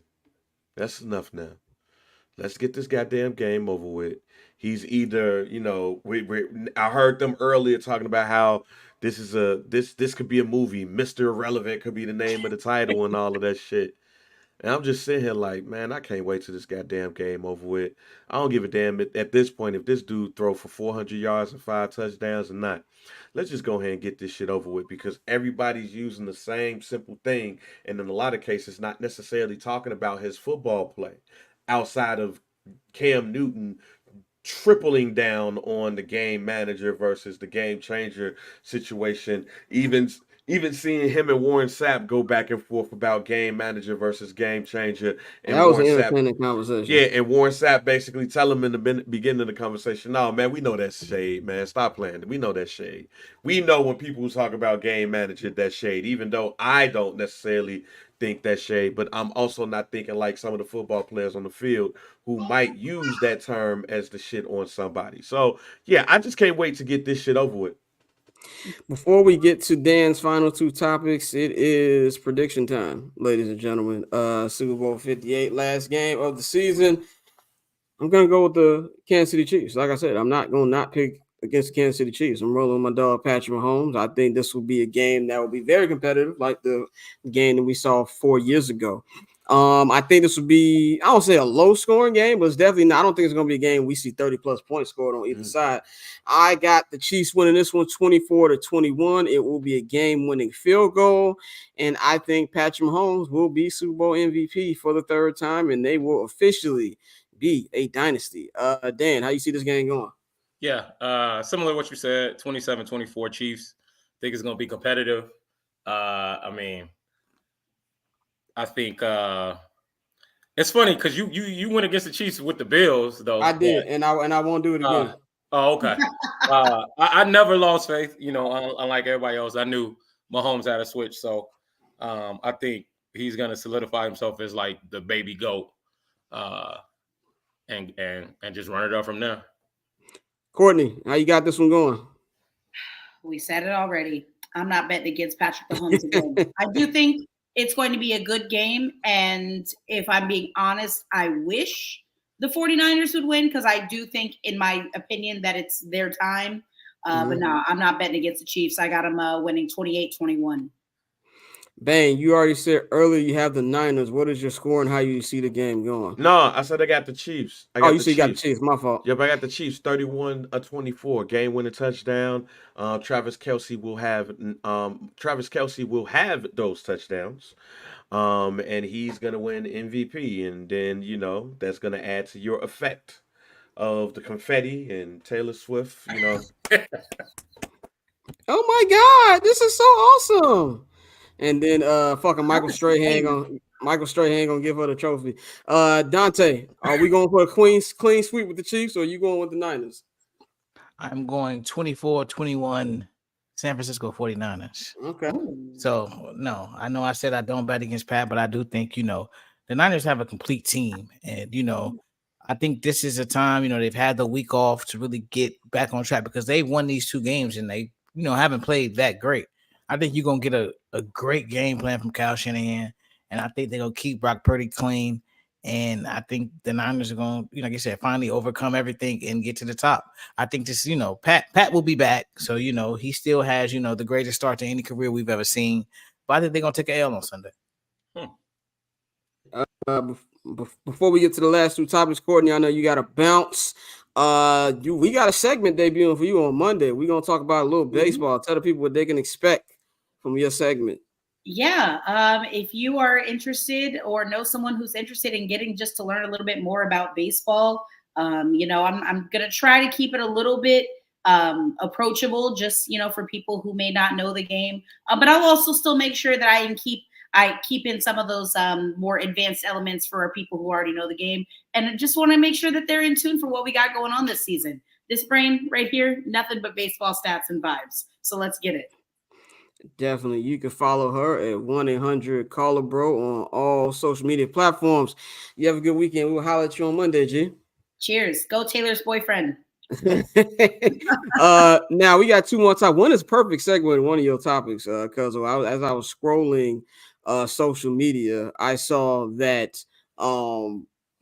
that's enough now. Let's get this goddamn game over with. He's either, I heard them earlier talking about how this could be a movie. Mr. Irrelevant could be the name of the title and all of that shit. And I'm just sitting here like, man, I can't wait till this goddamn game over with. I don't give a damn at this point if this dude throw for 400 yards and 5 touchdowns or not. Let's just go ahead and get this shit over with, because everybody's using the same simple thing. And in a lot of cases, not necessarily talking about his football play outside of Cam Newton tripling down on the game manager versus the game changer situation. Even seeing him and Warren Sapp go back and forth about game manager versus game changer. And that was Warren an entertaining conversation. Yeah, and Warren Sapp basically tell him in the beginning of the conversation, no, man, we know that's shade, man. Stop playing. We know that's shade. We know when people talk about game manager, that's shade, even though I don't necessarily think that's shade, but I'm also not thinking like some of the football players on the field who might use that term as the shit on somebody. So, yeah, I just can't wait to get this shit over with. Before we get to Dan's final 2 topics, it is prediction time, ladies and gentlemen. Super Bowl 58, last game of the season. I'm going to go with the Kansas City Chiefs. Like I said, I'm not going to not pick against the Kansas City Chiefs. I'm rolling with my dog Patrick Mahomes. I think this will be a game that will be very competitive, like the game that we saw 4 years ago. I think this will be, I don't say a low scoring game, but it's definitely not. I don't think it's going to be a game we see 30 plus points scored on either side. I got the Chiefs winning this one 24-21. It will be a game winning field goal. And I think Patrick Mahomes will be Super Bowl MVP for the third time, and they will officially be a dynasty. Dan, how you see this game going? Yeah, similar to what you said, 27-24 Chiefs. Think it's going to be competitive. I mean, I think it's funny because you went against the Chiefs with the Bills, though. I did, and I won't do it again. Okay. I never lost faith, unlike everybody else. I knew Mahomes had a switch, so I think he's going to solidify himself as like the baby GOAT, and just run it up from there. Courtney, how you got this one going? We said it already. I'm not betting against Patrick Mahomes again. I do think it's going to be a good game. And if I'm being honest, I wish the 49ers would win because I do think, in my opinion, that it's their time. But no, I'm not betting against the Chiefs. I got them winning 28-21. Bang, you already said earlier you have the Niners. What is your score and how you see the game going? No, I said I got the Chiefs. You said you got the Chiefs. My fault. Yep, I got the Chiefs 31-24. Game-winning touchdown. Travis Kelce will have those touchdowns. And he's gonna win MVP. And then, that's gonna add to your effect of the confetti and Taylor Swift, Oh my God, this is so awesome. And then fucking Michael Strahan gonna give her the trophy. Dante, are we going for a clean sweep with the Chiefs, or are you going with the Niners? I'm going 24-21 San Francisco 49ers. Okay. So no, I know I said I don't bet against Pat, but I do think, the Niners have a complete team. And, I think this is a time, they've had the week off to really get back on track because they won these 2 games and they, haven't played that great. I think you're going to get a great game plan from Kyle Shanahan, and I think they're going to keep Brock Purdy clean, and I think the Niners are going to, like I said, finally overcome everything and get to the top. I think this, Pat will be back, so, he still has, the greatest start to any career we've ever seen, but I think they're going to take an L on Sunday. Before we get to the last 2 topics, Courtney, I know you got to bounce. We got a segment debuting for you on Monday. We're going to talk about a little baseball. Tell the people what they can expect from your segment. Yeah. If you are interested or know someone who's interested in getting just to learn a little bit more about baseball, I'm going to try to keep it a little bit approachable, just, for people who may not know the game. But I'll also still make sure that I keep in some of those more advanced elements for our people who already know the game. And I just want to make sure that they're in tune for what we got going on this season. This brain right here, nothing but baseball stats and vibes. So let's get it. Definitely. You can follow her at 1-800-CALLER-BRO on all social media platforms. You have a good weekend. We'll holler at you on Monday, G. Cheers. Go Taylor's boyfriend. Now we got 2 more topics. One is perfect segue to one of your topics, because as I was scrolling social media, I saw that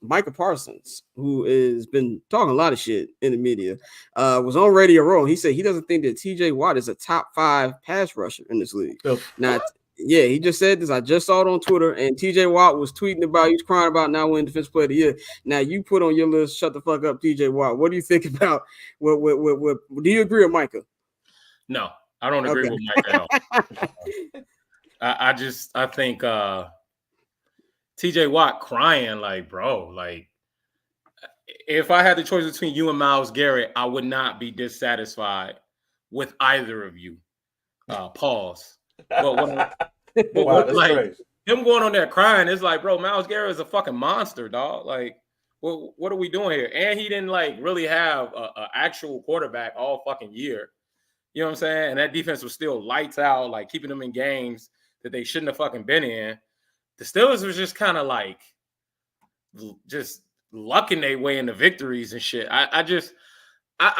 Micah Parsons, who has been talking a lot of shit in the media, was on Radio Row. He said he doesn't think that TJ Watt is a top 5 pass rusher in this league. Now, yeah, he just said this. I just saw it on Twitter, and TJ Watt was tweeting about, he's crying about not winning Defensive Player of the Year. Now, you put on your list, shut the fuck up, TJ Watt. What do you think about what do you agree with Micah? No, I don't agree with Micah at all. I think TJ Watt crying, like, bro, like, if I had the choice between you and Myles Garrett, I would not be dissatisfied with either of you. Pause. But like him going on there crying, it's like, bro, Myles Garrett is a fucking monster, dog. Like, what are we doing here? And he didn't like really have a actual quarterback all fucking year. You know what I'm saying? And that defense was still lights out, like keeping them in games that they shouldn't have fucking been in. The Steelers was just kind of like just lucking their way into victories and shit. I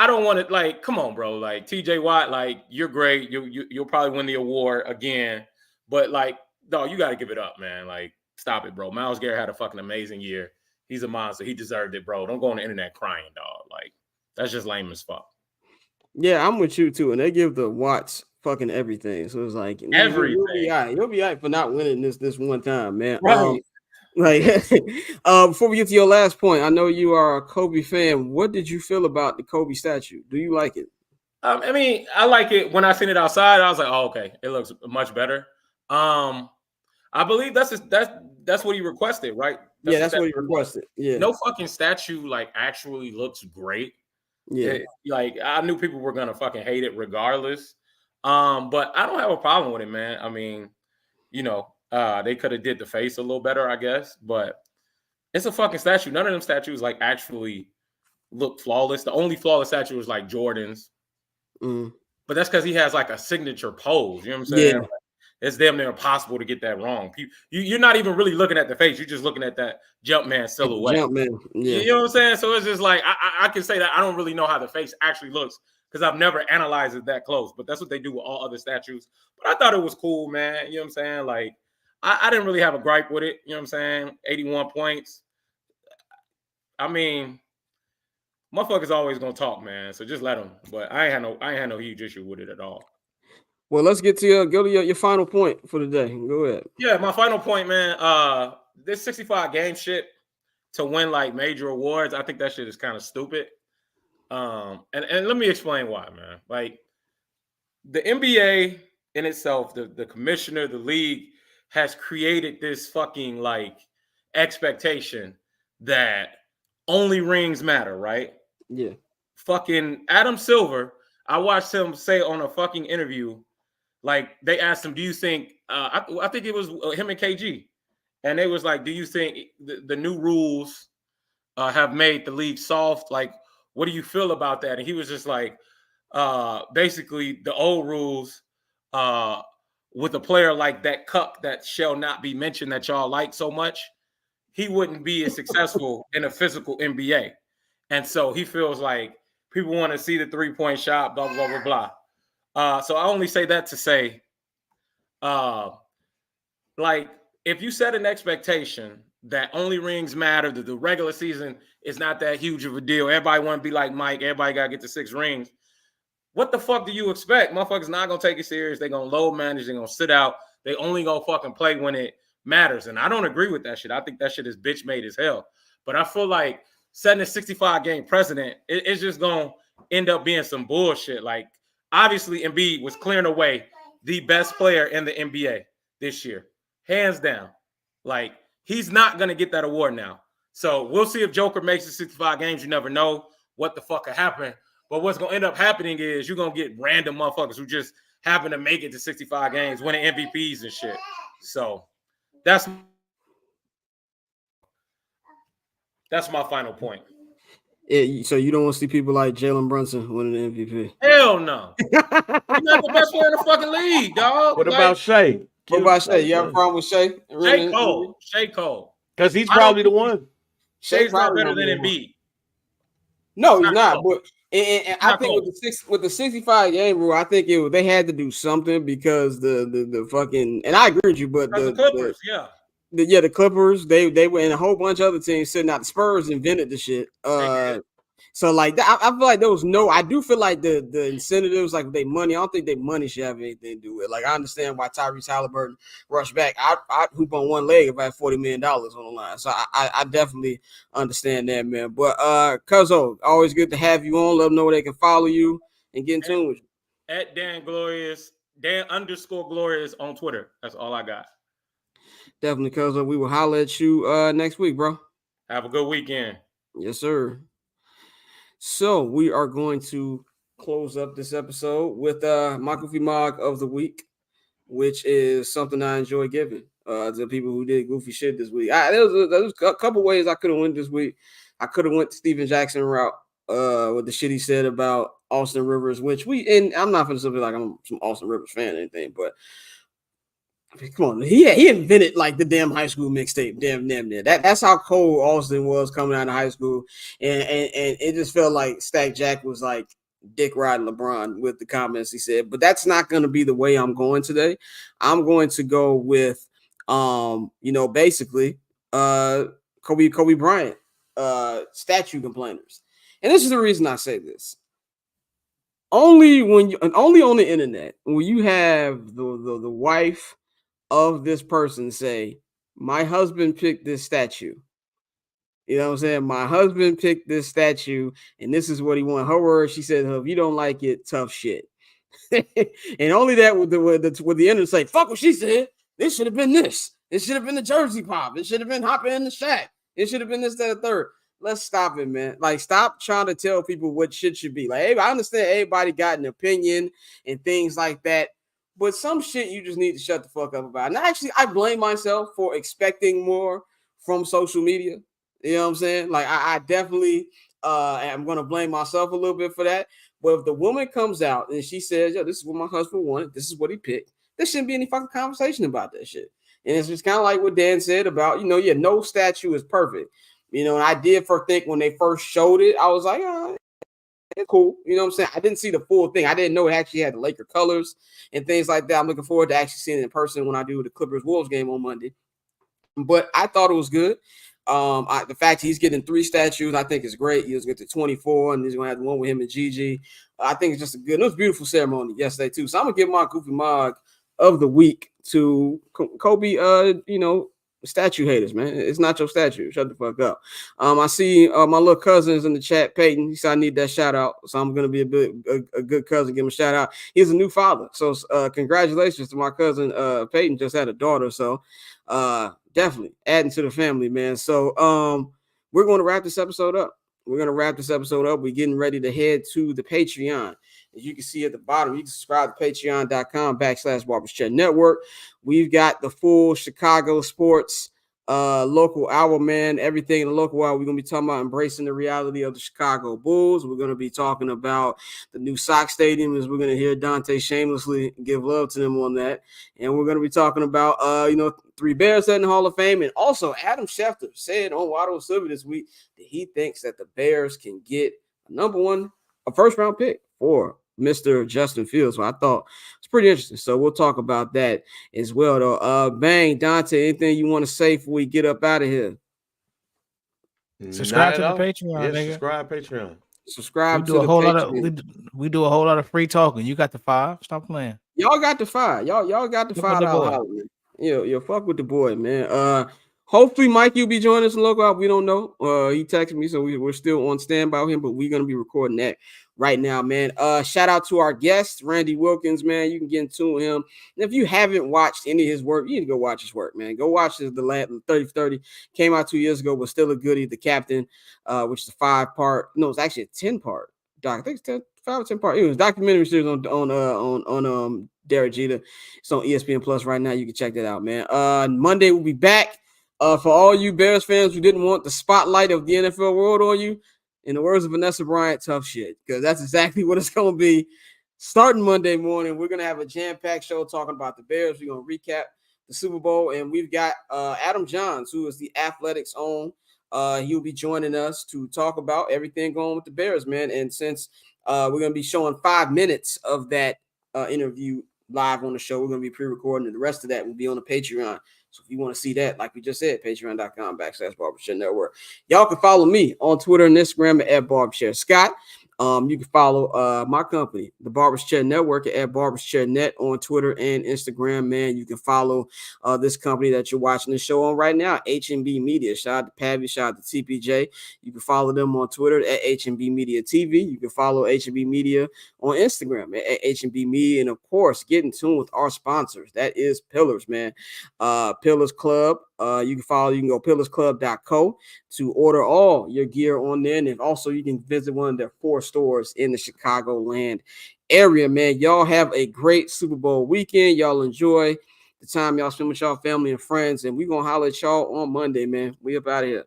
don't want to, like, come on, bro. Like, TJ Watt, like, you're great. You'll probably win the award again. But, like, dog, you got to give it up, man. Like, stop it, bro. Myles Garrett had a fucking amazing year. He's a monster. He deserved it, bro. Don't go on the internet crying, dog. Like, that's just lame as fuck. Yeah, I'm with you too. And they give the Watts fucking everything. So it's like you'll be Everything. all right. You'll be all right for not winning this one time, man. Right. Like before we get to your last point, I know you are a Kobe fan. What did you feel about the Kobe statue? Do you like it? I mean, I like it. When I seen it outside, I was like, "Oh, okay, it looks much better." I believe that's what he requested, right? Yeah, that's what he requested. Yeah, No fucking statue like actually looks great. yeah. Like I knew people were gonna fucking hate it regardless. But I don't have a problem with it, man. I mean, they could have did the face a little better, I guess, but it's a fucking statue. None of them statues like actually look flawless. The only flawless statue is like Jordan's. But that's because he has like a signature pose. You know what I'm saying? Yeah. Like, it's damn near impossible to get that wrong. You're not even really looking at the face. You're just looking at that Jumpman silhouette. Jumpman. Yeah. You know what I'm saying? So it's just like I can say that I don't really know how the face actually looks because I've never analyzed it that close. But that's what they do with all other statues. But I thought it was cool, man. You know what I'm saying? Like I didn't really have a gripe with it. You know what I'm saying? 81 points. I mean, motherfuckers always gonna talk, man. So just let them. But I ain't had no huge issue with it at all. Well, let's get to your final point for the day. Go ahead. Yeah, my final point, man. This 65 game shit to win like major awards, I think that shit is kind of stupid. And let me explain why, man. Like the NBA in itself, the commissioner, the league has created this fucking like expectation that only rings matter, right? Yeah. Fucking Adam Silver, I watched him say on a fucking interview, like they asked him, do you think, I think it was him and KG, and they was like, do you think the new rules have made the league soft? Like, what do you feel about that? And he was just like, basically the old rules with a player like that Cup that shall not be mentioned that y'all like so much, he wouldn't be as successful in a physical NBA. And so he feels like people want to see the 3-point shot, blah, blah, blah, blah. So I only say that to say, like, if you set an expectation that only rings matter, that the regular season is not that huge of a deal, everybody want to be like Mike, everybody got to get to 6 rings. What the fuck do you expect? Motherfuckers not going to take it serious. They're going to load manage. They're going to sit out. They only going to fucking play when it matters. And I don't agree with that shit. I think that shit is bitch made as hell. But I feel like setting a 65 game precedent, it's just going to end up being some bullshit. Like, obviously, Embiid was clearing away the best player in the NBA this year. Hands down. Like, he's not going to get that award now. So we'll see if Joker makes it 65 games. You never know what the fuck could happen. But what's going to end up happening is you're going to get random motherfuckers who just happen to make it to 65 games, winning MVPs and shit. So that's my final point. Yeah, so you don't want to see people like Jalen Brunson winning the MVP? Hell no. He's not the best player in the fucking league, dog. What about Shea? What about Shea? You have a problem with Shea? Shea Cole. Because he's probably the one. Shea's not better than Embiid. No, he's not. But and I think with the 65 game rule, I think they had to do something because the fucking, and I agree with you, but the Clippers, the Clippers, they were in a whole bunch of other teams sitting out. The Spurs invented the shit. So like that, I feel like there was I do feel like the incentives, like their money, I don't think their money should have anything to do with it. Like I understand why Tyrese Halliburton rushed back. I'd hoop on one leg if I had $40 million on the line. So I definitely understand that, man. But Cuzzo, always good to have you on. Let them know where they can follow you and get in tune with you. At Dan_Glorious on Twitter. That's all I got. Definitely, Cuzzo. We will holler at you next week, bro. Have a good weekend. Yes, sir. So we are going to close up this episode with my Goofy Mog of the week, which is something I enjoy giving to people who did goofy shit this week. There was a couple ways I could have went this week. I could have went the Steven Jackson route with the shit he said about Austin Rivers, and I'm not going to say like I'm some Austin Rivers fan or anything, but I mean, come on, he invented like the damn high school mixtape, damn near. That's how cold Austin was coming out of high school, and it just felt like Stack Jack was like dick riding LeBron with the comments he said. But that's not going to be the way I'm going today. I'm going to go with, basically, Kobe Bryant, statue complainers, and this is the reason I say this. only on the internet, when you have the wife of this person say, my husband picked this statue. You know what I'm saying? My husband picked this statue, and this is what he wanted. Her words, she said, if you don't like it, tough shit. And only that with the internet say, fuck what she said. This should have been this. It should have been the Jersey Pop. It should have been hopping in the shack. It should have been this, that, and third. Let's stop it, man. Like, stop trying to tell people what shit should be. Like, hey, I understand everybody got an opinion and things like that, but some shit you just need to shut the fuck up about. And actually, I blame myself for expecting more from social media. You know what I'm saying? Like, I definitely am going to blame myself a little bit for that. But if the woman comes out and she says, yo, this is what my husband wanted, this is what he picked, there shouldn't be any fucking conversation about that shit. And it's just kind of like what Dan said about, no statue is perfect. And I did think when they first showed it, I was like, oh, it's cool. You know what I'm saying? I didn't see the full thing. I didn't know it actually had the Laker colors and things like that. I'm looking forward to actually seeing it in person when I do the Clippers-Wolves game on Monday. But I thought it was good. The fact he's getting 3 statues, I think is great. He was going to 24, and he's going to have the one with him and Gigi. I think it's just it was a beautiful ceremony yesterday too. So I'm gonna give my Goofy Mog of the week to Kobe. Statue haters, man. It's not your statue. Shut the fuck up. I see my little cousins in the chat, Peyton. He said I need that shout out, so I'm gonna be a good cousin. Give him a shout out. He's a new father, so congratulations to my cousin. Peyton just had a daughter, so definitely adding to the family, man. So we're going to wrap this episode up. We're getting ready to head to the Patreon. As you can see at the bottom, you can subscribe to patreon.com/Barbers Chair Network. We've got the full Chicago sports local hour, man. Everything in the local hour. We're going to be talking about embracing the reality of the Chicago Bulls. We're going to be talking about the new Sox Stadium, as we're going to hear Dante shamelessly give love to them on that. And we're going to be talking about, 3 Bears in the Hall of Fame. And also Adam Schefter said on Waddle Silver this week that he thinks that the Bears can get a first-round pick for Mr. Justin Fields. So I thought it's pretty interesting. So we'll talk about that as well, though. Bang, Dante, anything you want to say before we get up out of here? Subscribe to the Patreon, yeah, nigga. Subscribe Patreon. Subscribe to the Patreon. We do a whole lot of free talking. You got the 5. Stop playing. Y'all got the 5. Y'all got the $5. Yo, fuck with the boy, man. Hopefully Mike, you'll be joining us in local. We don't know. He texted me, so we're still on standby with him, but we're gonna be recording that right now, man. Shout out to our guest, Randy Wilkins, man. You can get in tune with him. And if you haven't watched any of his work, you need to go watch his work, man. Go watch the 30-30. Came out 2 years ago, but still a goodie. The Captain, which is a 5-part. No, it's actually a 10-part. Doc, I think it's 5 or 10 part. It was a documentary series on Derek Jeter. It's on ESPN Plus right now. You can check that out, man. Monday we'll be back. For all you Bears fans who didn't want the spotlight of the NFL world on you, in the words of Vanessa Bryant, tough shit, because that's exactly what it's going to be. Starting Monday morning, we're going to have a jam-packed show talking about the Bears. We're going to recap the Super Bowl, and we've got Adam Johns, who is the Athletics' own. He'll be joining us to talk about everything going with the Bears, man. And since we're going to be showing 5 minutes of that interview live on the show, we're going to be pre-recording, and the rest of that will be on the Patreon. So if you want to see that, like we just said, patreon.com/Barbershare Network. Y'all can follow me on Twitter and Instagram at Barbershare Scott. You can follow my company, the Barbers Chair Network, at Barbers Chair Net on Twitter and Instagram, man. You can follow this company that you're watching the show on right now, H&B Media. Shout out to Pavi, shout out to TPJ. You can follow them on Twitter at H&B Media TV. You can follow H&B Media on Instagram at H&B Media. And, of course, get in tune with our sponsors. That is Pillars, man. Pillars Club. You can go pillarsclub.co to order all your gear on there. And also you can visit one of their 4 stores in the Chicagoland area, man. Y'all have a great Super Bowl weekend. Y'all enjoy the time y'all spend with y'all family and friends. And we're going to holler at y'all on Monday, man. We up out of here.